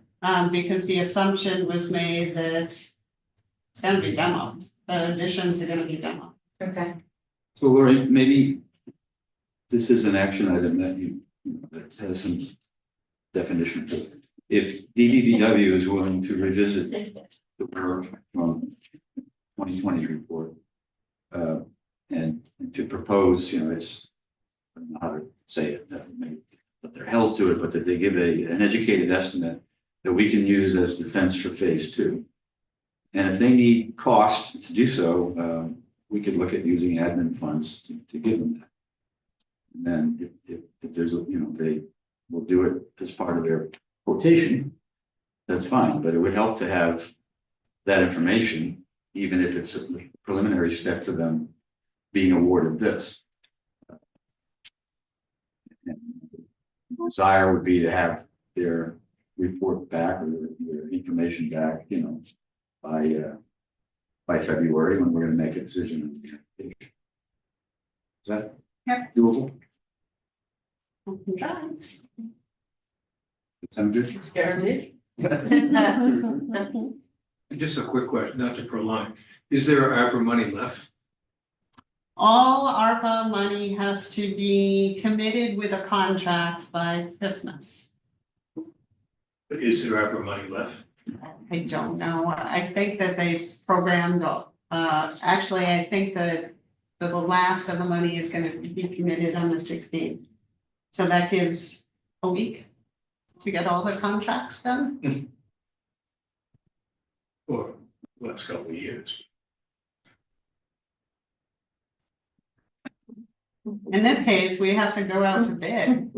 because the assumption was made that it's gonna be demoed, the additions are gonna be demoed. Okay. So Lori, maybe this is an action item that that has some definition to it. If DPW is willing to revisit the work from 2020 report, and to propose, it's, I don't know how to say it, but they're held to it, but that they give an educated estimate that we can use as defense for phase 2. And if they need cost to do so, we could look at using admin funds to give them that. And then if there's a, they will do it as part of their quotation, that's fine, but it would help to have that information, even if it's a preliminary step to them being awarded this. And the desire would be to have their report back or their information back, by February, when we're gonna make a decision on the application. Is that doable? Sound good? It's guaranteed. Just a quick question, not to prolong, is there ARPA money left? All ARPA money has to be committed with a contract by Christmas. Is there ARPA money left? I don't know, I think that they've programmed, actually, I think that the last of the money is gonna be committed on the 16th. So that gives a week to get all the contracts done. Or last couple of years? In this case, we have to go out to bid.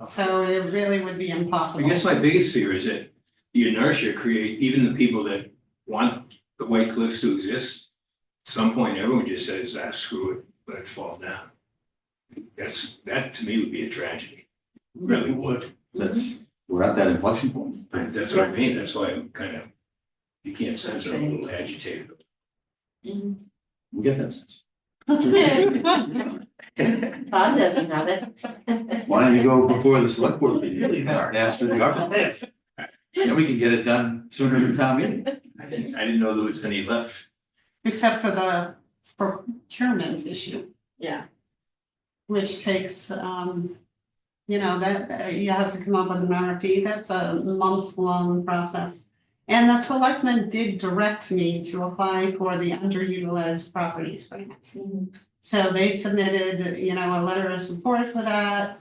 So it really would be I impossible. guess my biggest fear is that the inertia create, even the people that want the White Cliffs to exist, at some point, everyone just says, screw it, let it fall down. That to me would be a tragedy, really would. We're at that inflection point. And that's what I mean, that's why I'm kind of, you can't sense I'm a little agitated. We get that sense. Todd doesn't have it. Why don't you go before the select board meeting, ask for the ARPA? Then we can get it done sooner than town meeting. I didn't know there was any left. Except for the procurement issue, Yeah. which takes, you have to come up with an RFP, that's a months-long process. And the selectmen did direct me to apply for the underutilized properties grant. So they submitted, a letter of support for that.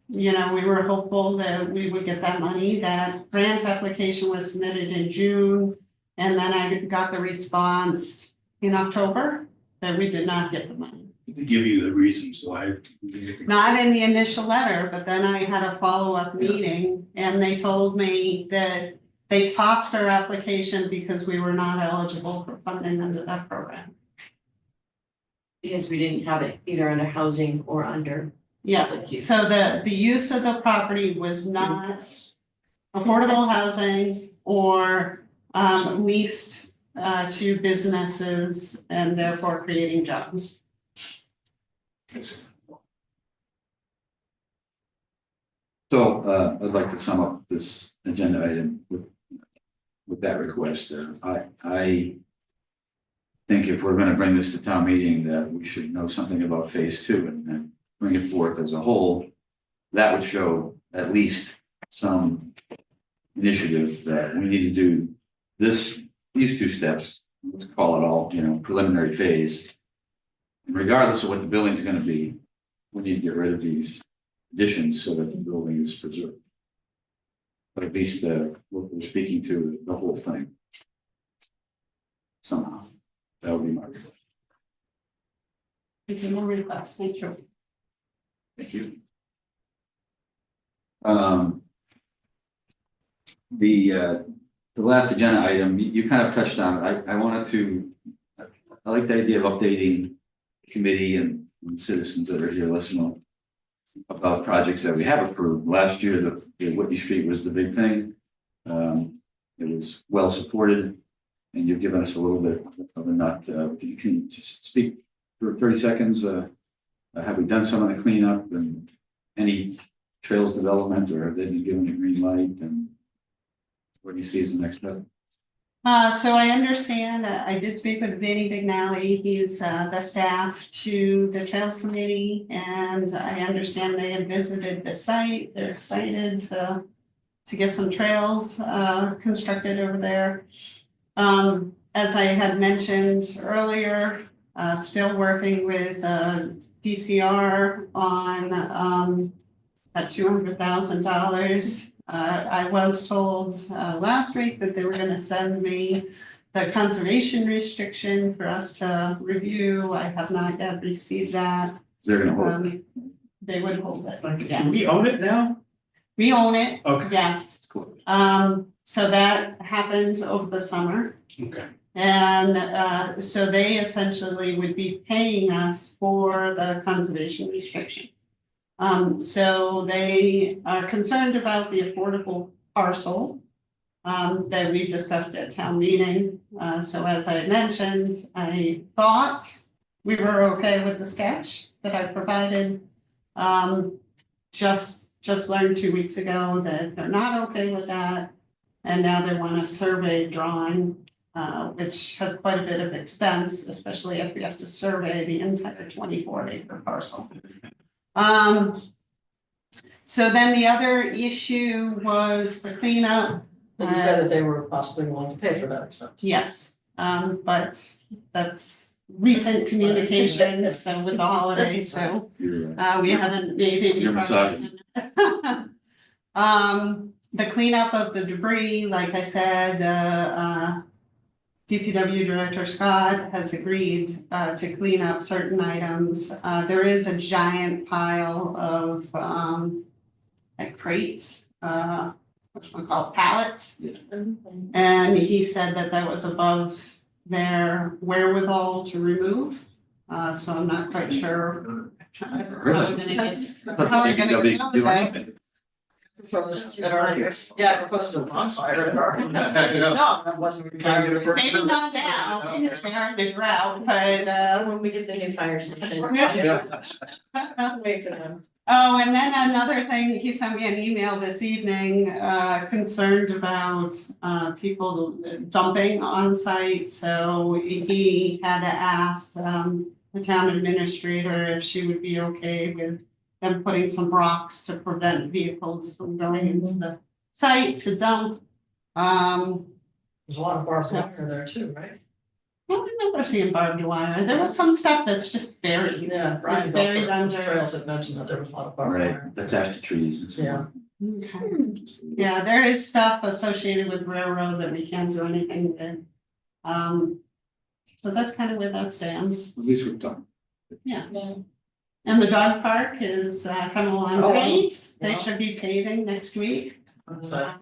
We were hopeful that we would get that money. That grant application was submitted in June. And then I got the response in October that we did not get the money. To give you the reasons why. Not in the initial letter, but then I had a follow-up meeting and they told me that they tossed our application because we were not eligible for funding under that program. Because we didn't have it either under housing or under. Yeah, so the use of the property was not affordable housing or leased to businesses and therefore creating jobs. So I'd like to sum up this agenda item with that request. I think if we're gonna bring this to town meeting, that we should know something about phase 2 and bring it forth as a whole. That would show at least some initiative that we need to do these 2 steps, let's call it all, preliminary phase. And regardless of what the building's gonna be, we need to get rid of these additions so that the building is preserved. But at least what we're speaking to the whole thing. Somehow, that would be my request. It's a more request, thank you. Thank you. The last agenda item, you kind of touched on it. I like the idea of updating the committee and citizens that are here listening about projects that we have approved. Last year, the Whitney Street was the big thing. It was well supported, and you've given us a little bit of a nut. Can you just speak for 30 seconds? Have we done some of the cleanup and any trails development, or have they been given a green light? And what do you see as the next step? So I understand, I did speak with Vinnie Bignelli, he's the staff to the Trails Committee, and I understand they have visited the site, they're excited to get some trails constructed over there. As I had mentioned earlier, still working with DCR on that $200,000. I was told last week that they were gonna send me the conservation restriction for us to review. I have not yet received that. They're gonna hold it. They would hold it, Do yes. we own it now? We own it, Okay. yes. Cool. So that happened over the summer. Okay. And so they essentially would be paying us for the conservation restriction. So they are concerned about the affordable parcel that we discussed at town meeting. So as I mentioned, I thought we were okay with the sketch that I provided. Just learned 2 weeks ago that they're not okay with that. And now they want a survey drawing, which has quite a bit of expense, especially if we have to survey the entire 24-acre parcel. So then the other issue was the cleanup. But you said that they were possibly willing to pay for that expense. Yes, but that's recent communication, so with the holidays, so we haven't made any You're progress. The cleanup of the debris, like I said, DPW Director Scott has agreed to clean up certain items. There is a giant pile of like crates, what's one called, pallets. And he said that that was above their wherewithal to remove. So I'm not quite sure. How we're gonna get those out. Proposed at our, yeah, proposed a bonfire at our. No, that wasn't. Maybe not now, it's been hard to drought, but When we get the new fire station. Wait for them. Oh, and then another thing, he sent me an email this evening, concerned about people dumping on site. So he had to ask the town administrator if she would be okay with them putting some rocks to prevent vehicles from going into the site to dump. There's a lot of barbed wire there too, right? I don't remember seeing barbed wire. There was some stuff that's just buried. Yeah, Brian buried Belfort from under- Trails had mentioned that there was a lot of barbed wire. Attached to trees and so on. Yeah. Okay. Yeah, there is stuff associated with railroad that we can't do anything with. So that's kind of where that stands. At least we've done. Yeah. And the dog park is coming along Oh, wow. great. They Wow. should be paving next week. So,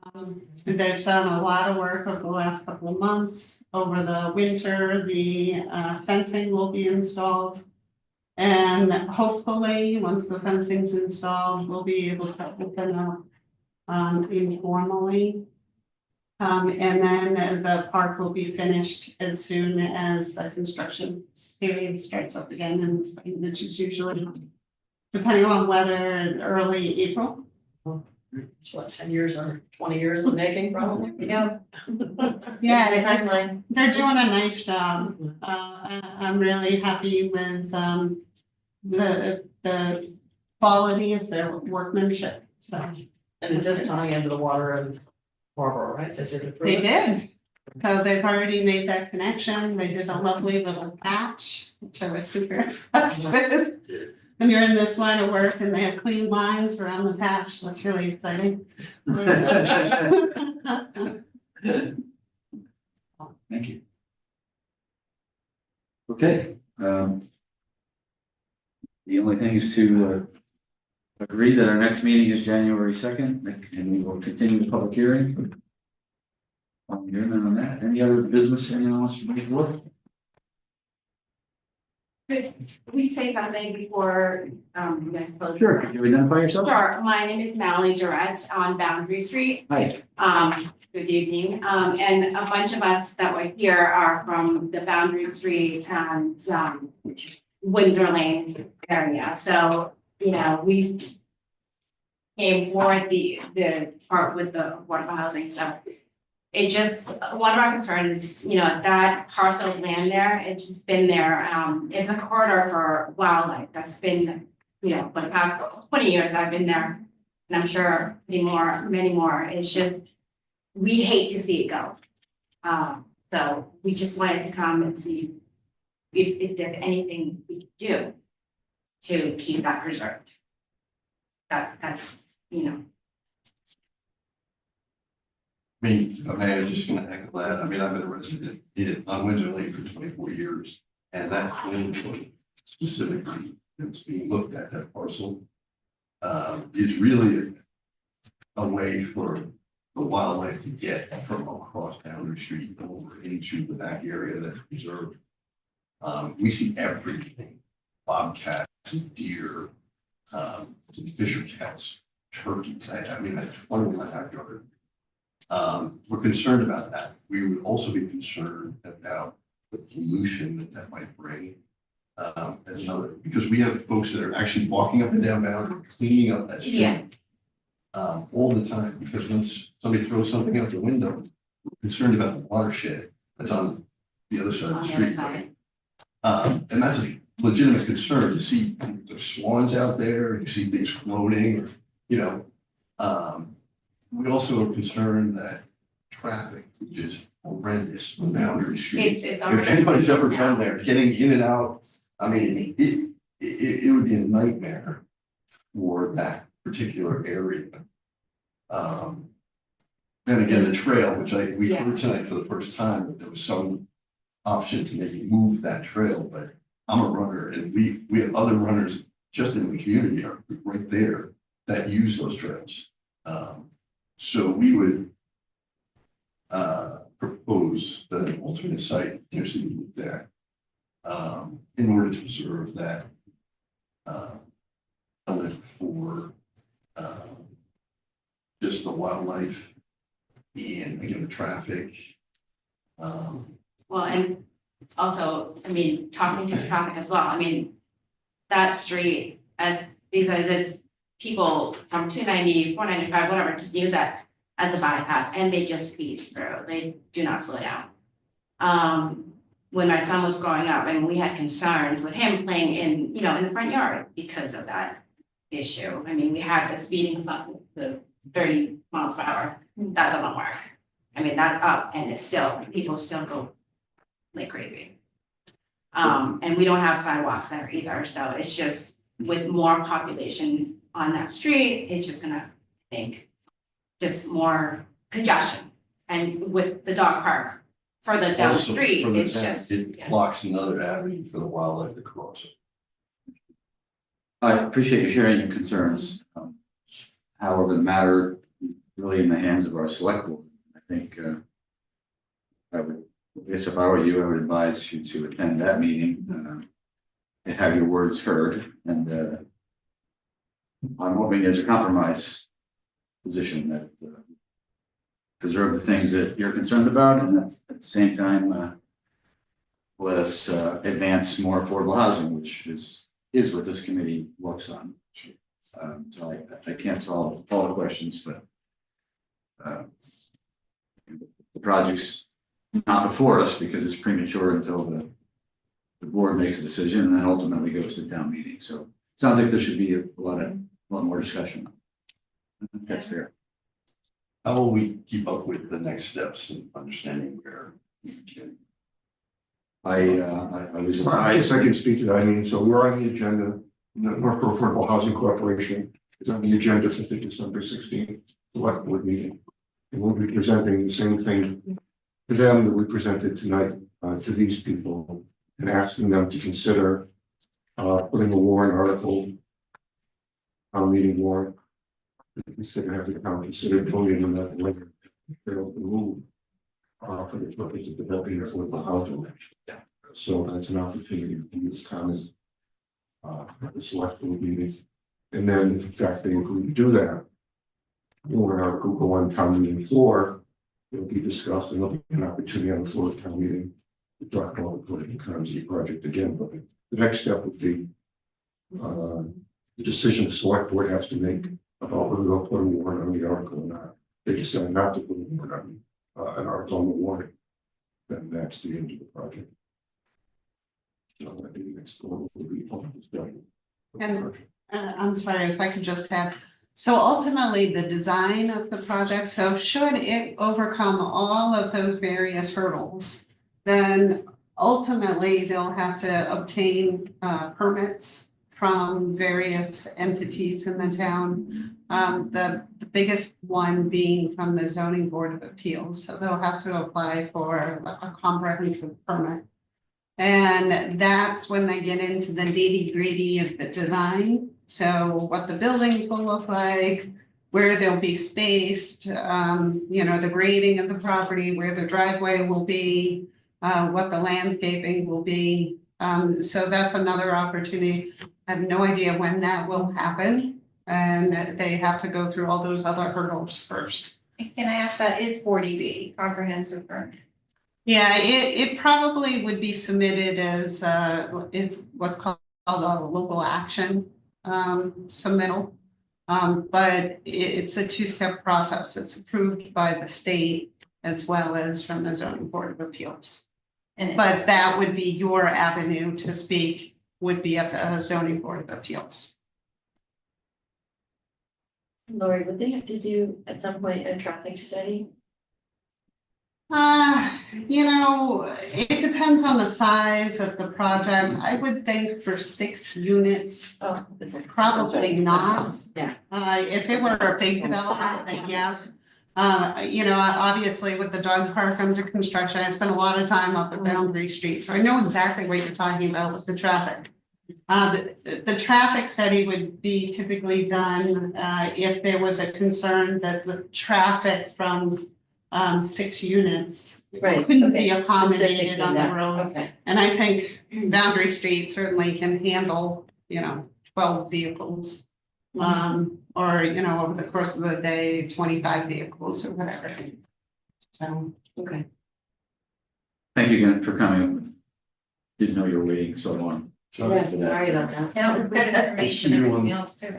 They've done a lot of work over the last couple of months. Over the winter, the fencing will be installed. And hopefully, once the fencing's installed, we'll be able to open up informally. And then the park will be finished as soon as the construction period starts up again, and which is usually, depending on weather, early April. it's what, 10 years or 20 years in the making, probably? Yeah. Yeah, The it's- timeline. they're doing a nice job. I'm really happy with the quality of their workmanship, so. And it does tie into the water and Marlboro, right? They did approve They it? did. So they've already made that connection. They did a lovely little patch, which I was super impressed with. When you're in this line of work and they have clean lines around the patch, that's really exciting. Thank you. Okay, the only thing is to agree that our next meeting is January 2nd, and we will continue the public hearing. Hearing none on that. Any other business anyone wants to bring forward? Could we say something before you guys close? Sure, can you identify yourself? Sure, my name is Mallory Durrett on Boundary Street. Hi. Good evening, and a bunch of us that were here are from the Boundary Street and Windsor Lane area, so, you know, we came for the part with the affordable housing stuff. it just, one of our concerns, you know, that parcel of land there, it's just been there, it's a corridor for wildlife, that's been, you know, for the past 20 years I've been there. And I'm sure many more, it's just, we hate to see it go. So we just wanted to come and see if there's anything we could do to keep that preserved. That's, you know. I mean, if I may, I'm just gonna echo that. I mean, I've been a resident on Windsor Lane for 24 years. And that plan specifically that's being looked at, that parcel, is really a way for the wildlife to get from across Boundary Street over into the back area that's preserved. We see everything, bobcats, deer, fisher cats, turkeys. I mean, I 20 in my backyard. We're concerned about that. We would also be concerned about the pollution that might bring. As another, because we have folks that are actually walking up and down Boundary, cleaning up that street. Yeah. All the time, because once somebody throws something out the window, we're concerned about the watershed that's on the other side of the On the street. other side. And that's a legitimate concern to see the swans out there, you see things floating, or, you know. We also are concerned that traffic, which is horrendous on Boundary Street. It's If already. anybody's ever now. been there, getting in and out, I mean, it would be a nightmare for that particular area. And again, the trail, which we heard tonight for the first time, that there was some option to maybe move that trail, but I'm a runner and we have other runners just in the community right there that use those trails. So we would propose that an alternate site potentially be looked at in order to preserve that element for just the wildlife and again, the traffic. Well, and also, I mean, talking to the traffic as well, I mean, that street as people from 290, 495, whatever, just use that as a bypass and they just speed through, they do not slow down. When my son was growing up and we had concerns with him playing in, you know, in the front yard because of that issue. I mean, we had the speeding sign, the 30 miles per hour, that doesn't work. I mean, that's up and it's still, people still go like crazy. And we don't have sidewalks there either, so it's just with more population on that street, it's just gonna, I think, just more congestion. And with the dog park further down the Also, street, further it's down, just. it blocks another avenue for the wildlife to cross. I appreciate you sharing your concerns. However, the matter is really in the hands of our select board. I think, I guess if I were you, I would advise you to attend that meeting, and have your words heard, and, I'm hoping there's a compromise position that, preserve the things that you're concerned about, and at the same time, let us, advance more affordable housing, which is what this committee works on. So I can't solve all the questions, but the project's not before us because it's premature until the board makes a decision and then ultimately goes to town meeting. So it sounds like there should be a lot more discussion. That's fair. How will we keep up with the next steps and understanding where we can? I was. Well, I guess I can speak to that. I mean, so we're on the agenda, Northborough Affordable Housing Corporation is on the agenda for the December 16th select board meeting. And we'll be presenting the same thing to them that we presented tonight to these people and asking them to consider putting a warrant article on meeting warrant. Consider having the town consider voting on that later. They'll move for the purpose of developing affordable housing. So that's an opportunity to use comments at the select board meeting. And then if in fact they agree to do that, warrant article go on town meeting floor, it'll be discussed and there'll be an opportunity on the floor of town meeting to talk about the political economy of the project again. But the next step would be the decision the select board has to make about whether they'll put a warrant on the article or not. They decide not to put a warrant on an article on the warning, then that's the end of the project. So I think next door will be on this building. And I'm sorry, if I could just add, so ultimately, the design of the project, so should it overcome all of those various hurdles, then ultimately they'll have to obtain permits from various entities in the town. The biggest one being from the zoning board of appeals, so they'll have to apply for a comprehensive permit. And that's when they get into the nitty-gritty of the design. So what the buildings will look like, where they'll be spaced, the grading of the property, where the driveway will be, what the landscaping will be. So that's another opportunity. I have no idea when that will happen. And they have to go through all those other hurdles first. Can I ask, that is 40B, comprehensive permit? Yeah, it probably would be submitted as it's what's called a local action submittal. But it's a two-step process. It's approved by the state as well as from the zoning board of appeals. But that would be your avenue to speak, would be at the zoning board of appeals. Lori, would they have to do at some point a traffic study? It depends on the size of the project. I would think for 6 units, probably not. Yeah. If it were a big development, then yes. Obviously with the dog park under construction, I spent a lot of time up at Boundary Street, so I know exactly what you're talking about with the traffic. The traffic study would be typically done if there was a concern that the traffic from 6 units couldn't be accommodated on the road. Okay. And I think Boundary Street certainly can handle, 12 vehicles. Or, over the course of the day, 25 vehicles or whatever. So, okay. Thank you again for coming. Didn't know you were waiting so long. Yeah, sorry about that. That was good information, and everything else too.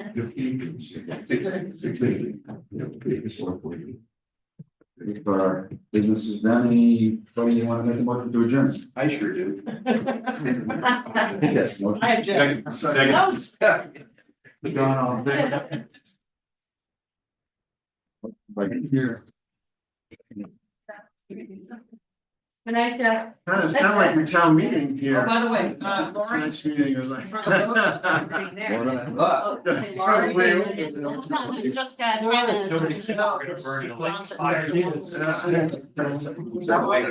If our business is done, anybody you want to make a motion to adjourn? I sure do. I think that's a motion. I object. Second. Going on there. Right here. Good night, Jeff. It's not like the town meeting Oh, here. by the way, Tonight's meeting is like. For the votes, being there. Oh, okay, Lori. it's not, we just got minutes. Nobody's So- gonna burn it like Johnson. 5 minutes. Yeah. That way,